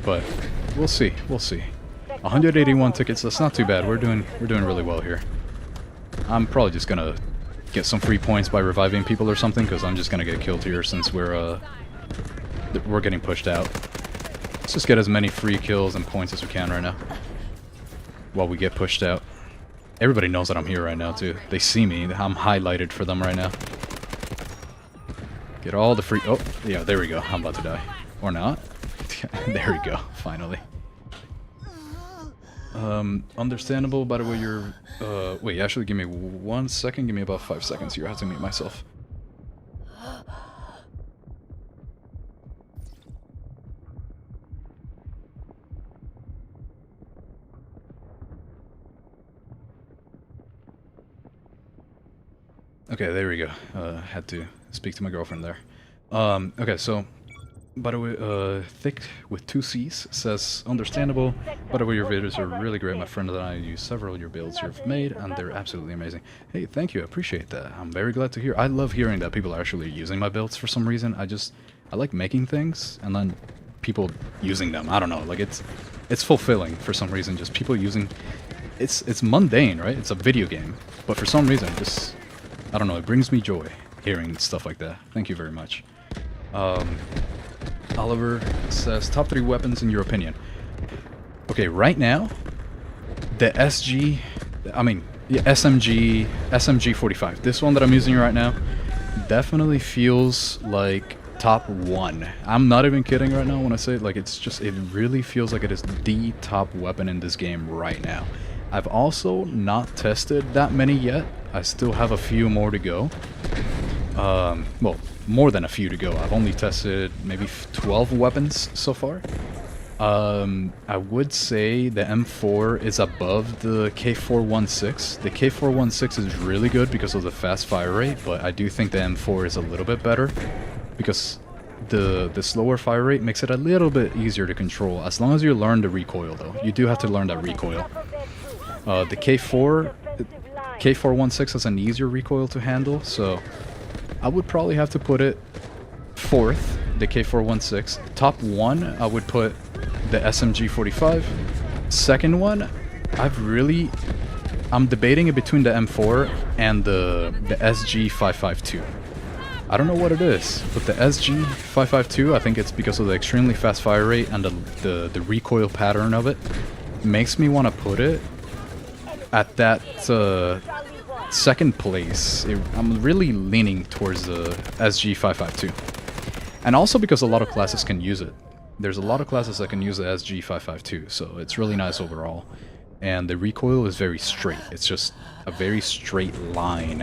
But we'll see, we'll see. 181 tickets, that's not too bad. We're doing really well here. I'm probably just gonna get some free points by reviving people or something, because I'm just gonna get killed here since we're getting pushed out. Let's just get as many free kills and points as we can right now while we get pushed out. Everybody knows that I'm here right now too. They see me. I'm highlighted for them right now. Get all the free... Oh, yeah, there we go. I'm about to die. Or not. There we go. Finally. Understandable, by the way, you're... wait, actually, give me 1 second. Give me about 5 seconds here. I have to mute myself. Okay, there we go. Had to speak to my girlfriend there. Okay, so, by the way, Thick with 2 C's says, understandable. By the way, your videos are really great. My friend and I use several of your builds you've made, and they're absolutely amazing. Hey, thank you. I appreciate that. I'm very glad to hear. I love hearing that people are actually using my builds for some reason. I like making things, and then people using them. I don't know, like, it's fulfilling for some reason. Just people using... It's mundane, right? It's a video game. But for some reason, just... I don't know, it brings me joy hearing stuff like that. Thank you very much. Oliver says, top 3 weapons in your opinion. Okay, right now, the SMG-45, this one that I'm using right now, definitely feels like top 1. I'm not even kidding right now when I say it, like, it really feels like it is the top weapon in this game right now. I've also not tested that many yet. I still have a few more to go. Well, more than a few to go. I've only tested maybe 12 weapons so far. I would say the M4 is above the K416. The K416 is really good because of the fast fire rate, but I do think the M4 is a little bit better because the slower fire rate makes it a little bit easier to control, as long as you learn the recoil though. You do have to learn that recoil. The K416 has an easier recoil to handle, so I would probably have to put it 4th, the K416. Top 1, I would put the SMG-45. Second one, I'm debating it between the M4 and the SG-552. I don't know what it is, but the SG-552, I think it's because of the extremely fast fire rate and the recoil pattern of it, makes me want to put it at that second place. I'm really leaning towards the SG-552. And also because a lot of classes can use it. There's a lot of classes that can use the SG-552, so it's really nice overall. And the recoil is very straight. It's just a very straight line,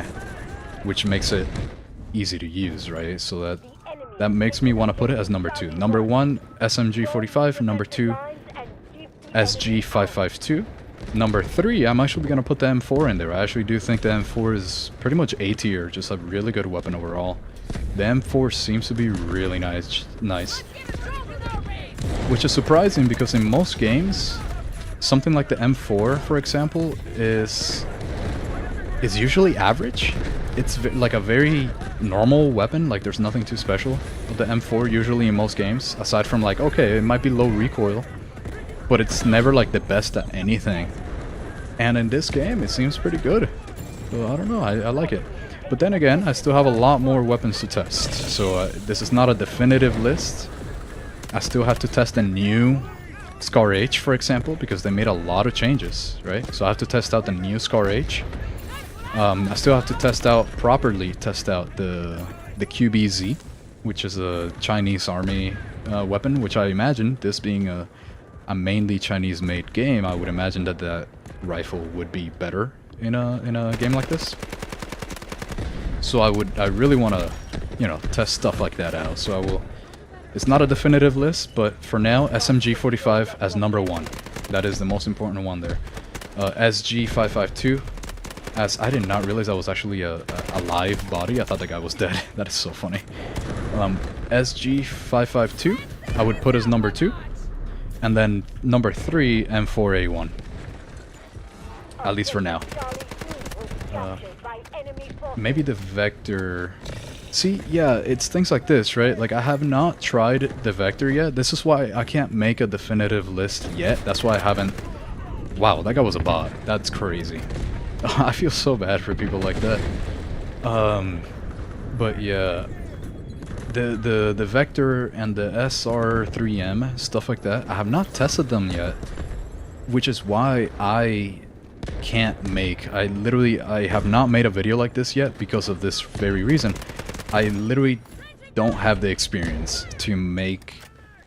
which makes it easy to use, right? So that makes me want to put it as number 2. Number 1, SMG-45. Number 2, SG-552. Number 3, I'm actually going to put the M4 in there. I actually do think the M4 is pretty much A tier, just a really good weapon overall. The M4 seems to be really nice. Which is surprising because in most games, something like the M4, for example, is usually average. It's like a very normal weapon, like there's nothing too special with the M4 usually in most games, aside from like, okay, it might be low recoil, but it's never like the best at anything. And in this game, it seems pretty good. So I don't know, I like it. But then again, I still have a lot more weapons to test, so this is not a definitive list. I still have to test a new Scar H, for example, because they made a lot of changes, right? So I have to test out the new Scar H. I still have to properly test out the QBZ, which is a Chinese army weapon, which I imagine, this being a mainly Chinese-made game, I would imagine that rifle would be better in a game like this. So I really want to, you know, test stuff like that out. So I will. It's not a definitive list, but for now, SMG-45 as number 1. That is the most important one there. SG-552, as I did not realize that was actually a live body. I thought the guy was dead. That is so funny. SG-552, I would put as number 2. And then number 3, M4A1. At least for now. Maybe the Vector... See, yeah, it's things like this, right? Like, I have not tried the Vector yet. This is why I can't make a definitive list yet. That's why I haven't... Wow, that guy was a bot. That's crazy. I feel so bad for people like that. But yeah... The Vector and the SR3M, stuff like that, I have not tested them yet. Which is why I can't make... I have not made a video like this yet because of this very reason. I literally don't have the experience to make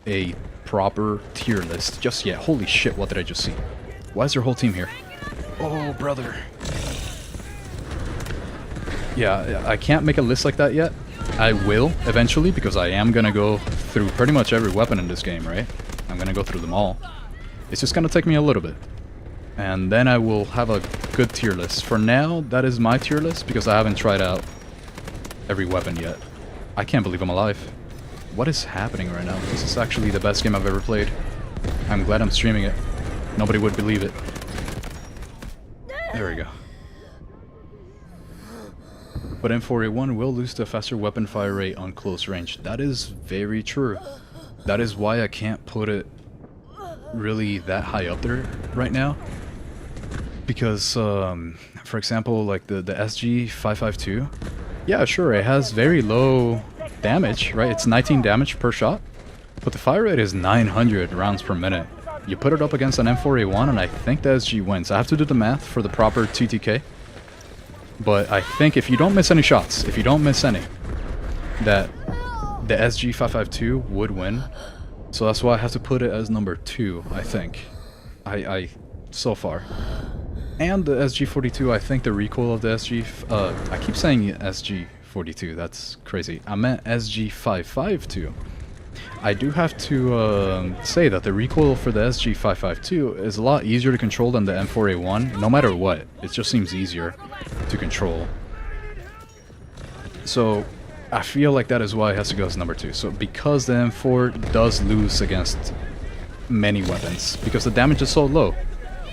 a proper tier list just yet. Holy shit, what did I just see? Why is their whole team here? Oh, brother. Yeah, I can't make a list like that yet. I will, eventually, because I am gonna go through pretty much every weapon in this game, right? I'm gonna go through them all. It's just gonna take me a little bit. And then I will have a good tier list. For now, that is my tier list, because I haven't tried out every weapon yet. I can't believe I'm alive. What is happening right now? This is actually the best game I've ever played. I'm glad I'm streaming it. Nobody would believe it. There we go. But M4A1 will lose to a faster weapon fire rate on close range. That is very true. That is why I can't put it really that high up there right now. Because, for example, like the SG-552, yeah, sure, it has very low damage, right? It's 19 damage per shot, but the fire rate is 900 rounds per minute. You put it up against an M4A1, and I think the SG wins. I have to do the math for the proper TTK, but I think if you don't miss any shots, if you don't miss any, that the SG-552 would win. So that's why I have to put it as number 2, I think. So far. And the SG-42, I think the recoil of the I keep saying SG-42, that's crazy. I meant SG-552. I do have to say that the recoil for the SG-552 is a lot easier to control than the M4A1, no matter what. It just seems easier to control. So I feel like that is why it has to go as number 2. So because the M4 does lose against many weapons, because the damage is so low,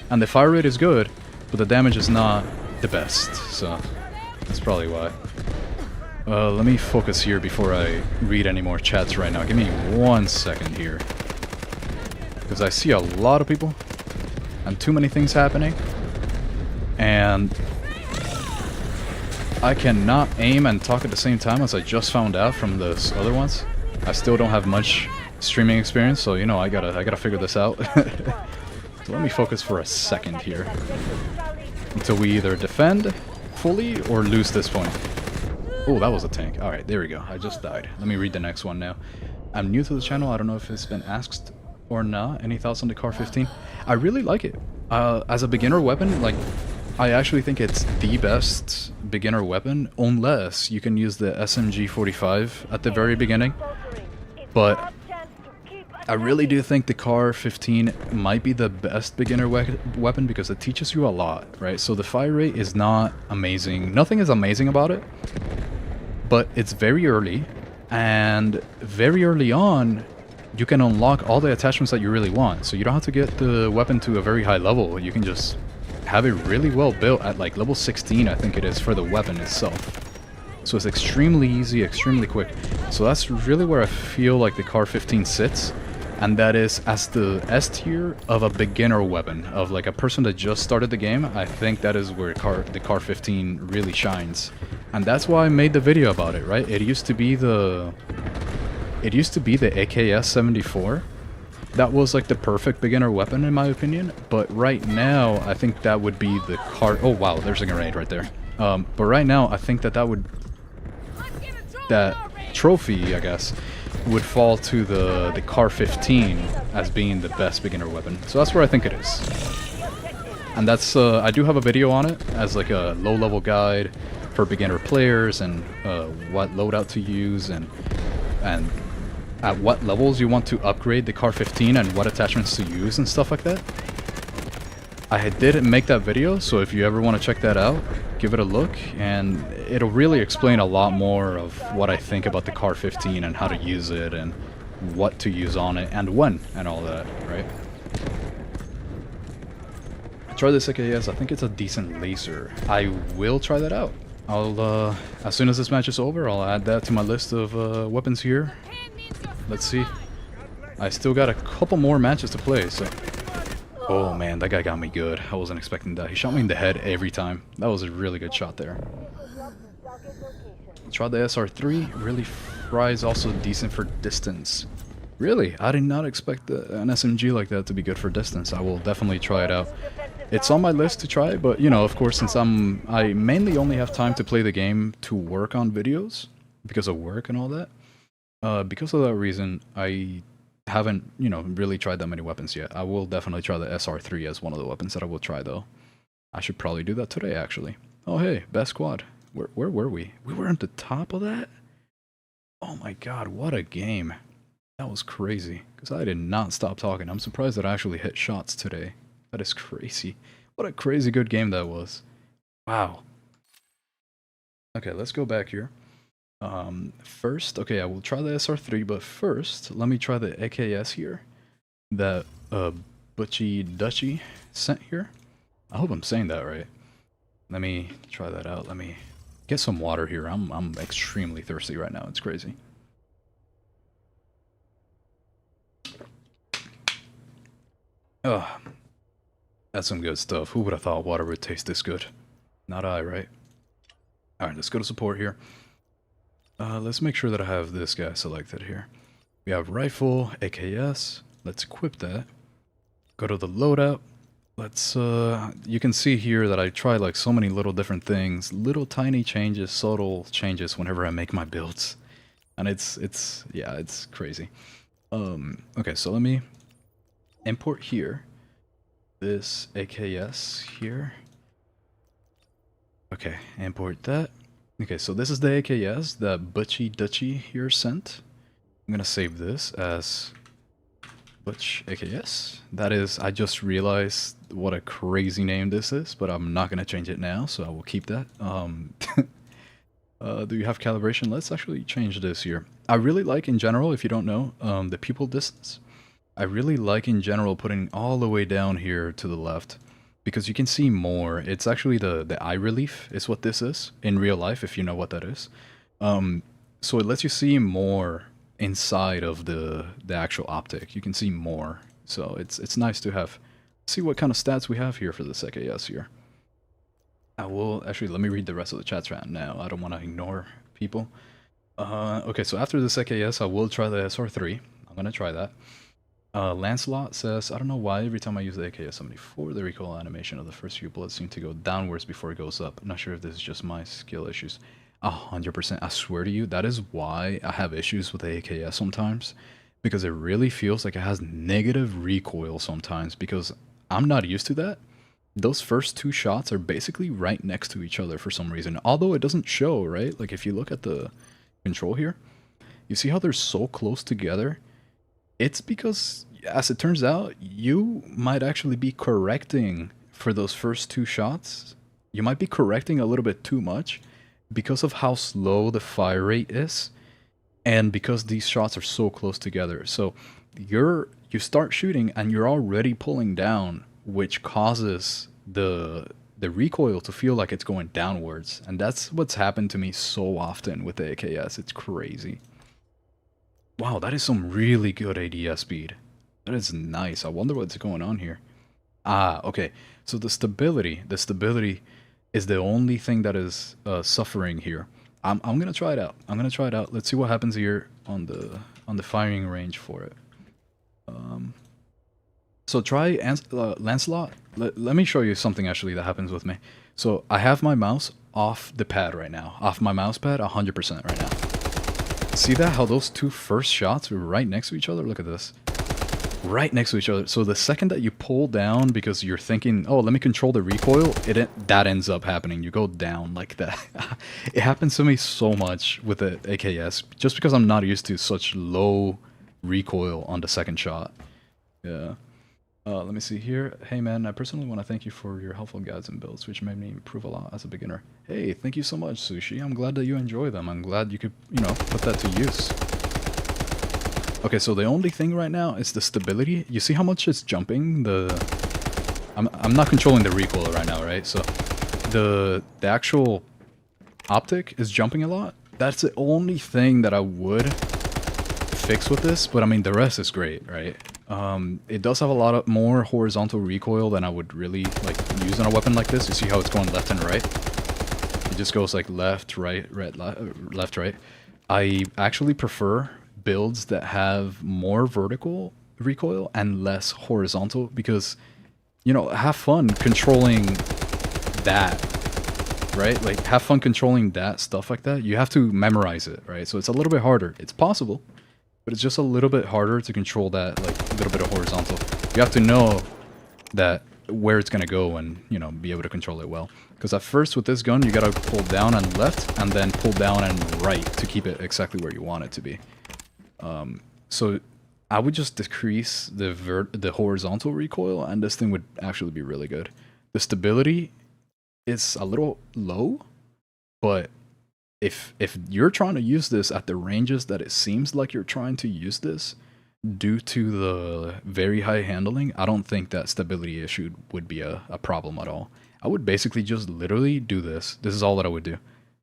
and the fire rate is good, but the damage is not the best, so that's probably why. Let me focus here before I read any more chats right now. Give me 1 second here. Because I see a lot of people, and too many things happening. And I cannot aim and talk at the same time, as I just found out from those other ones. I still don't have much streaming experience, so you know I gotta figure this out. So let me focus for a second here until we either defend fully or lose this point. Oh, that was a tank. All right, there we go. I just died. Let me read the next one now. I'm new to the channel. I don't know if it's been asked or not. Any thoughts on the Car 15? I really like it. As a beginner weapon, like, I actually think it's the best beginner weapon, unless you can use the SMG-45 at the very beginning. But I really do think the Car 15 might be the best beginner weapon because it teaches you a lot, right? So the fire rate is not amazing. Nothing is amazing about it, but it's very early, and very early on, you can unlock all the attachments that you really want. So you don't have to get the weapon to a very high level. You can just have it really well built at like level 16, I think it is, for the weapon itself. So it's extremely easy, extremely quick. So that's really where I feel like the Car 15 sits. And that is as the S tier of a beginner weapon, of like a person that just started the game. I think that is where the Car 15 really shines. And that's why I made the video about it, right? It used to be the AKS 74. That was like the perfect beginner weapon in my opinion. But right now, I think that would be the Car... Oh wow, there's a grenade right there. But right now, I think that trophy, I guess, would fall to the Car 15 as being the best beginner weapon. So that's where I think it is. And that's, I do have a video on it as like a low-level guide for beginner players, and what loadout to use, and at what levels you want to upgrade the Car 15 and what attachments to use and stuff like that. I did make that video, so if you ever want to check that out, give it a look, and it'll really explain a lot more of what I think about the Car 15 and how to use it and what to use on it and when and all that, right? Try this AKS. I think it's a decent laser. I will try that out. I'll as soon as this match is over, I'll add that to my list of weapons here. Let's see. I still got a couple more matches to play, so... Oh man, that guy got me good. I wasn't expecting that. He shot me in the head every time. That was a really good shot there. Tried the SR3. Really fries also decent for distance. Really? I did not expect an SMG like that to be good for distance. I will definitely try it out. It's on my list to try, but you know, of course, since I mainly only have time to play the game to work on videos because of work and all that. Because of that reason, I haven't, you know, really tried that many weapons yet. I will definitely try the SR3 as one of the weapons that I will try, though. I should probably do that today, actually. Oh, hey, best squad. Where were we? We were at the top of that? Oh my god, what a game. That was crazy, because I did not stop talking. I'm surprised that I actually hit shots today. That is crazy. What a crazy good game that was. Wow. Okay, let's go back here. First, okay, I will try the SR3, but first, let me try the AKS here. That, Butchie Dutchie sent here. I hope I'm saying that right. Let me try that out. Let me get some water here. I'm extremely thirsty right now. It's crazy. Oh, that's some good stuff. Who would have thought water would taste this good? Not I, right? Alright, let's go to support here. Let's make sure that I have this guy selected here. We have rifle, AKS. Let's equip that. Go to the loadout. Let's, you can see here that I try like so many little different things. Little tiny changes, subtle changes whenever I make my builds. And yeah, it's crazy. Okay, so let me import here. This AKS here. Okay, import that. Okay, so this is the AKS that Butchie Dutchie here sent. I'm gonna save this as Butch AKS. That is, I just realized what a crazy name this is, but I'm not gonna change it now, so I will keep that. Do you have calibration? Let's actually change this here. I really like, in general, if you don't know, the pupil distance. I really like, in general, putting all the way down here to the left, because you can see more. It's actually the eye relief is what this is in real life, if you know what that is. So it lets you see more inside of the actual optic. You can see more, so it's nice to have. See what kind of stats we have here for this AKS here. I will actually let me read the rest of the chats right now. I don't want to ignore people. Okay, so after this AKS, I will try the SR3. I'm gonna try that. Lancelot says, I don't know why every time I use the AKS-74, the recoil animation of the first few bullets seem to go downwards before it goes up. I'm not sure if this is just my skill issues. 100%, I swear to you, that is why I have issues with the AKS sometimes. Because it really feels like it has negative recoil sometimes, because I'm not used to that. Those first two shots are basically right next to each other for some reason. Although it doesn't show, right? Like if you look at the control here, you see how they're so close together? It's because, as it turns out, you might actually be correcting for those first two shots. You might be correcting a little bit too much because of how slow the fire rate is, and because these shots are so close together. So you start shooting and you're already pulling down, which causes the recoil to feel like it's going downwards, and that's what's happened to me so often with the AKS. It's crazy. Wow, that is some really good ADS speed. That is nice. I wonder what's going on here. Okay. So the stability is the only thing that is suffering here. I'm gonna try it out. I'm gonna try it out. Let's see what happens here on the firing range for it. So try Lancelot. Let me show you something actually that happens with me. So I have my mouse off the pad right now, off my mouse pad 100% right now. See that? How those two first shots were right next to each other? Look at this. Right next to each other. So the second that you pull down because you're thinking, oh, let me control the recoil, that ends up happening. You go down like that. It happens to me so much with the AKS, just because I'm not used to such low recoil on the second shot. Yeah. Let me see here. Hey man, I personally want to thank you for your helpful guides and builds, which made me improve a lot as a beginner. Hey, thank you so much, Sushi. I'm glad that you enjoy them. I'm glad you could, put that to use. Okay, so the only thing right now is the stability. You see how much it's jumping? I'm not controlling the recoil right now, right? So the actual optic is jumping a lot. That's the only thing that I would fix with this, but I mean the rest is great, right? It does have a lot of more horizontal recoil than I would really like use on a weapon like this. You see how it's going left and right? It just goes like left, right, left, right. I actually prefer builds that have more vertical recoil and less horizontal because, have fun controlling that, right? Like, have fun controlling that stuff like that. You have to memorize it, right? So it's a little bit harder. It's possible, but it's just a little bit harder to control that, like, a little bit of horizontal. You have to know that where it's going to go and, be able to control it well. Because at first with this gun, you got to pull down and left and then pull down and right to keep it exactly where you want it to be. So I would just decrease the horizontal recoil and this thing would actually be really good. The stability is a little low, but if you're trying to use this at the ranges that it seems like you're trying to use this, due to the very high handling, I don't think that stability issue would be a problem at all. I would basically just literally do this. This is all that I would do.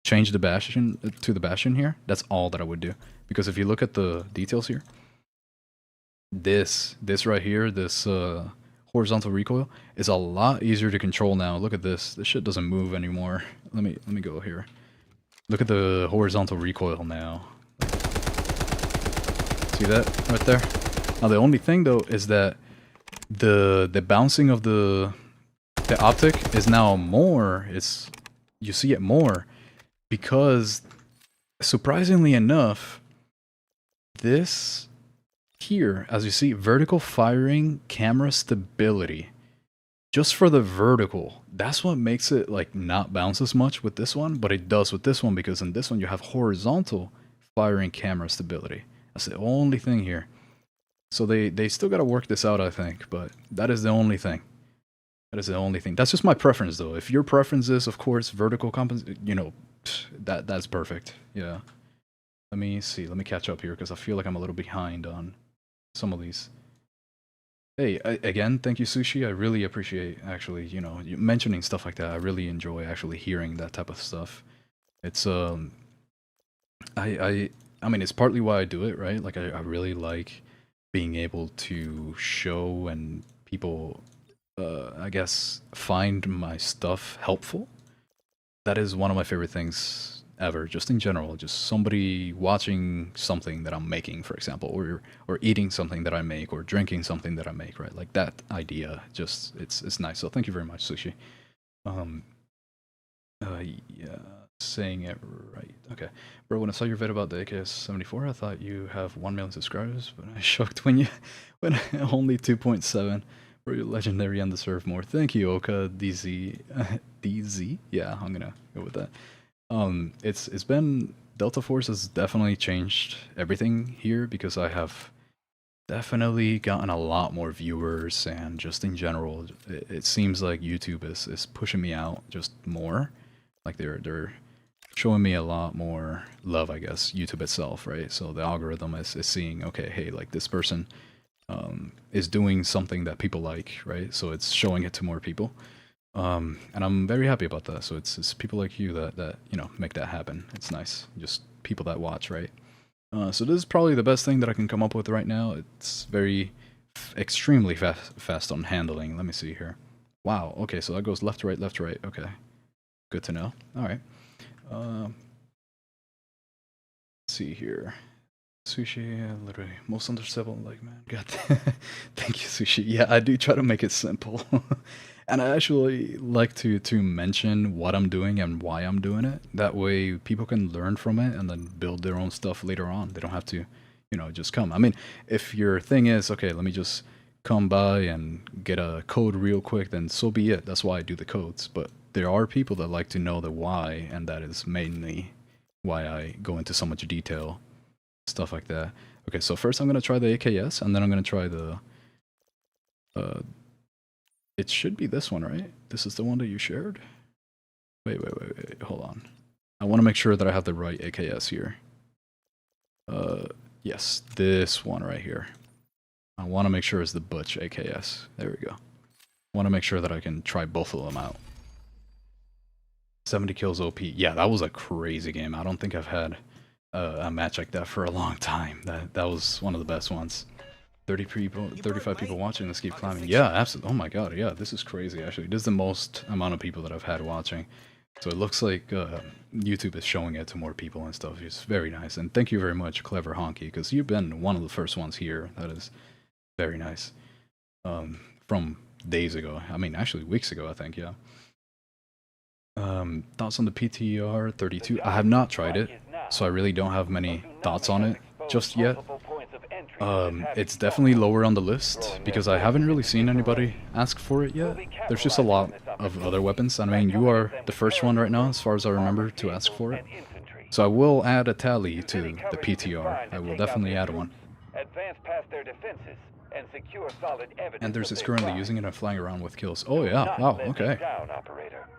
Change the bastion to the bastion here. That's all that I would do. Because if you look at the details here, this right here, this horizontal recoil is a lot easier to control now. Look at this. This shit doesn't move anymore. Let me go here. Look at the horizontal recoil now. See that right there? Now the only thing though is that the bouncing of the optic is now more. You see it more because surprisingly enough, this here, as you see, vertical firing camera stability, just for the vertical, that's what makes it like not bounce as much with this one, but it does with this one because in this one you have horizontal firing camera stability. That's the only thing here. So they still got to work this out, I think, but that is the only thing. That is the only thing. That's just my preference, though. If your preference is, of course, vertical that's perfect. Yeah. Let me see. Let me catch up here because I feel like I'm a little behind on some of these. Hey, again, thank you, Sushi. I really appreciate actually, you mentioning stuff like that. I really enjoy actually hearing that type of stuff. It's I mean, it's partly why I do it, right? Like, I really like being able to show and people, I guess, find my stuff helpful. that is one of my favorite things ever, just in general. Just somebody watching something that I'm making, for example, or eating something that I make, or drinking something that I make, right? Like that idea, just it's nice. So thank you very much, Sushi. Um, yeah, saying it right. Okay, bro. When I saw your video about the AKS-74, I thought you have 1 million subscribers, but I shocked when only 2.7. Bro, you're legendary and deserve more. Thank you, Oka DZ. DZ. Yeah, I'm gonna go with that. It's been Delta Force has definitely changed everything here because I have definitely gotten a lot more viewers, and just in general, it seems like YouTube is pushing me out just more. Like they're showing me a lot more love, I guess, YouTube itself, right? So the algorithm is seeing, okay, hey, like this person is doing something that people like, right? So it's showing it to more people. And I'm very happy about that. So it's people like you that you know, make that happen. It's nice. Just people that watch, right? So this is probably the best thing that I can come up with right now. It's very extremely fast on handling. Let me see here. Wow. Okay, so that goes left to right, left to right. Okay. Good to know. All right. Let's see here. Sushi, literally most understandable. Like, man, God, thank you, Sushi. Yeah, I do try to make it simple, and I actually like to mention what I'm doing and why I'm doing it. That way, people can learn from it and then build their own stuff later on. They don't have to, you know, just come. I mean, if your thing is okay, let me just come by and get a code real quick, then so be it. That's why I do the codes. But there are people that like to know the why, and that is mainly why I go into so much detail. Stuff like that. Okay, so first I'm going to try the AKS, and then I'm going to try the... it should be this one, right? This is the one that you shared? Wait, hold on. I want to make sure that I have the right AKS here. Yes, this one right here. I want to make sure it's the Butch AKS. There we go. I want to make sure that I can try both of them out. 70 kills OP. Yeah, that was a crazy game. I don't think I've had a match like that for a long time. That was one of the best ones. 30 people, 35 people watching. Let's keep climbing. Yeah, absolutely. Oh my god, yeah, this is crazy actually. This is the most amount of people that I've had watching. So it looks like YouTube is showing it to more people and stuff. It's very nice. And thank you very much, Clever Honky, because you've been one of the first ones here. That is very nice. From days ago. I mean, actually weeks ago, I think, yeah. Thoughts on the PTR 32? I have not tried it, so I really don't have many thoughts on it just yet. It's definitely lower on the list because I haven't really seen anybody ask for it yet. There's just a lot of other weapons. I mean, you are the first one right now, as far as I remember, to ask for it. So I will add a tally to the PTR. I will definitely add one. Advance past their defenses and secure solid evidence. And there's this currently using it and flying around with kills. Oh yeah, wow, okay.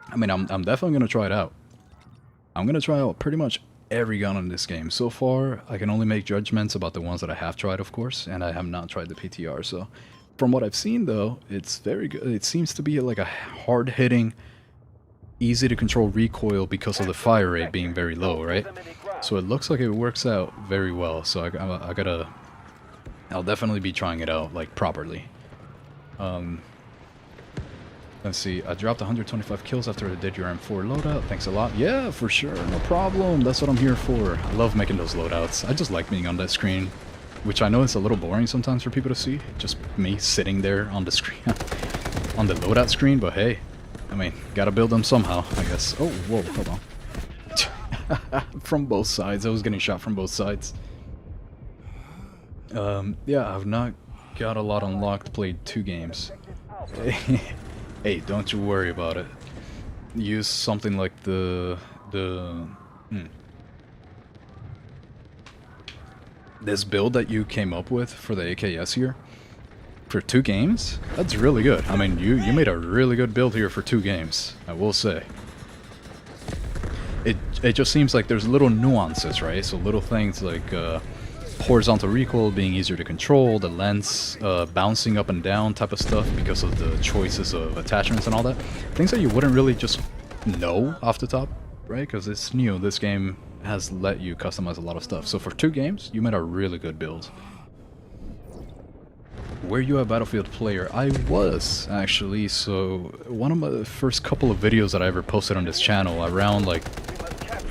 I mean, I'm definitely gonna try it out. I'm gonna try out pretty much every gun in this game. So far, I can only make judgments about the ones that I have tried, of course, and I have not tried the PTR. So, from what I've seen, though, it's very good. It seems to be like a hard-hitting, easy-to-control recoil because of the fire rate being very low, right? So it looks like it works out very well. So I'll definitely be trying it out, like, properly. Let's see, I dropped 125 kills after I did your M4 loadout. Thanks a lot. Yeah, for sure, no problem. That's what I'm here for. I love making those loadouts. I just like being on that screen, which I know is a little boring sometimes for people to see. Just me sitting there on the screen, on the loadout screen, but hey, I mean, gotta build them somehow, I guess. Oh, whoa, hold on. From both sides. I was getting shot from both sides. Yeah, I've not got a lot unlocked, played 2 games. Hey, don't you worry about it. Use something like this build that you came up with for the AKS here. For 2 games? That's really good. I mean, you made a really good build here for 2 games, I will say. It just seems like there's little nuances, right? So little things like horizontal recoil being easier to control, the lens bouncing up and down type of stuff because of the choices of attachments and all that. Things that you wouldn't really just know off the top, right? Because it's new. This game has let you customize a lot of stuff. So for 2 games, you made a really good build. were you a Battlefield player? I was, actually. So one of the first couple of videos that I ever posted on this channel around like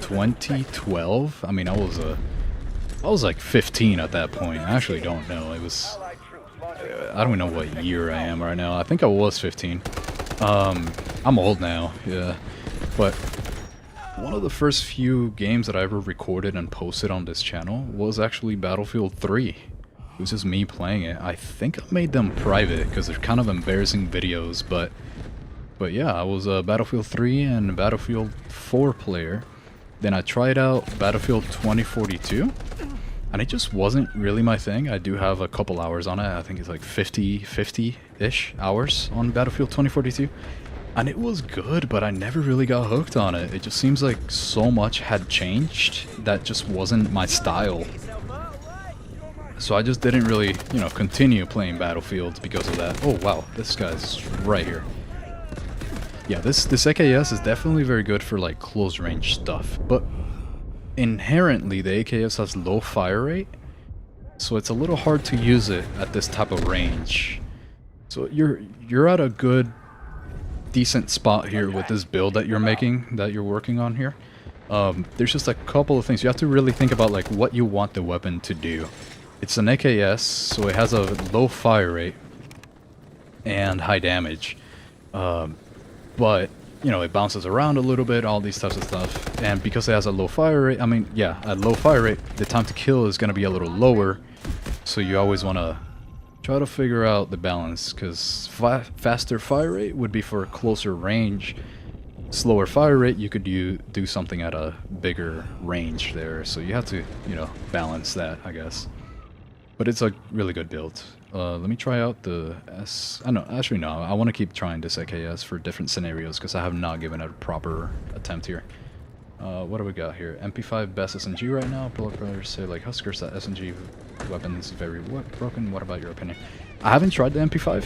2012. I mean, I was like 15 at that point. I actually don't know. It was, I don't even know what year I am right now. I think I was 15. I'm old now, yeah. But one of the first few games that I ever recorded and posted on this channel was actually Battlefield 3. It was just me playing it. I think I made them private because they're kind of embarrassing videos, but yeah, I was a Battlefield 3 and Battlefield 4 player. Then I tried out Battlefield 2042, and it just wasn't really my thing. I do have a couple hours on it. I think it's like 50-ish hours on Battlefield 2042. And it was good, but I never really got hooked on it. It just seems like so much had changed that just wasn't my style. So I just didn't really, you know, continue playing Battlefield because of that. Oh wow, this guy's right here. Yeah, this AKS is definitely very good for like close range stuff, but inherently the AKS has low fire rate, so it's a little hard to use it at this type of range. So you're at a good, decent spot here with this build that you're working on here. There's just a couple of things you have to really think about, like what you want the weapon to do. It's an AKS, so it has a low fire rate and high damage, but you know, it bounces around a little bit, all these types of stuff. And because it has a low fire rate, I mean, yeah, at low fire rate, the time to kill is going to be a little lower. So you always want to try to figure out the balance, because faster fire rate would be for closer range. Slower fire rate, you could do something at a bigger range there. So you have to, you know, balance that, I guess. But it's a really good build. Let me try out the actually no, I want to keep trying this AKS for different scenarios because I have not given it a proper attempt here. What do we got here? MP5 best SMG right now. Bullet brothers say like Huskers that SMG weapon is very broken. What about your opinion? I haven't tried the MP5,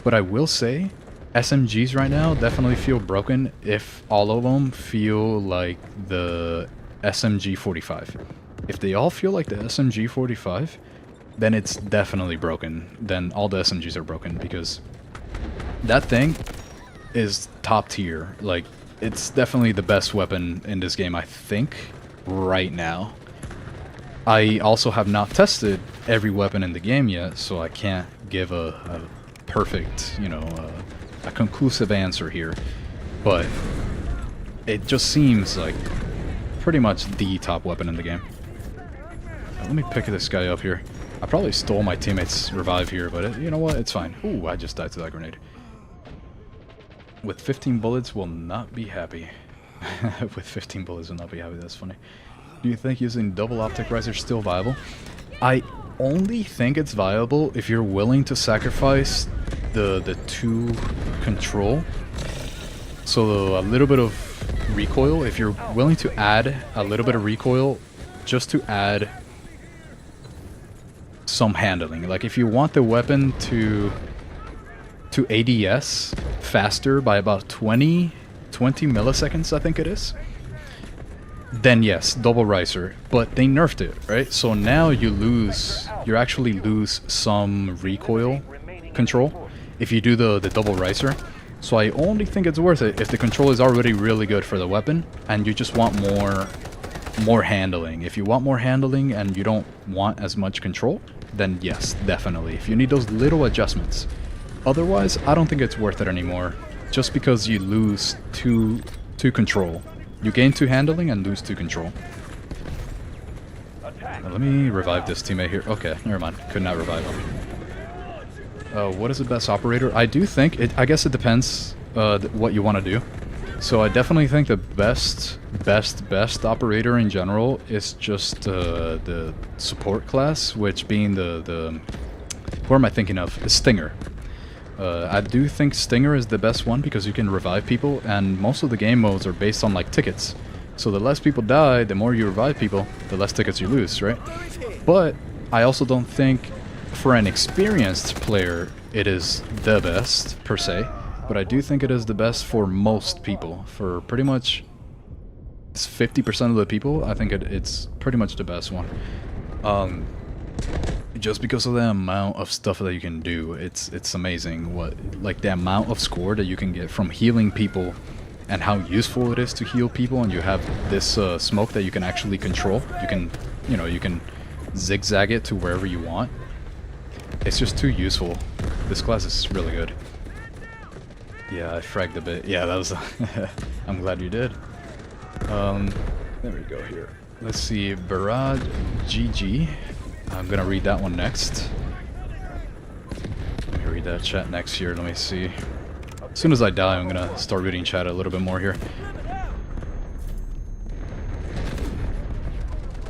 but I will say SMGs right now definitely feel broken if all of them feel like the SMG-45. If they all feel like the SMG-45, then it's definitely broken. Then all the SMGs are broken, because that thing is top tier. Like, it's definitely the best weapon in this game, I think, right now. I also have not tested every weapon in the game yet, so I can't give a perfect, you know, a conclusive answer here. But it just seems like pretty much the top weapon in the game. Let me pick this guy up here. I probably stole my teammate's revive here, but you know what? It's fine. Ooh, I just died to that grenade. With 15 bullets, will not be happy. With 15 bullets, will not be happy. That's funny. Do you think using double optic riser is still viable? I only think it's viable if you're willing to sacrifice the 2 control. So a little bit of recoil. If you're willing to add a little bit of recoil, just to add some handling. Like if you want the weapon to ADS faster by about 20 milliseconds, I think it is, then yes, double riser. But they nerfed it, right? So now you actually lose some recoil control if you do the double riser. So I only think it's worth it if the control is already really good for the weapon and you just want more handling. If you want more handling and you don't want as much control, then yes, definitely. If you need those little adjustments. Otherwise, I don't think it's worth it anymore. Just because you lose 2 control. You gain 2 handling and lose 2 control. Now, let me revive this teammate here. Okay, never mind. Could not revive him. What is the best operator? I do think, I guess it depends what you want to do. So I definitely think the best operator in general is just the support class, which being the who am I thinking of? The Stinger. I do think Stinger is the best one because you can revive people, and most of the game modes are based on like tickets. So the less people die, the more you revive people, the less tickets you lose, right? But I also don't think for an experienced player it is the best per se. But I do think it is the best for most people. For pretty much 50% of the people, I think it's pretty much the best one. just because of the amount of stuff that you can do. It's amazing what, like, the amount of score that you can get from healing people and how useful it is to heal people. And you have this smoke that you can actually control. You can, you know, you can zigzag it to wherever you want. It's just too useful. This class is really good. Yeah, I fragged a bit. Yeah, that was I'm glad you did. There we go here. Let's see, Barrage GG. I'm gonna read that one next. Let me read that chat next here. Let me see. As soon as I die, I'm gonna start reading chat a little bit more here.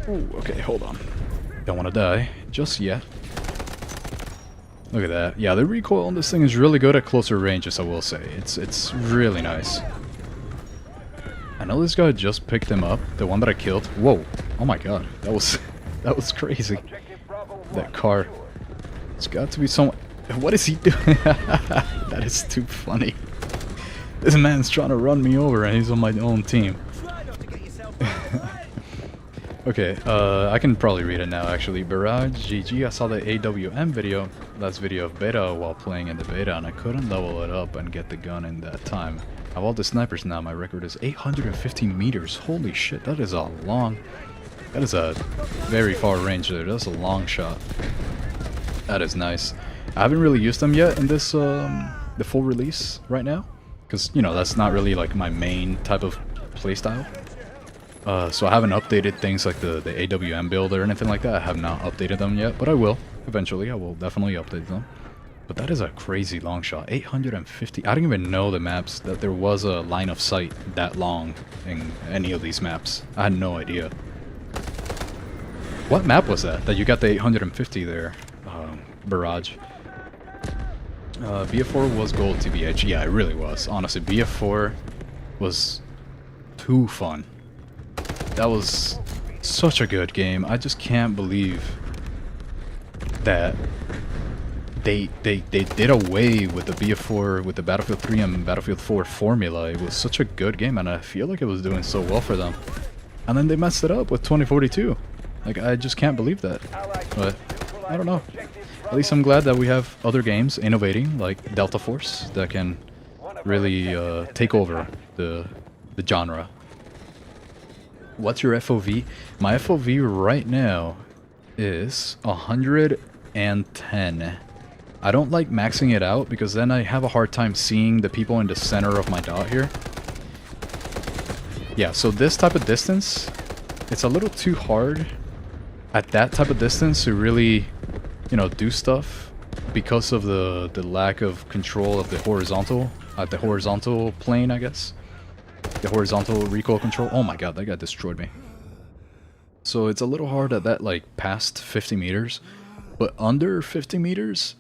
Ooh, okay, hold on. Don't want to die just yet. Look at that. Yeah, the recoil on this thing is really good at closer ranges, I will say. It's really nice. I know this guy just picked him up, the one that I killed. Whoa. Oh my god. That was crazy. That car. It's got to be someone. What is he doing? That is too funny. This man's trying to run me over and he's on my own team. Okay, I can probably read it now actually. Barrage GG, I saw the AWM video, last video of beta while playing in the beta, and I couldn't level it up and get the gun in that time. I have all the snipers now, my record is 850 meters. Holy shit, that is a long... That is a very far range there, that's a long shot. That is nice. I haven't really used them yet in this, the full release right now. Because, you know, that's not really like my main type of playstyle. So I haven't updated things like the AWM build or anything like that. I have not updated them yet, but I will. Eventually, I will definitely update them. But that is a crazy long shot. 850. I didn't even know the maps, that there was a line of sight that long in any of these maps. I had no idea. What map was that you got the 850 there, Barrage? BF4 was gold TBH. Yeah, it really was. Honestly, BF4 was too fun. That was such a good game. I just can't believe that they did away with the BF4, with the Battlefield 3 and Battlefield 4 formula. It was such a good game, and I feel like it was doing so well for them. And then they messed it up with 2042. Like, I just can't believe that. But I don't know. At least I'm glad that we have other games innovating, like Delta Force, that can really take over the genre. What's your FOV? My FOV right now is 110. I don't like maxing it out because then I have a hard time seeing the people in the center of my dot here. Yeah, so this type of distance, it's a little too hard at that type of distance to really, you know, do stuff because of the lack of control of the horizontal, the horizontal plane, I guess. The horizontal recoil control. Oh my god, that guy destroyed me. So it's a little hard at that, like, past 50 meters. But under 50 meters,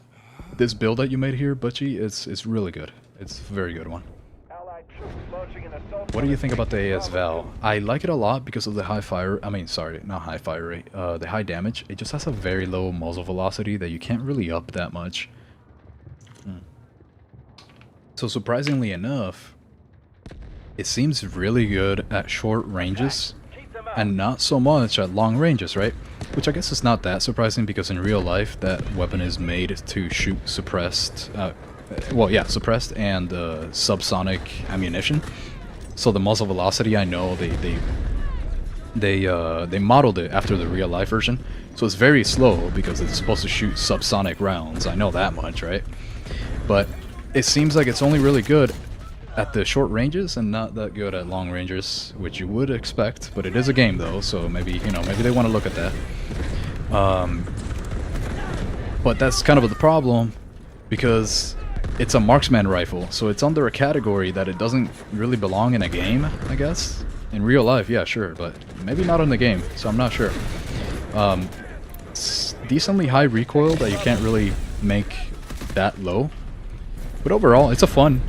this build that you made here, Butchie, it's really good. It's a very good one. What do you think about the AS Val? I like it a lot because of the high fire... I mean, sorry, not high fire rate. The high damage. It just has a very low muzzle velocity that you can't really up that much. So surprisingly enough, it seems really good at short ranges and not so much at long ranges, right? Which I guess is not that surprising because in real life that weapon is made to shoot suppressed, well, yeah, suppressed and subsonic ammunition. So the muzzle velocity, I know they modeled it after the real life version, so it's very slow because it's supposed to shoot subsonic rounds. I know that much, right? But it seems like it's only really good at the short ranges and not that good at long ranges, which you would expect, but it is a game though, so maybe, you know, maybe they want to look at that. But that's kind of the problem because it's a marksman rifle, so it's under a category that it doesn't really belong in a game, I guess. In real life, yeah, sure, but maybe not in the game, so I'm not sure. It's decently high recoil that you can't really make that low. But overall, it's a fun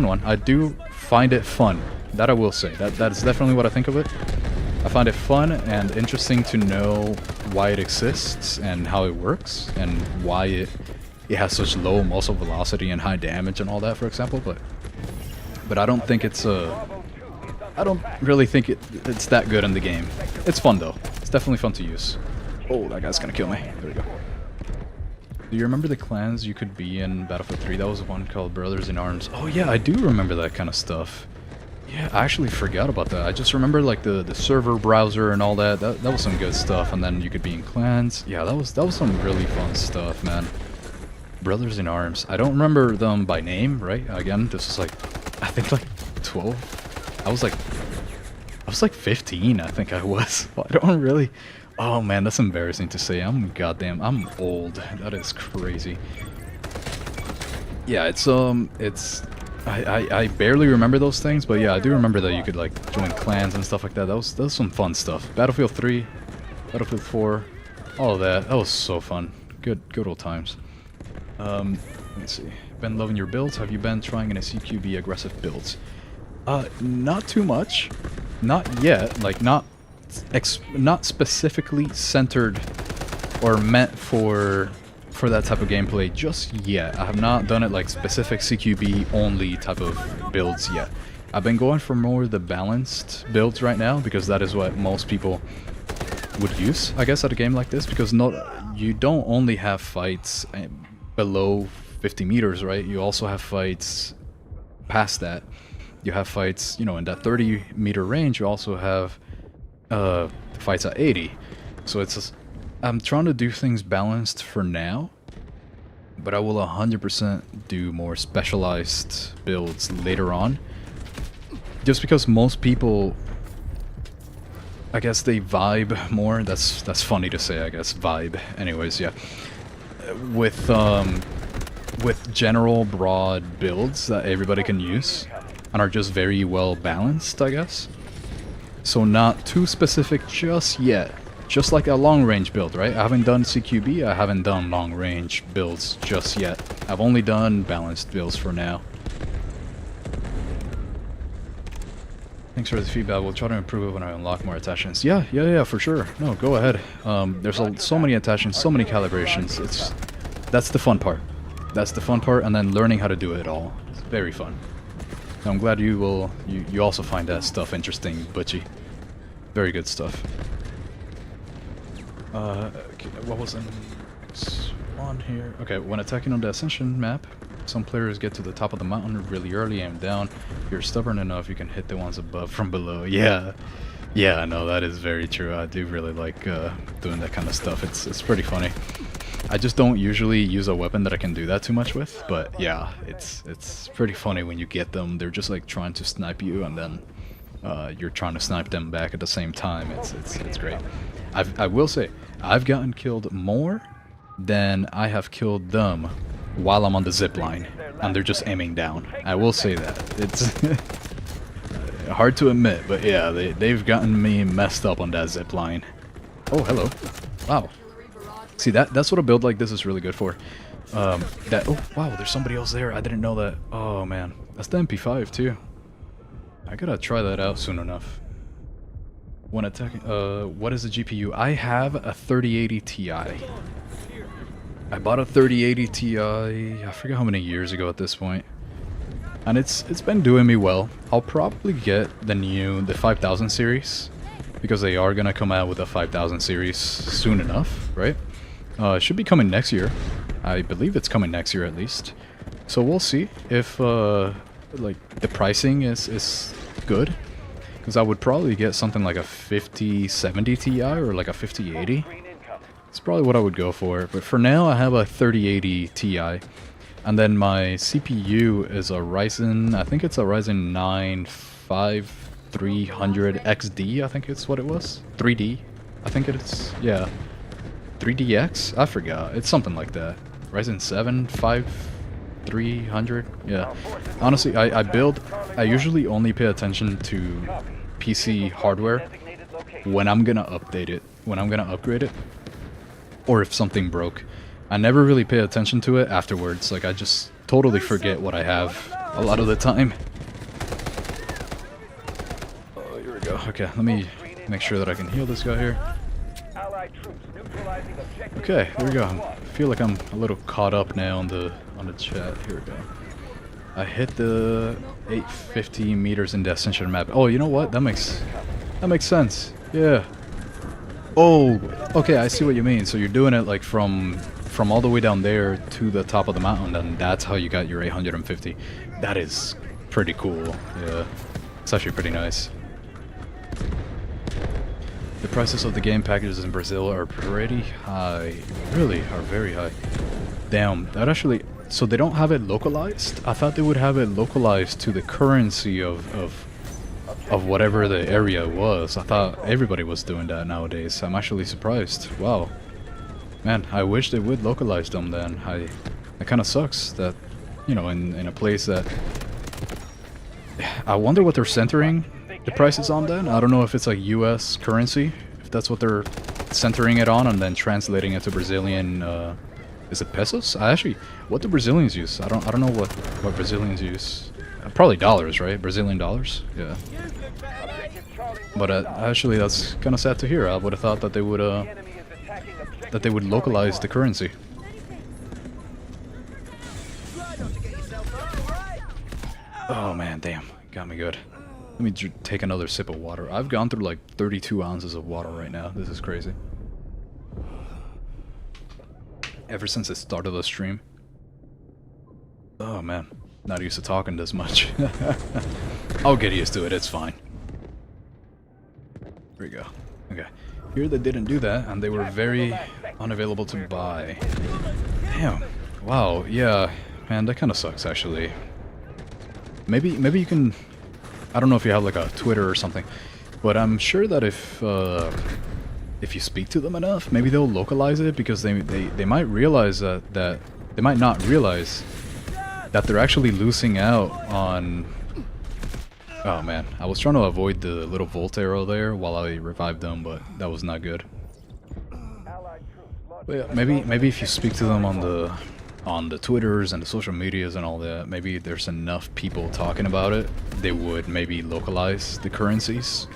one. I do find it fun. That I will say. That is definitely what I think of it. I find it fun and interesting to know why it exists and how it works and why it has such low muzzle velocity and high damage and all that, for example. But I don't think it's I don't really think it's that good in the game. It's fun though. It's definitely fun to use. Oh, that guy's gonna kill me. There we go. Do you remember the clans you could be in Battlefield 3? That was one called Brothers in Arms. Oh yeah, I do remember that kind of stuff. Yeah, I actually forgot about that. I just remember like the server browser and all that. That was some good stuff. And then you could be in clans. Yeah, that was some really fun stuff, man. Brothers in Arms. I don't remember them by name, right? Again, this was like, I think like 12. I was like 15, I think I was. I don't really... Oh man, that's embarrassing to say. I'm old. That is crazy. Yeah, I barely remember those things, but yeah, I do remember that you could like join clans and stuff like that. That was some fun stuff. Battlefield 3, Battlefield 4, all of that. That was so fun. Good old times. Let's see. Been loving your builds. Have you been trying any CQB aggressive builds? Not too much. Not yet. Like not specifically centered or meant for that type of gameplay just yet. I have not done it like specific CQB only type of builds yet. I've been going for more the balanced builds right now because that is what most people would use, I guess, at a game like this, because you don't only have fights below 50 meters, right? You also have fights past that. You have fights, you know, in that 30-meter range. You also have fights at 80. So I'm trying to do things balanced for now, but I will 100% do more specialized builds later on. Just because most people, I guess, they vibe more. That's funny to say, I guess. Vibe. Anyways, yeah. With general broad builds that everybody can use and are just very well balanced, I guess. So not too specific just yet. Just like a long-range build, right? I haven't done CQB, I haven't done long-range builds just yet. I've only done balanced builds for now. Thanks for the feedback. We'll try to improve it when I unlock more attachments. Yeah, for sure. No, go ahead. There's so many attachments, so many calibrations. That's the fun part. That's the fun part, and then learning how to do it all. It's very fun. So I'm glad you also find that stuff interesting, Butchie. Very good stuff. Okay, what was in X1 here? Okay, when attacking on the Ascension map, some players get to the top of the mountain really early and down. If you're stubborn enough, you can hit the ones above from below. Yeah, no, that is very true. I do really like doing that kind of stuff. It's pretty funny. I just don't usually use a weapon that I can do that too much with, but yeah, it's pretty funny when you get them. They're just like trying to snipe you, and then you're trying to snipe them back at the same time. It's great. I will say, I've gotten killed more than I have killed them while I'm on the zip line, and they're just aiming down. I will say that. It's hard to admit, but yeah, they've gotten me messed up on that zip line. Oh, hello. Wow. See, that's what a build like this is really good for. Oh, wow, there's somebody else there. I didn't know that. Oh, man. That's the MP5, too. I gotta try that out soon enough. When attacking, what is the GPU? I have a 3080 Ti. I bought a 3080 Ti, I forget how many years ago at this point. And it's been doing me well. I'll probably get the 5000 series, because they are gonna come out with a 5000 series soon enough, right? It should be coming next year. I believe it's coming next year at least. So we'll see if like the pricing is good. Because I would probably get something like a 5070 Ti or like a 5080. It's probably what I would go for. But for now, I have a 3080 Ti. And then my CPU is a Ryzen, I think it's a Ryzen 9 5300 XD, I think it's what it was. 3D, I think it is. Yeah. 3DX? I forgot. It's something like that. Ryzen 7 5300. Yeah. Honestly, I usually only pay attention to PC hardware when I'm gonna update it, when I'm gonna upgrade it, or if something broke. I never really pay attention to it afterwards. Like, I just totally forget what I have a lot of the time. Oh, here we go. Okay, let me make sure that I can heal this guy here. Okay, there we go. I feel like I'm a little caught up now on the chat. Here we go. I hit the 850 meters in the Ascension map. Oh, you know what? That makes sense. Yeah. Oh, okay, I see what you mean. So you're doing it like from all the way down there to the top of the mountain, and that's how you got your 850. That is pretty cool. Yeah, it's actually pretty nice. The prices of the game packages in Brazil are pretty high. Really, are very high. Damn, that actually... So they don't have it localized? I thought they would have it localized to the currency of whatever the area was. I thought everybody was doing that nowadays. I'm actually surprised. Wow. Man, I wish they would localize them then. It kind of sucks that, you know, in a place that... I wonder what they're centering the prices on then. I don't know if it's like US currency, if that's what they're centering it on, and then translating it to Brazilian, is it pesos? What do Brazilians use? I don't know what Brazilians use. Probably dollars, right? Brazilian dollars? Yeah. But actually, that's kind of sad to hear. I would have thought that they would localize the currency. Oh man, damn, got me good. Let me take another sip of water. I've gone through like 32 ounces of water right now. This is crazy. Ever since the start of the stream. Oh man, not used to talking this much. I'll get used to it, it's fine. There we go. Okay. Here they didn't do that, and they were very unavailable to buy. Damn. Wow, yeah. Man, that kind of sucks, actually. Maybe you can... I don't know if you have like a Twitter or something, but I'm sure that if you speak to them enough, maybe they'll localize it, because they might realize that they might not realize that they're actually losing out on... Oh man, I was trying to avoid the little volt arrow there while I revived them, but that was not good. But yeah, maybe if you speak to them on the Twitters and the social medias and all that, maybe there's enough people talking about it, they would maybe localize the currencies.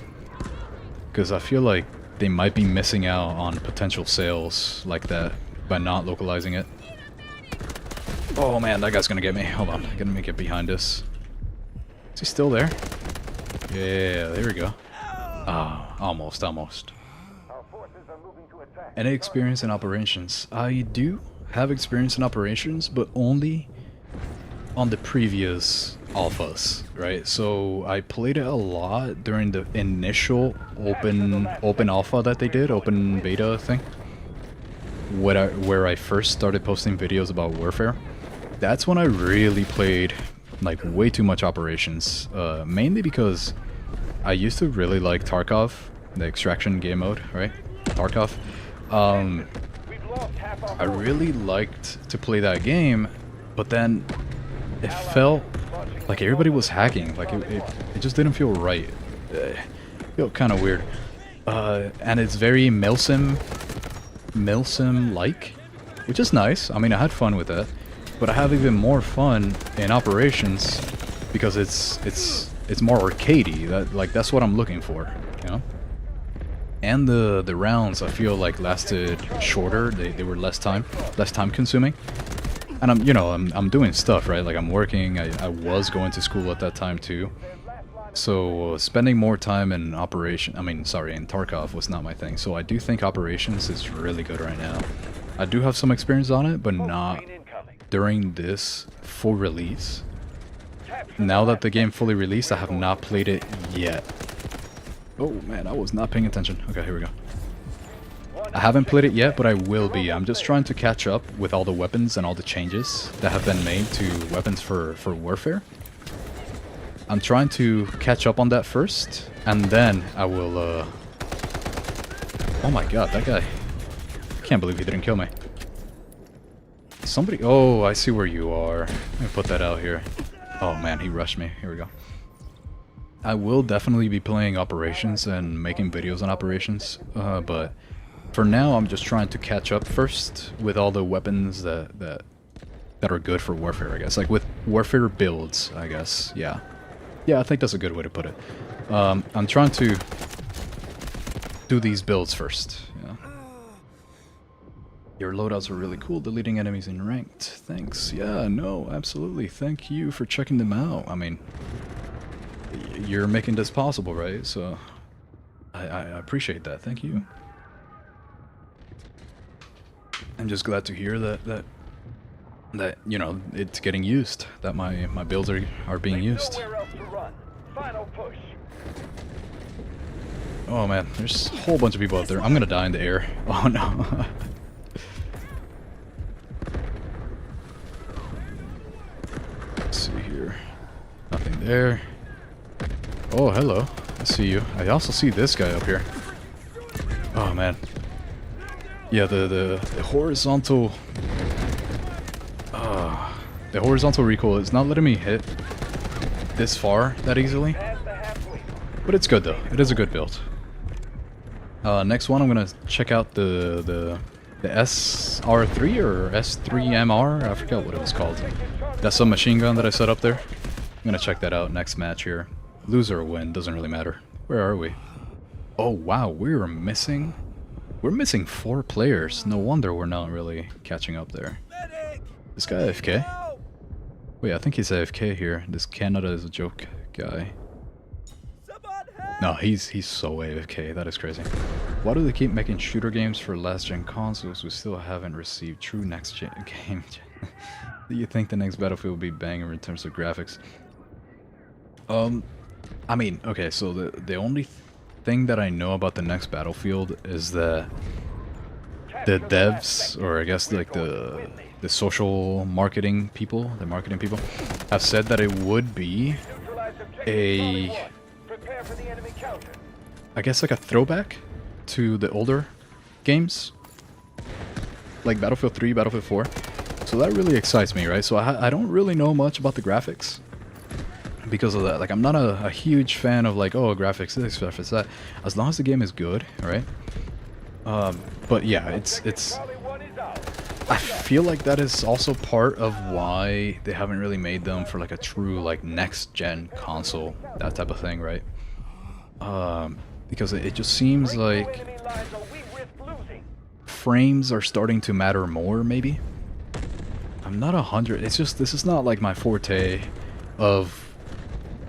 Because I feel like they might be missing out on potential sales like that by not localizing it. Oh man, that guy's gonna get me. Hold on, gonna make it behind us. Is he still there? Yeah, there we go. Ah, almost. Any experience in operations? I do have experience in operations, but only on the previous alphas, right? So I played it a lot during the initial open alpha that they did, open beta thing, where I first started posting videos about warfare. That's when I really played like way too much operations, mainly because I used to really like Tarkov, the extraction game mode, right? Tarkov. I really liked to play that game, but then it felt like everybody was hacking. Like it just didn't feel right. It felt kind of weird. And it's very Milsim-like, which is nice. I mean, I had fun with that, but I have even more fun in operations because it's more arcadey. That's what I'm looking for, you know. And the rounds, I feel like, lasted shorter. They were less time consuming. And I'm doing stuff, right? Like I'm working. I was going to school at that time too. So spending more time in in Tarkov was not my thing. So I do think operations is really good right now. I do have some experience on it, but not during this full release. Now that the game fully released, I have not played it yet. Oh man, I was not paying attention. Okay, here we go. I haven't played it yet, but I will be. I'm just trying to catch up with all the weapons and all the changes that have been made to weapons for warfare. I'm trying to catch up on that first, and then I will, Oh my god, that guy. I can't believe he didn't kill me. Somebody... Oh, I see where you are. Let me put that out here. Oh man, he rushed me. Here we go. I will definitely be playing operations and making videos on operations, but for now I'm just trying to catch up first with all the weapons that are good for warfare, I guess. Like with warfare builds, I guess. Yeah, I think that's a good way to put it. I'm trying to do these builds first. Yeah. Your loadouts are really cool, deleting enemies in ranked. Thanks. Yeah, no, absolutely. Thank you for checking them out. I mean, you're making this possible, right? So I appreciate that. Thank you. I'm just glad to hear that you know it's getting used. That my builds are being used. Nowhere else to run. Final push. Oh man, there's a whole bunch of people out there. I'm gonna die in the air. Oh no. Let's see here. Nothing there. Oh, hello. I see you. I also see this guy up here. Oh man. Yeah, the horizontal the horizontal recoil is not letting me hit this far that easily. But it's good though. It is a good build. Next one I'm gonna check out the SR3 or S3MR. I forgot what it was called. That's some machine gun that I set up there. I'm gonna check that out next match here. Lose or win, doesn't really matter. Where are we? Oh wow, we're missing 4 players. No wonder we're not really catching up there. This guy AFK? Wait, I think he's AFK here. This Canada is a joke guy. No, he's so AFK. That is crazy. Why do they keep making shooter games for last-gen consoles? We still haven't received true next-gen game. Do you think the next Battlefield will be banger in terms of graphics? I mean, okay, so the only thing that I know about the next Battlefield is that the devs, or I guess like the social marketing people, have said that it would be I guess like a throwback to the older games, like Battlefield 3, Battlefield 4. So that really excites me, right? So I don't really know much about the graphics because of that. Like, I'm not a huge fan of like, oh, graphics this, graphics that. As long as the game is good, right? But yeah, it's I feel like that is also part of why they haven't really made them for like a true like next gen console, that type of thing, right? Because it just seems like frames are starting to matter more, maybe. I'm not 100. It's just, this is not like my forte of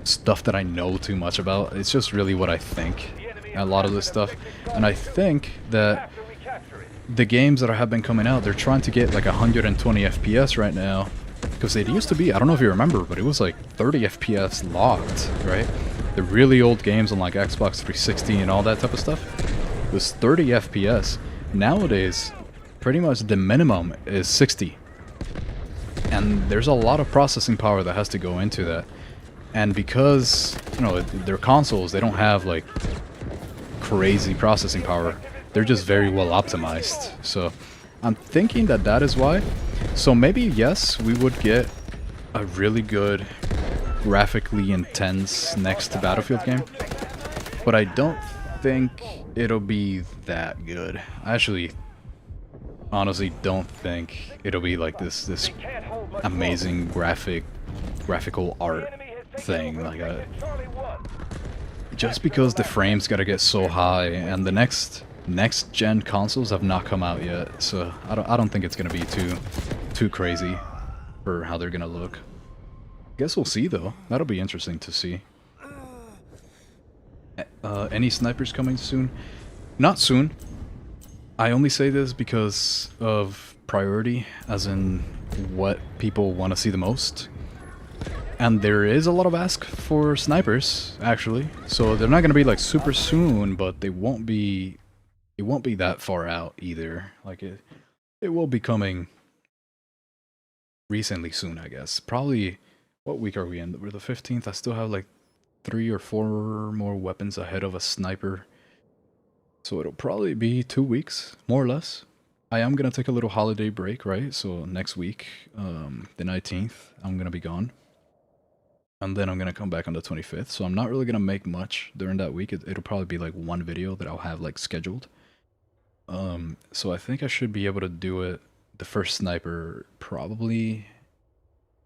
stuff that I know too much about. It's just really what I think, a lot of this stuff. And I think that the games that have been coming out, they're trying to get like 120 FPS right now. Because it used to be, I don't know if you remember, but it was like 30 FPS locked, right? The really old games on like Xbox 360 and all that type of stuff was 30 FPS. Nowadays, pretty much the minimum is 60. And there's a lot of processing power that has to go into that. And because, you know, they're consoles, they don't have like crazy processing power. They're just very well optimized. So I'm thinking that that is why. So maybe, yes, we would get a really good graphically intense next Battlefield game. But I don't think it'll be that good. I actually honestly don't think it'll be like this amazing graphical art thing. Like just because the frames gotta get so high, and the next gen consoles have not come out yet, so I don't think it's gonna be too crazy for how they're gonna look. Guess we'll see though. That'll be interesting to see. Any snipers coming soon? Not soon. I only say this because of priority, as in what people want to see the most. And there is a lot of ask for snipers, actually. So they're not going to be like super soon, but they won't be. It won't be that far out either. Like it will be coming recently soon, I guess. Probably. What week are we in? We're the 15th. I still have like 3 or 4 more weapons ahead of a sniper. So it'll probably be 2 weeks, more or less. I am going to take a little holiday break, right? So next week, the 19th, I'm going to be gone. And then I'm going to come back on the 25th. So I'm not really going to make much during that week. It'll probably be like one video that I'll have like scheduled. So I think I should be able to do it, the first sniper, probably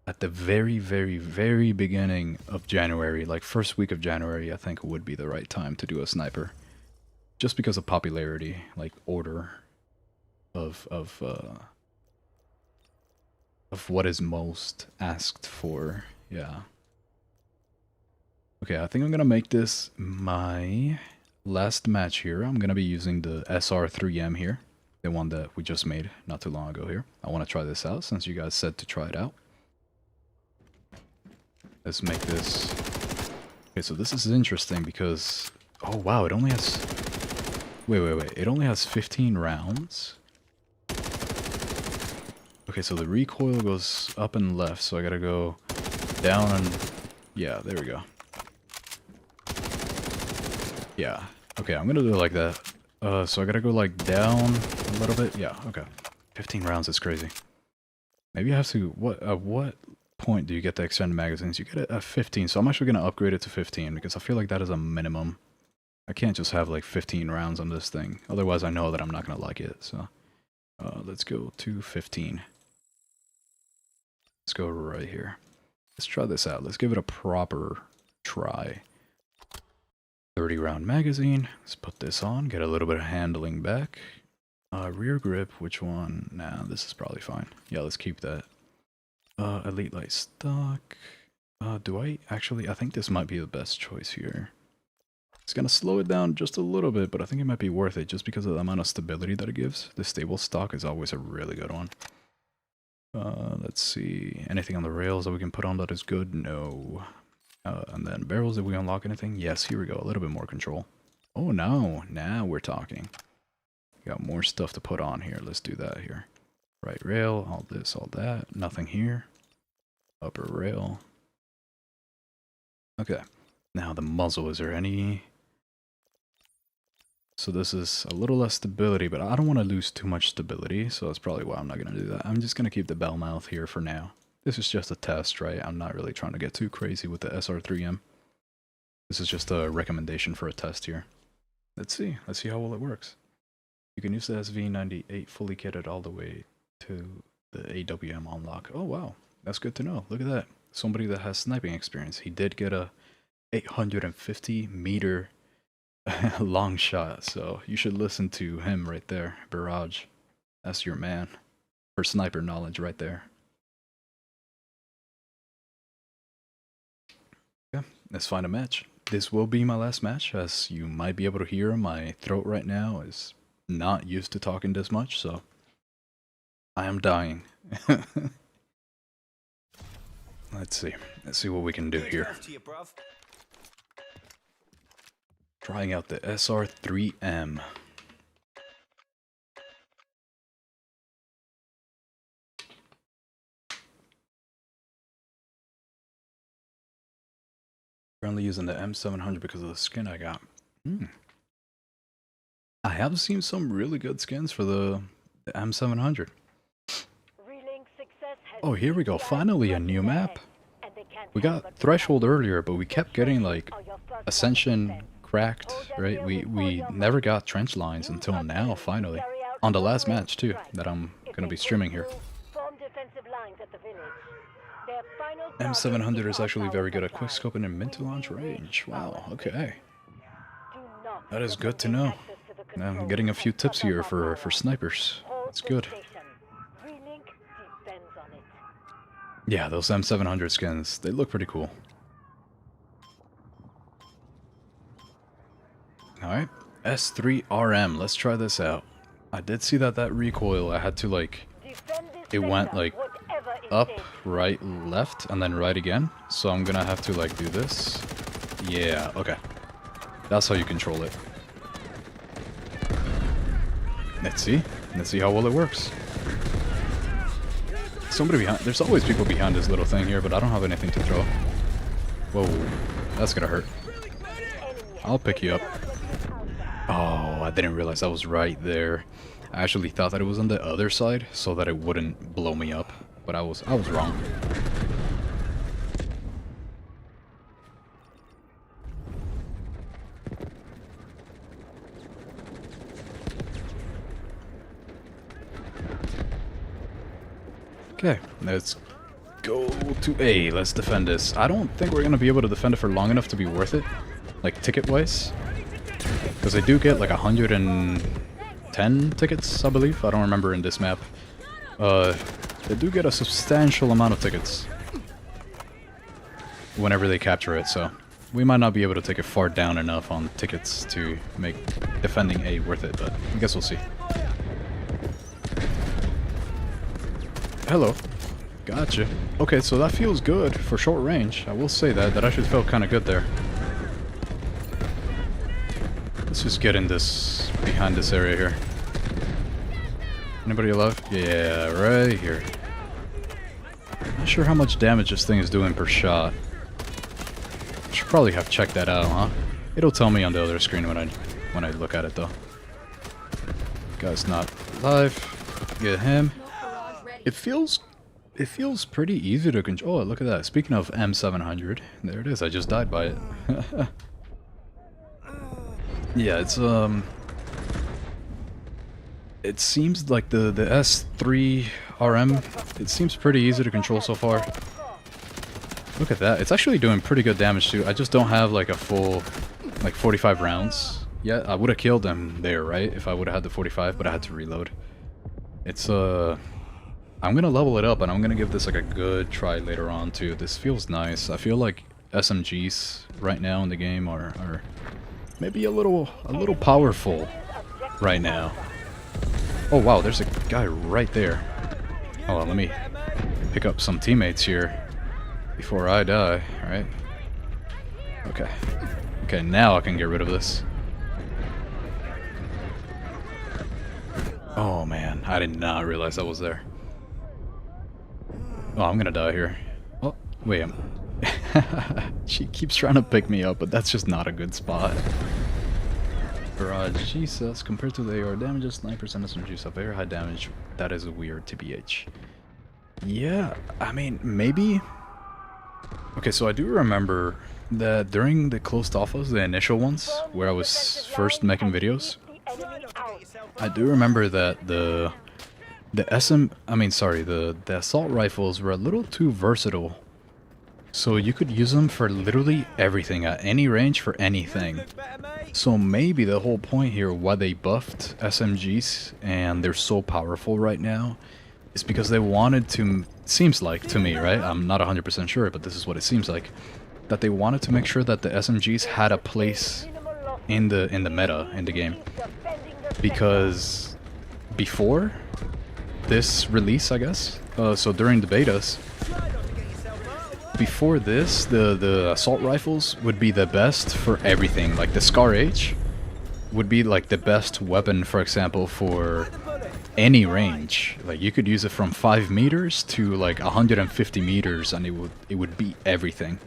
at the very, very, very beginning of January. Like first week of January, I think would be the right time to do a sniper. Just because of popularity, like order of what is most asked for. Yeah. Okay, I think I'm gonna make this my last match here. I'm gonna be using the SR3M here. The one that we just made not too long ago here. I want to try this out since you guys said to try it out. Let's make this... Okay, so this is interesting because... Oh wow, it only has... Wait. It only has 15 rounds. Okay, so the recoil goes up and left, so I gotta go down and... Yeah, there we go. Yeah. Okay, I'm gonna do it like that. So I gotta go like down a little bit. Yeah, okay. 15 rounds is crazy. Maybe I have to... what point do you get the extended magazines? You get it at 15, so I'm actually gonna upgrade it to 15 because I feel like that is a minimum. I can't just have like 15 rounds on this thing. Otherwise I know that I'm not gonna like it, so... let's go to 15. Let's go right here. Let's try this out. Let's give it a proper try. 30 round magazine. Let's put this on. Get a little bit of handling back. Rear grip. Which one? Nah, this is probably fine. Yeah, let's keep that. Elite light stock. Do I actually? I think this might be the best choice here. It's gonna slow it down just a little bit, but I think it might be worth it just because of the amount of stability that it gives. The stable stock is always a really good one. Let's see. Anything on the rails that we can put on that is good? No. And then barrels, did we unlock anything? Yes, here we go. A little bit more control. Oh no, now we're talking. Got more stuff to put on here. Let's do that here. Right rail, all this, all that. Nothing here. Upper rail. Okay. Now the muzzle, is there any... So this is a little less stability, but I don't want to lose too much stability, so that's probably why I'm not going to do that. I'm just going to keep the bell mouth here for now. This is just a test, right? I'm not really trying to get too crazy with the SR3M. This is just a recommendation for a test here. Let's see how well it works. You can use the SV98 fully kitted all the way to the AWM unlock. Oh wow, that's good to know. Look at that. Somebody that has sniping experience. He did get a 850 meter long shot, so you should listen to him right there, Barrage. That's your man for sniper knowledge right there. Yeah, let's find a match. This will be my last match, as you might be able to hear. My throat right now is not used to talking this much, so I am dying. Let's see what we can do here. Trying out the SR3M. Currently using the M700 because of the skin I got. I have seen some really good skins for the M700. Oh, here we go. Finally a new map. We got Threshold earlier, but we kept getting like Ascension cracked, right? We never got trench lines until now, finally. On the last match too, that I'm gonna be streaming here. M700 is actually very good at quickscoping and mint to launch range. Wow, okay. That is good to know. Now I'm getting a few tips here for snipers. That's good. Yeah, those M700 skins, they look pretty cool. Alright, S3RM, let's try this out. I did see that recoil, I had to like, it went like up, right, left, and then right again. So I'm gonna have to like do this. Yeah, okay. That's how you control it. Let's see how well it works. Somebody behind, there's always people behind this little thing here, but I don't have anything to throw. Whoa, that's gonna hurt. I'll pick you up. Oh, I didn't realize I was right there. I actually thought that it was on the other side so that it wouldn't blow me up, but I was wrong. Okay, let's go to A. Let's defend this. I don't think we're going to be able to defend it for long enough to be worth it, like ticket-wise. Because they do get like 110 tickets, I believe. I don't remember in this map. They do get a substantial amount of tickets whenever they capture it, so we might not be able to take it far down enough on tickets to make defending A worth it, but I guess we'll see. Hello. Gotcha. Okay, so that feels good for short range. I will say that actually felt kind of good there. Let's just get in this, behind this area here. Anybody alive? Yeah, right here. Not sure how much damage this thing is doing per shot. Should probably have checked that out, huh? It'll tell me on the other screen when I look at it though. Guy's not alive. Get him. It feels pretty easy to control. Oh, look at that. Speaking of M700, there it is. I just died by it. Yeah, it's it seems like the S3 RM, it seems pretty easy to control so far. Look at that. It's actually doing pretty good damage too. I just don't have like a full like 45 rounds yet. I would have killed them there, right? If I would have had the 45, but I had to reload. It's I'm gonna level it up and I'm gonna give this like a good try later on too. This feels nice. I feel like SMGs right now in the game are maybe a little powerful right now. Oh wow, there's a guy right there. Hold on, let me pick up some teammates here before I die, right? Okay. Okay, now I can get rid of this. Oh man, I did not realize I was there. Oh, I'm gonna die here. Oh, wait. She keeps trying to pick me up, but that's just not a good spot. Barrage, Jesus, compared to the AR damages, snipers and SMGs have very high damage. That is weird, TBH. Yeah, I mean, maybe... Okay, so I do remember that during the closed alphas, the initial ones, where I was first making videos, I do remember that the assault rifles were a little too versatile. So you could use them for literally everything, at any range for anything. So maybe the whole point here why they buffed SMGs and they're so powerful right now is because they wanted to, seems like to me, right? I'm not 100% sure, but this is what it seems like. That they wanted to make sure that the SMGs had a place in the meta, in the game. Because before this release, I guess, so during the betas, before this, the assault rifles would be the best for everything. Like the Scar H would be like the best weapon, for example, for any range. Like you could use it from 5 meters to like 150 meters and it would beat everything.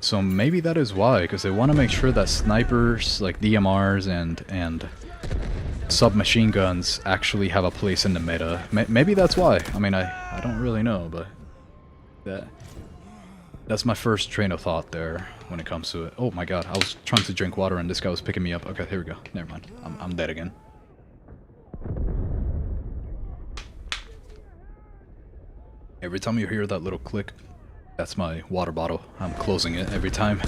So maybe that is why, because they want to make sure that snipers like DMRs and submachine guns actually have a place in the meta. Maybe that's why. I mean, I don't really know, but that's my first train of thought there when it comes to it. Oh my god, I was trying to drink water and this guy was picking me up. Okay, here we go. Never mind. I'm dead again. Every time you hear that little click, that's my water bottle. I'm closing it every time.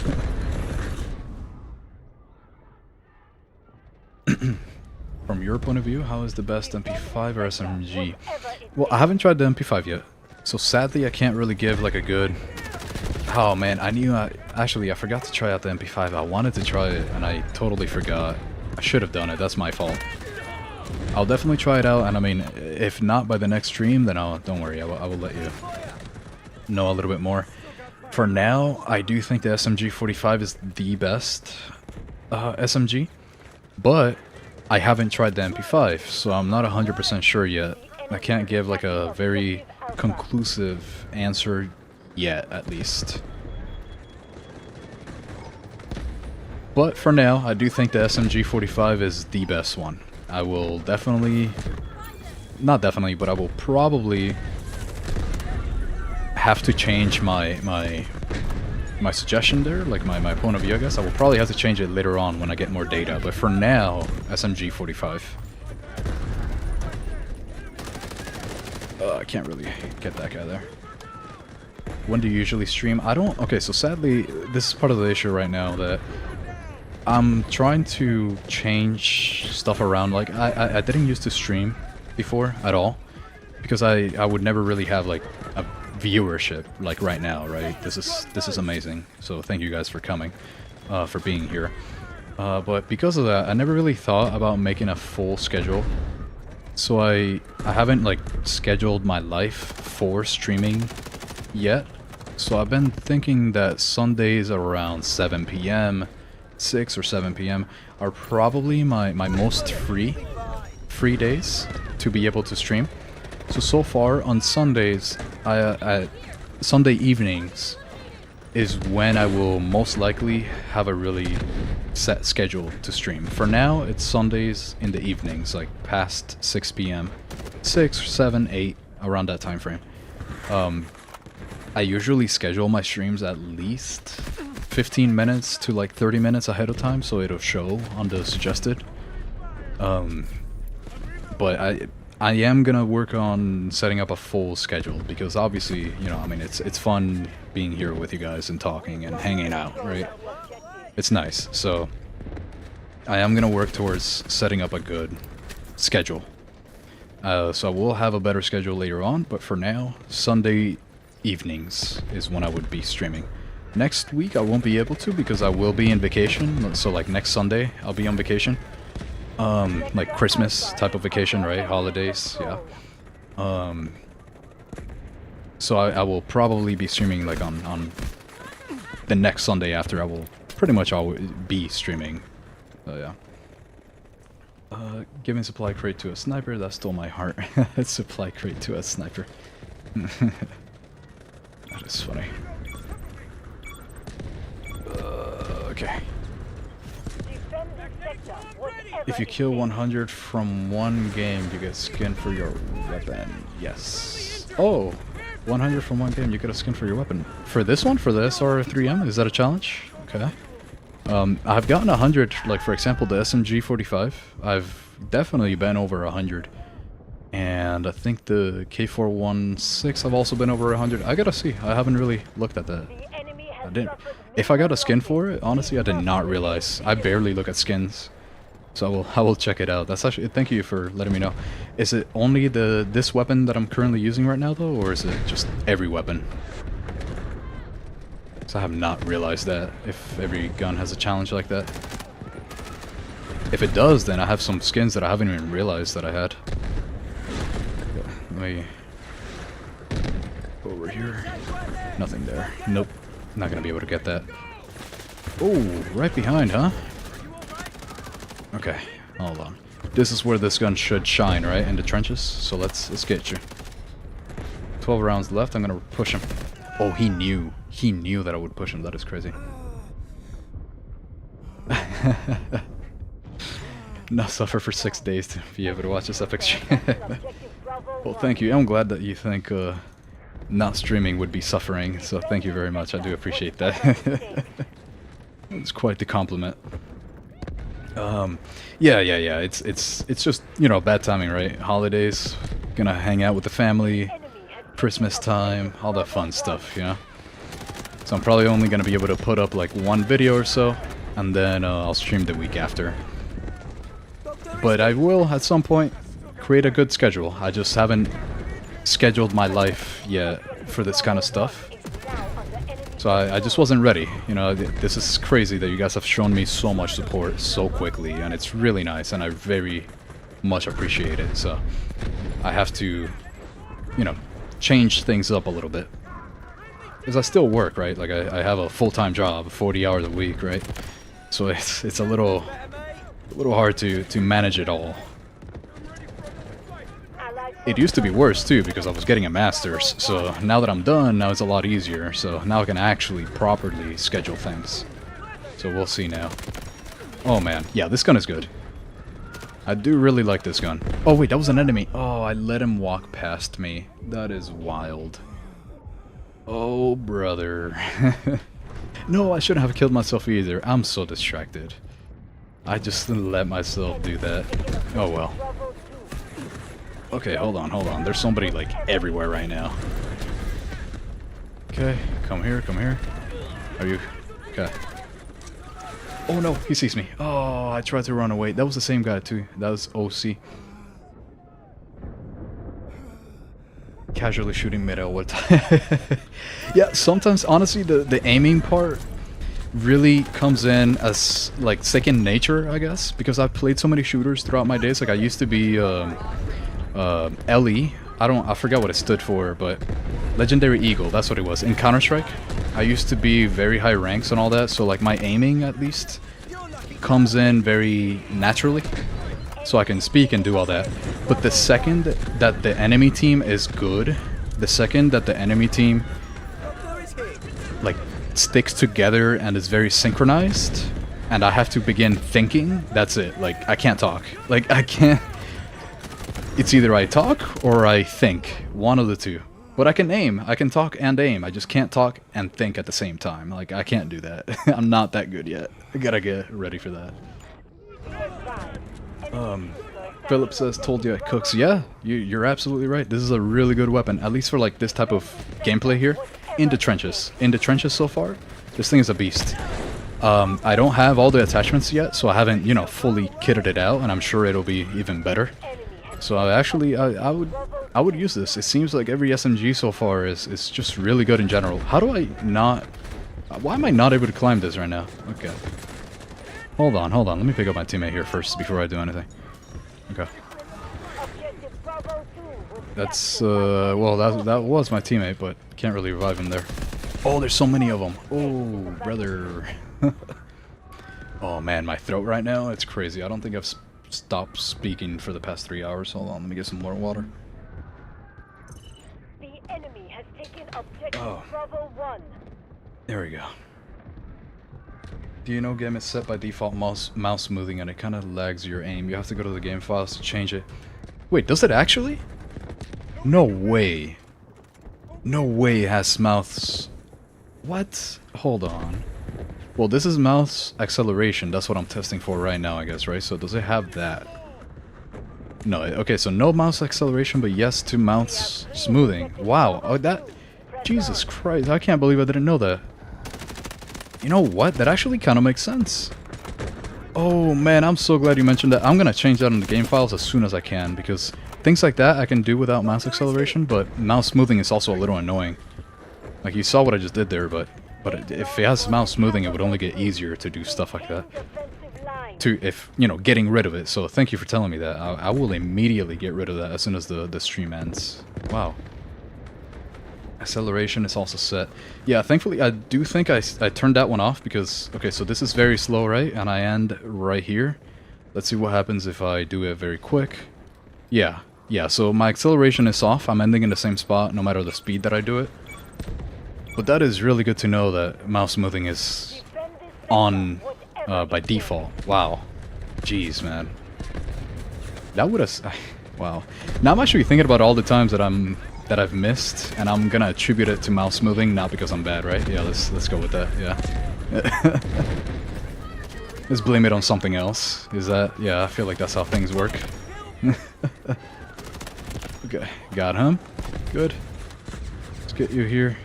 From your point of view, how is the best MP5 or SMG? Well, I haven't tried the MP5 yet, so sadly I can't really give like a good... Oh man, actually I forgot to try out the MP5. I wanted to try it and I totally forgot. I should have done it, that's my fault. I'll definitely try it out, and I mean, if not by the next stream, then don't worry, I will let you know a little bit more. For now, I do think the SMG-45 is the best SMG, but I haven't tried the MP5, so I'm not 100% sure yet. I can't give like a very conclusive answer yet, at least. But for now, I do think the SMG-45 is the best one. I will definitely, not definitely, but I will probably have to change my suggestion there, like my point of view, I guess. I will probably have to change it later on when I get more data, but for now, SMG-45. I can't really get that guy there. When do you usually stream? I don't... Okay, so sadly, this is part of the issue right now that I'm trying to change stuff around. Like, I didn't used to stream before at all, because I would never really have, like, a viewership like right now, right? This is amazing. So thank you guys for coming, for being here. But because of that, I never really thought about making a full schedule So I haven't like scheduled my life for streaming yet. So I've been thinking that Sundays around 7 p.m., 6 or 7 p.m. are probably my most free days to be able to stream. So far on Sundays, Sunday evenings is when I will most likely have a really set schedule to stream. For now, it's Sundays in the evenings, like past 6 p.m. 6, 7, 8, around that time frame. I usually schedule my streams at least 15 minutes to like 30 minutes ahead of time, so it'll show on the suggested. But I am gonna work on setting up a full schedule, because obviously, you know, I mean, it's fun being here with you guys and talking and hanging out, right? It's nice. So I am gonna work towards setting up a good schedule. So I will have a better schedule later on, but for now, Sunday evenings is when I would be streaming. Next week I won't be able to because I will be in vacation. So like next Sunday I'll be on vacation. Like Christmas type of vacation, right? Holidays, yeah. So I will probably be streaming like on the next Sunday after. I will pretty much always be streaming. Yeah. Giving supply crate to a sniper, that stole my heart. Supply crate to a sniper. That is funny. Okay. If you kill 100 from one game, you get skin for your weapon. Yes. Oh, 100 from one game, you get a skin for your weapon. For this one, for the SR3M, is that a challenge? Okay. I've gotten 100, like for example, the SMG-45. I've definitely been over 100. And I think the K416 I've also been over 100. I gotta see. I haven't really looked at that. I didn't. If I got a skin for it, honestly, I did not realize. I barely look at skins, so I will check it out. That's actually. Thank you for letting me know. Is it only this weapon that I'm currently using right now, though, or is it just every weapon? So I have not realized that. If every gun has a challenge like that. If it does, then I have some skins that I haven't even realized that I had. Let me go over here. Nothing there. Nope. Not gonna be able to get that. Oh, right behind, huh? Okay, hold on. This is where this gun should shine, right? In the trenches. So let's get you. 12 rounds left. I'm gonna push him. Oh, he knew. He knew that I would push him. That is crazy. Not suffer for 6 days to be able to watch this epic stream. Well, thank you. I'm glad that you think not streaming would be suffering, so thank you very much. I do appreciate that. It's quite the compliment. Yeah. It's just, you know, bad timing, right? Holidays, gonna hang out with the family, Christmas time, all that fun stuff, you know? So I'm probably only gonna be able to put up like one video or so, and then I'll stream the week after. But I will, at some point, create a good schedule. I just haven't scheduled my life yet for this kind of stuff. So I just wasn't ready. You know, this is crazy that you guys have shown me so much support so quickly, and it's really nice, and I very much appreciate it. So I have to, you know, change things up a little bit. Because I still work, right? Like I have a full-time job, 40 hours a week, right? So it's a little hard to manage it all. It used to be worse too, because I was getting a master's, so now that I'm done, now it's a lot easier, so now I can actually properly schedule things. So we'll see now. Oh man, yeah, this gun is good. I do really like this gun. Oh wait, that was an enemy. Oh, I let him walk past me. That is wild. Oh, brother. No, I shouldn't have killed myself either. I'm so distracted. I just let myself do that. Oh well. Okay, hold on. There's somebody, like, everywhere right now. Okay, come here. Are you... Okay. Oh no, he sees me. Oh, I tried to run away. That was the same guy, too. That was OC. Casually shooting mid all the time. Yeah, sometimes, honestly, the aiming part really comes in as, like, second nature, I guess. Because I've played so many shooters throughout my days. Like, I used to be... Ellie. I forgot what it stood for, but Legendary Eagle, that's what it was. In Counter-Strike, I used to be very high ranks and all that, so like my aiming at least comes in very naturally, so I can speak and do all that. But the second that the enemy team is good, the second that the enemy team like sticks together and is very synchronized, and I have to begin thinking, that's it. Like, I can't talk. Like, I can't... It's either I talk or I think. One of the two. But I can aim. I can talk and aim. I just can't talk and think at the same time. Like, I can't do that. I'm not that good yet. I gotta get ready for that. Philip says, told you it cooks. Yeah, you're absolutely right. This is a really good weapon, at least for like this type of gameplay here. In the trenches. In the trenches so far, this thing is a beast. I don't have all the attachments yet, so I haven't, you know, fully kitted it out, and I'm sure it'll be even better. So I would use this. It seems like every SMG so far is just really good in general. How do I not... Why am I not able to climb this right now? Okay. Hold on. Let me pick up my teammate here first before I do anything. Okay. That's, well, that was my teammate, but can't really revive him there. Oh, there's so many of them. Oh, brother. Oh, man, my throat right now, it's crazy. I don't think I've stopped speaking for the past 3 hours. Hold on, let me get some more water. The enemy has taken objective Oh. Bravo 1. There we go. Do you know game is set by default mouse smoothing and it kind of lags your aim? You have to go to the game files to change it. Wait, does it actually? No way. No way it has mouse... What? Hold on. Well, this is mouse acceleration. That's what I'm testing for right now, I guess, right? So does it have that? No, okay, so no mouse acceleration, but yes to mouse smoothing. Wow, oh, that... Jesus Christ, I can't believe I didn't know that. You know what? That actually kind of makes sense. Oh man, I'm so glad you mentioned that. I'm gonna change that in the game files as soon as I can, because things like that I can do without mouse acceleration, but mouse smoothing is also a little annoying. Like, you saw what I just did there, but if it has mouse smoothing, it would only get easier to do stuff like that. You know, getting rid of it. So thank you for telling me that. I will immediately get rid of that as soon as the stream ends. Wow. Acceleration is also set. Yeah, thankfully, I do think I turned that one off because... Okay, so this is very slow, right? And I end right here. Let's see what happens if I do it very quick. Yeah, so my acceleration is off. I'm ending in the same spot no matter the speed that I do it. But that is really good to know that mouse smoothing is on by default. Wow. Jeez, man. That would have... Wow. Now I'm actually thinking about all the times that I've missed, and I'm gonna attribute it to mouse smoothing, not because I'm bad, right? Yeah, let's go with that, yeah. Let's blame it on something else. Is that... Yeah, I feel like that's how things work. Okay, got him. Good. Let's get you here.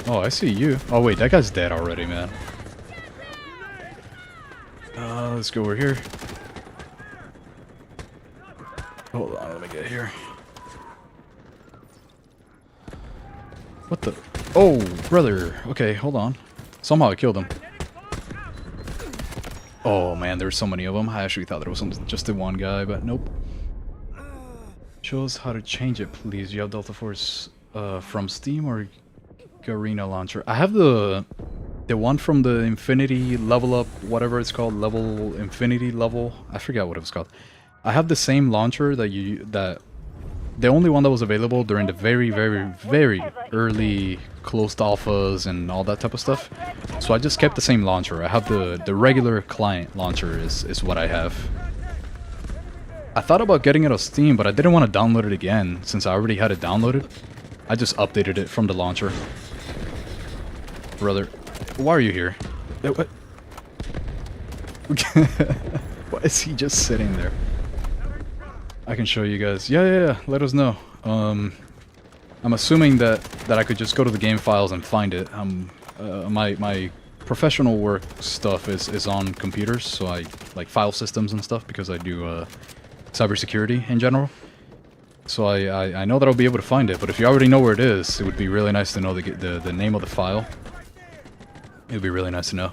Oh, I see you. Oh wait, that guy's dead already, man. Let's go over here. Hold on, let me get here. What the? Oh, brother. Okay, hold on. Somehow I killed him. Oh man, there's so many of them. I actually thought there was just the one guy, but nope. Show us how to change it, please. You have Delta Force from Steam or Garena launcher? I have the one from the Infinity level up, whatever it's called, level Infinity level. I forgot what it was called. I have the same launcher that the only one that was available during the very early closed alphas and all that type of stuff. So I just kept the same launcher. I have the regular client launcher is what I have. I thought about getting it on Steam, but I didn't want to download it again since I already had it downloaded. I just updated it from the launcher. Brother, why are you here? What? Why is he just sitting there? I can show you guys. Yeah. Let us know. I'm assuming that I could just go to the game files and find it. My professional work stuff is on computers, so I like file systems and stuff because I do cybersecurity in general. So I know that I'll be able to find it. But if you already know where it is, it would be really nice to know the name of the file. It would be really nice to know.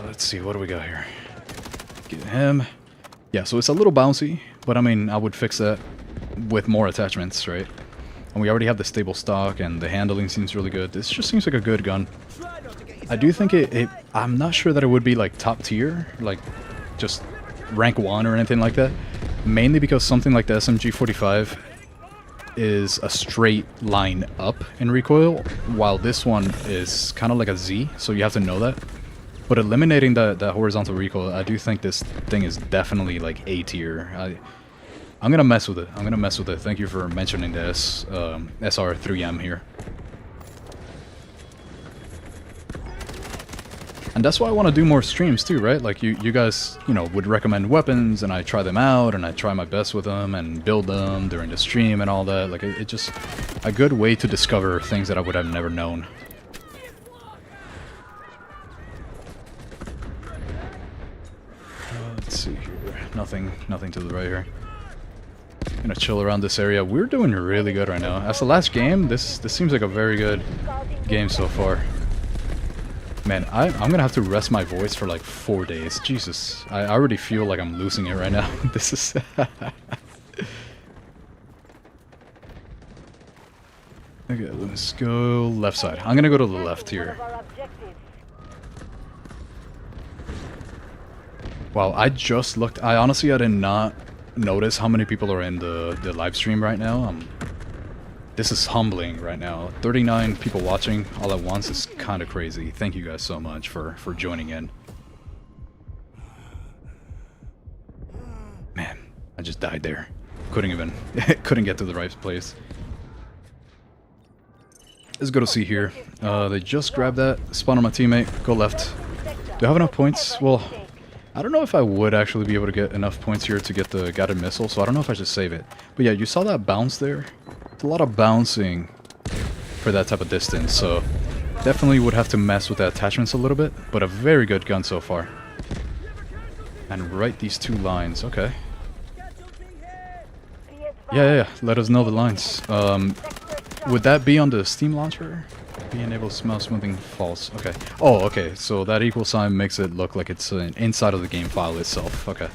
Let's see, what do we got here? Get him. Yeah, so it's a little bouncy, but I mean, I would fix that with more attachments, right? And we already have the stable stock, and the handling seems really good. This just seems like a good gun. I do think I'm not sure that it would be like top tier, like just rank 1 or anything like that. Mainly because something like the SMG-45 is a straight line up in recoil, while this one is kind of like a Z, so you have to know that. But eliminating that horizontal recoil, I do think this thing is definitely like A tier. I'm gonna mess with it. I'm gonna mess with it. Thank you for mentioning this SR3M here. And that's why I want to do more streams too, right? Like you guys, you know, would recommend weapons, and I try them out, and I try my best with them, and build them during the stream and all that. Like it's just a good way to discover things that I would have never known. Let's see here. Nothing to the right here. Gonna chill around this area. We're doing really good right now. As the last game, this seems like a very good game so far. Man, I'm gonna have to rest my voice for like 4 days. Jesus, I already feel like I'm losing it right now. This is... Okay, let's go left side. I'm gonna go to the left here. Wow, I just looked. I did not notice how many people are in the live stream right now. This is humbling right now. 39 people watching all at once is kind of crazy. Thank you guys so much for joining in. Man, I just died there. Couldn't get to the right place. Let's go to C here. They just grabbed that. Spawn on my teammate. Go left. Do I have enough points? Well, I don't know if I would actually be able to get enough points here to get the guided missile, so I don't know if I should save it. But yeah, you saw that bounce there? It's a lot of bouncing for that type of distance, so definitely would have to mess with the attachments a little bit, but a very good gun so far. And right these two lines, okay. Yeah, let us know the lines. Would that be on the Steam launcher? Being able to smell smoothing false. Okay. Oh, okay. So that equal sign makes it look like it's inside of the game file itself. Okay.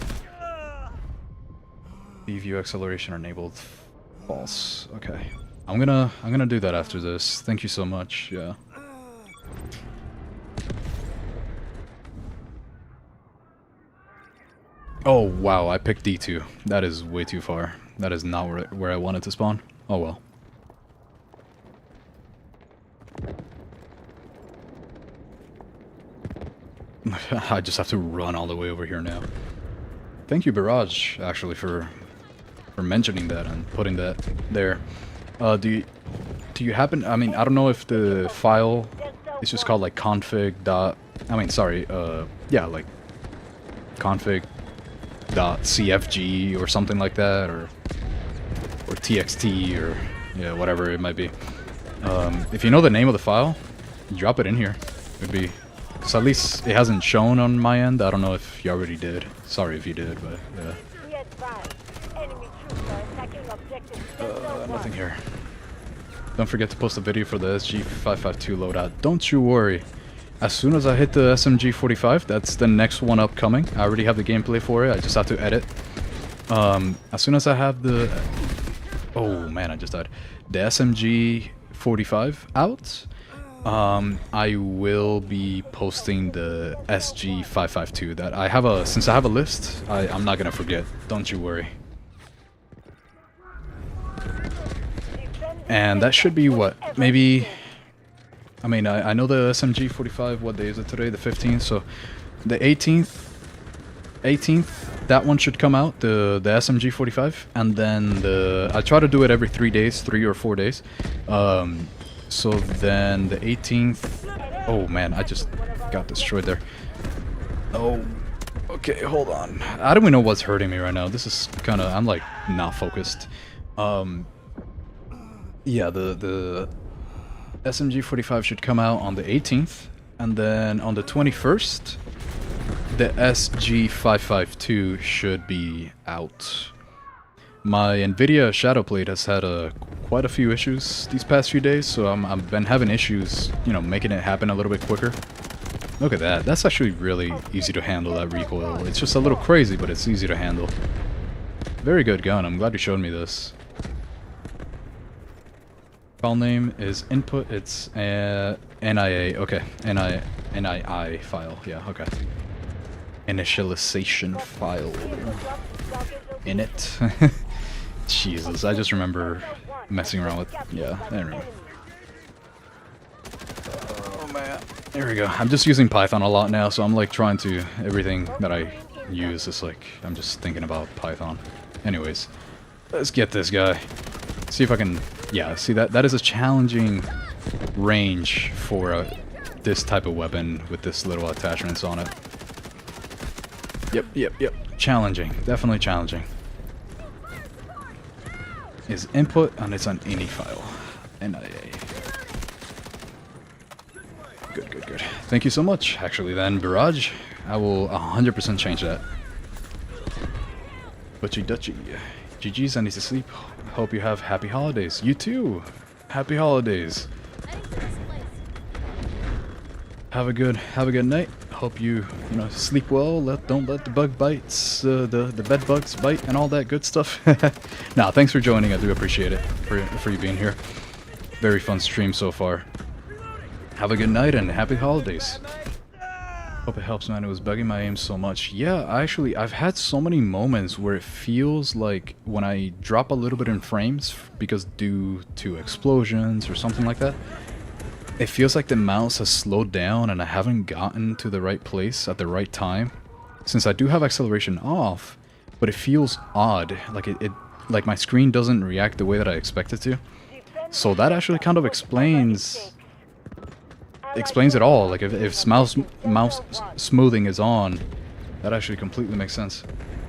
view acceleration enabled false. Okay. I'm gonna do that after this. Thank you so much. Yeah. Oh wow, I picked D2. That is way too far. That is not where I wanted to spawn. Oh well. I just have to run all the way over here now. Thank you, Barrage, actually, for mentioning that and putting that there. Do you happen? I mean, I don't know if the file is just called like config dot. I mean, sorry. Yeah, like config.cfg or something like that, or txt, or yeah, whatever it might be. If you know the name of the file, drop it in here. It'd be. So at least it hasn't shown on my end. I don't know if you already did. Sorry if you did, but yeah. Nothing here. Don't forget to post a video for the SG-552 loadout. Don't you worry. As soon as I hit the SMG-45, that's the next one upcoming. I already have the gameplay for it. I just have to edit. As soon as I have the... Oh man, I just died. The SMG-45 out. I will be posting the SG-552. That I have a, since I have a list, I'm not gonna forget. Don't you worry. And that should be what? Maybe. I mean, I know the SMG-45. What day is it today? The 15th. So, the 18th. That one should come out. The SMG-45, and then I try to do it every 3 days, 3 or 4 days. So then the 18th... Oh man, I just got destroyed there. Oh, okay, hold on. I don't even know what's hurting me right now. This is kind of... I'm like, not focused. Yeah, the SMG-45 should come out on the 18th. And then on the 21st, the SG-552 should be out. My NVIDIA shadow plate has had quite a few issues these past few days, so I've been having issues, you know, making it happen a little bit quicker. Look at that. That's actually really easy to handle, that recoil. It's just a little crazy, but it's easy to handle. Very good gun. I'm glad you showed me this. File name is input. It's NIA. Okay. NII file. Yeah, okay. Initialization file. Init. Jesus, I just remember messing around with... Yeah, anyway. Oh man. There we go. I'm just using Python a lot now, so I'm like trying to... Everything that I use is like... I'm just thinking about Python. Anyways. Let's get this guy. See if I can... Yeah, see that is a challenging range for this type of weapon with this little attachments on it. Yep. Challenging. Definitely challenging. Is input and it's an ini file. NIA. Good. Thank you so much. Actually then, Barrage, I will 100% change that. Butchy Dutchy. GG's, I need to sleep. Hope you have happy holidays. You too. Happy holidays. Have a good night. Hope you sleep well. Don't let the bug bites, the bed bugs bite, and all that good stuff. Nah, thanks for joining. I do appreciate it for you being here. Very fun stream so far. Have a good night and happy holidays. Hope it helps, man. It was bugging my aim so much. Yeah, actually, I've had so many moments where it feels like when I drop a little bit in frames, because due to explosions or something like that, it feels like the mouse has slowed down and I haven't gotten to the right place at the right time. Since I do have acceleration off, but it feels odd. Like like my screen doesn't react the way that I expect it to. So that actually kind of explains it all. Like if mouse smoothing is on, that actually completely makes sense.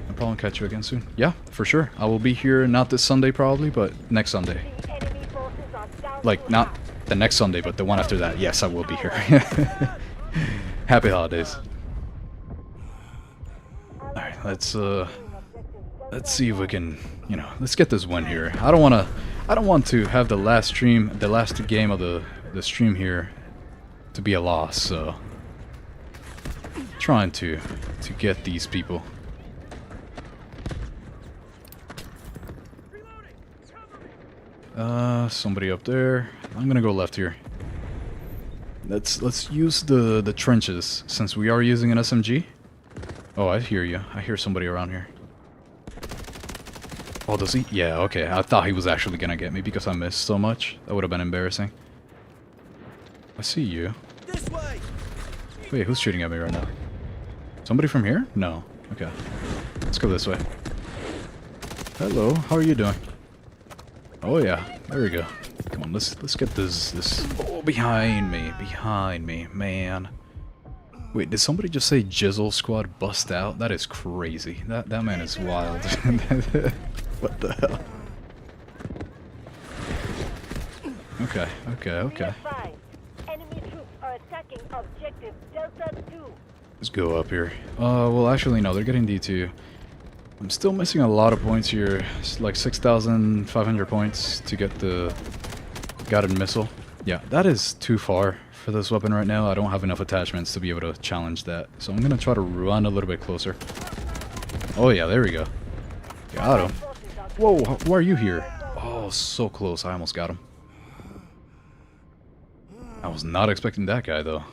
I'll probably catch you again soon. Yeah, for sure. I will be here not this Sunday probably, but next Sunday. Like not the next Sunday, but the one after that. Yes, I will be here. Happy holidays. Alright, let's see if we can, let's get this win here. I don't want to have the last game of the stream here to be a loss, so trying to get these people. Somebody up there. I'm gonna go left here. Let's use the trenches since we are using an SMG. Oh, I hear you. I hear somebody around here. Oh, does he? Yeah, okay. I thought he was actually gonna get me because I missed so much. That would have been embarrassing. I see you. This way. Wait, who's shooting at me right now? Somebody from here? No. Okay. Let's go this way. Hello, how are you doing? Oh yeah, there we go. Come on, let's get this. Oh, behind me, man. Wait, did somebody just say Jizzle Squad bust out? That is crazy. That man is wild. What the hell? Okay. Enemy troops are attacking objective Delta 2. Let's go up here. Well, actually, no, they're getting D2. I'm still missing a lot of points here. It's like 6,500 points to get the guided missile. Yeah, that is too far for this weapon right now. I don't have enough attachments to be able to challenge that. So I'm gonna try to run a little bit closer. Oh yeah, there we go. Got him. Whoa, why are you here? Oh, so close. I almost got him. I was not expecting that guy though.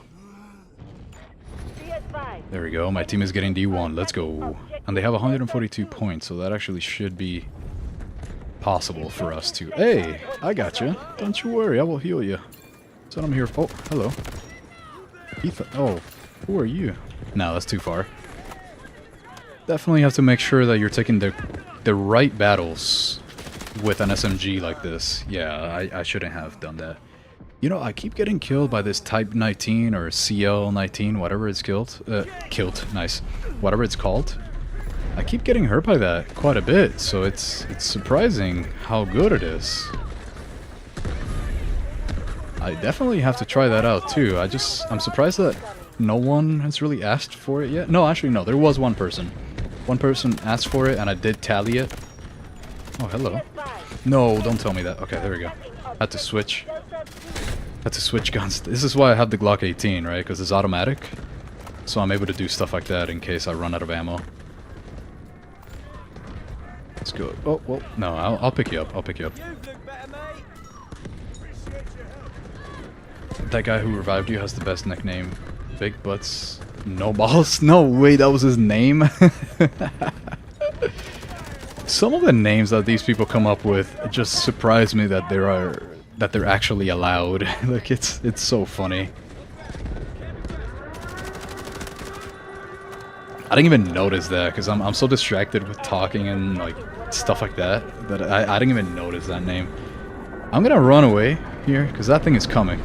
There we go. My team is getting D1. Let's go. And they have 142 points, so that actually should be possible for us to... Hey, I got you. Don't you worry, I will heal you. That's what I'm here for. Oh, hello. Oh, who are you? No, that's too far. Definitely have to make sure that you're taking the right battles with an SMG like this. Yeah, I shouldn't have done that. I keep getting killed by this Type 19 or CL-19, whatever it's killed, nice. Whatever it's called. I keep getting hurt by that quite a bit, so it's surprising how good it is. I definitely have to try that out too. I'm surprised that no one has really asked for it yet. No, actually no, there was one person. One person asked for it and I did tally it. Oh, hello. No, don't tell me that. Okay, there we go. Had to switch. Had to switch guns. This is why I have the Glock 18, right? Because it's automatic. So I'm able to do stuff like that in case I run out of ammo. Let's go. Oh, well, no, I'll pick you up. I'll pick you up. That guy who revived you has the best nickname. Big Butts, No Balls. No, wait, that was his name. Some of the names that these people come up with just surprise me that they're actually allowed. Like it's so funny. I didn't even notice that because I'm so distracted with talking and like stuff like that I didn't even notice that name. I'm gonna run away here because that thing is coming.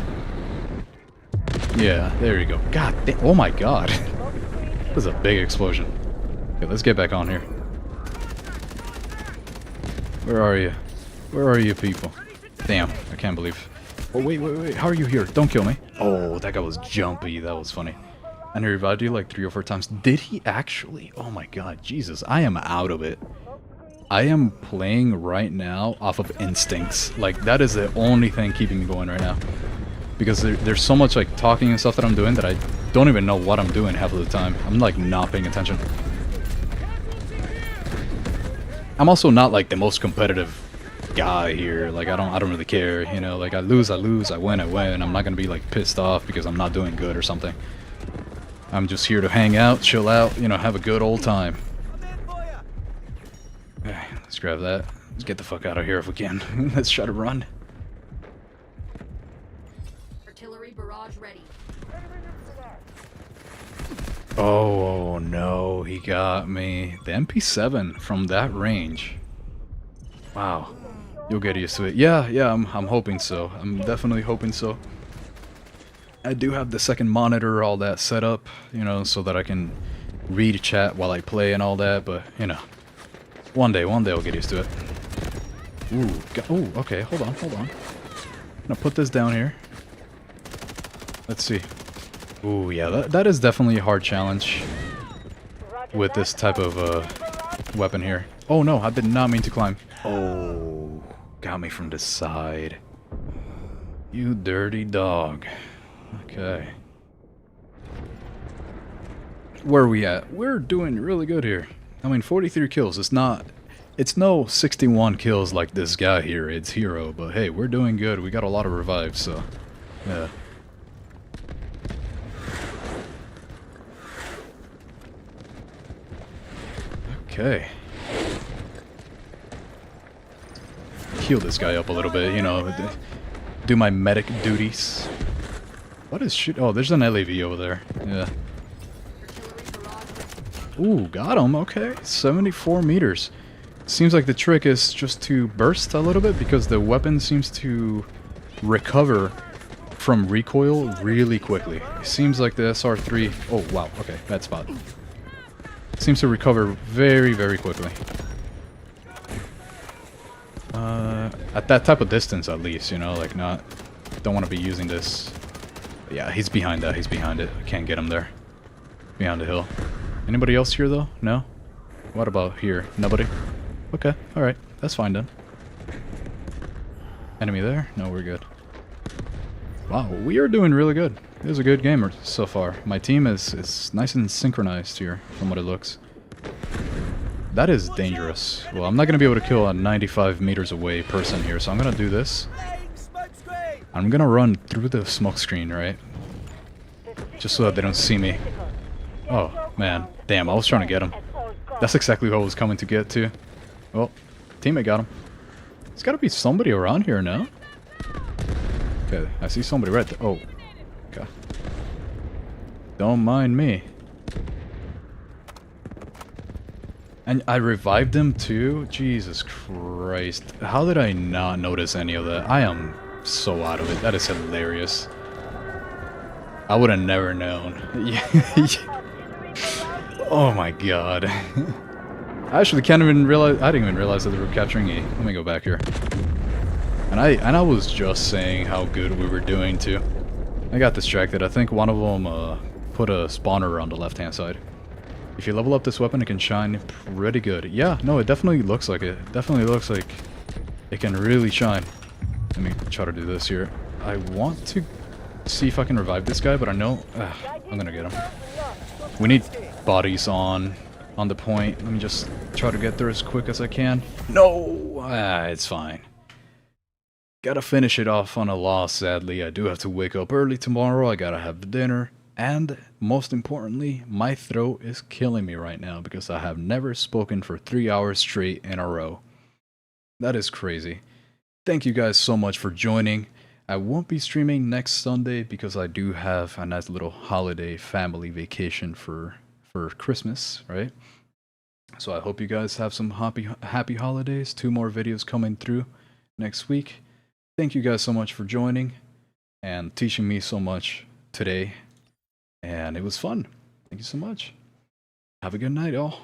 Yeah, there you go. God damn, oh my god. That was a big explosion. Okay, let's get back on here. Where are you? Where are you people? Damn, I can't believe. Oh, wait. How are you here? Don't kill me. Oh, that guy was jumpy. That was funny. And he revived you like 3 or 4 times. Did he actually? Oh my god, Jesus. I am out of it. I am playing right now off of instincts. Like, that is the only thing keeping me going right now. Because there's so much like talking and stuff that I'm doing that I don't even know what I'm doing half of the time. I'm like not paying attention. I'm also not like the most competitive guy here. Like I don't really care, you know, like I lose, I win, I'm not gonna be like pissed off because I'm not doing good or something. I'm just here to hang out, chill out, you know, have a good old time. Okay, let's grab that. Let's get the fuck out of here if we can. Let's try to run. Artillery barrage ready. Oh no, he got me. The MP7 from that range. Wow. You'll get used to it. Yeah, I'm hoping so. I'm definitely hoping so. I do have the second monitor, all that set up, you know, so that I can read chat while I play and all that, but, you know, one day I'll get used to it. Ooh, okay, hold on. I'm gonna put this down here. Let's see. Ooh, yeah, that is definitely a hard challenge with this type of weapon here. Oh no, I did not mean to climb. Oh, got me from the side. You dirty dog. Okay. Where are we at? We're doing really good here. I mean, 43 kills. It's no 61 kills like this guy here. It's Hero, but hey, we're doing good. We got a lot of revives, so yeah. Okay. Heal this guy up a little bit, you know, do my medic duties. What is shit? Oh, there's an LAV over there. Yeah. Ooh, got him. Okay, 74 meters. Seems like the trick is just to burst a little bit because the weapon seems to recover from recoil really quickly. Seems like the SR3... Oh, wow. Okay, bad spot. Seems to recover very, very quickly. At that type of distance, at least, you know, like not... Don't want to be using this. But yeah, he's behind that. He's behind it. I can't get him there. Behind the hill. Anybody else here, though? No? What about here? Nobody? Okay, alright. That's fine, then. Enemy there? No, we're good. Wow, we are doing really good. It was a good game so far. My team is nice and synchronized here, from what it looks. That is dangerous. Well, I'm not going to be able to kill a 95 meters away person here, so I'm going to do this. I'm going to run through the smoke screen, right? Just so that they don't see me. Oh, man. Damn, I was trying to get him. That's exactly what I was coming to get to. Well, teammate got him. There's got to be somebody around here now. Okay, I see somebody right there. Oh, okay. Don't mind me. And I revived him too? Jesus Christ. How did I not notice any of that? I am so out of it. That is hilarious. I would have never known. Oh my god. I actually can't even realize... I didn't even realize that they were capturing E. Let me go back here. And I was just saying how good we were doing too. I got distracted. I think one of them put a spawner on the left hand side. If you level up this weapon, it can shine pretty good. Yeah, no, it definitely looks like it. Definitely looks like it can really shine. Let me try to do this here. I want to see if I can revive this guy, but I know I'm gonna get him. We need bodies on the point. Let me just try to get there as quick as I can. No! It's fine. Gotta finish it off on a loss, sadly. I do have to wake up early tomorrow. I gotta have the dinner. And most importantly, my throat is killing me right now because I have never spoken for 3 hours straight in a row. That is crazy. Thank you guys so much for joining. I won't be streaming next Sunday because I do have a nice little holiday family vacation for Christmas, right? So I hope you guys have some happy holidays. 2 more videos coming through next week. Thank you guys so much for joining and teaching me so much today. And it was fun. Thank you so much. Have a good night, y'all.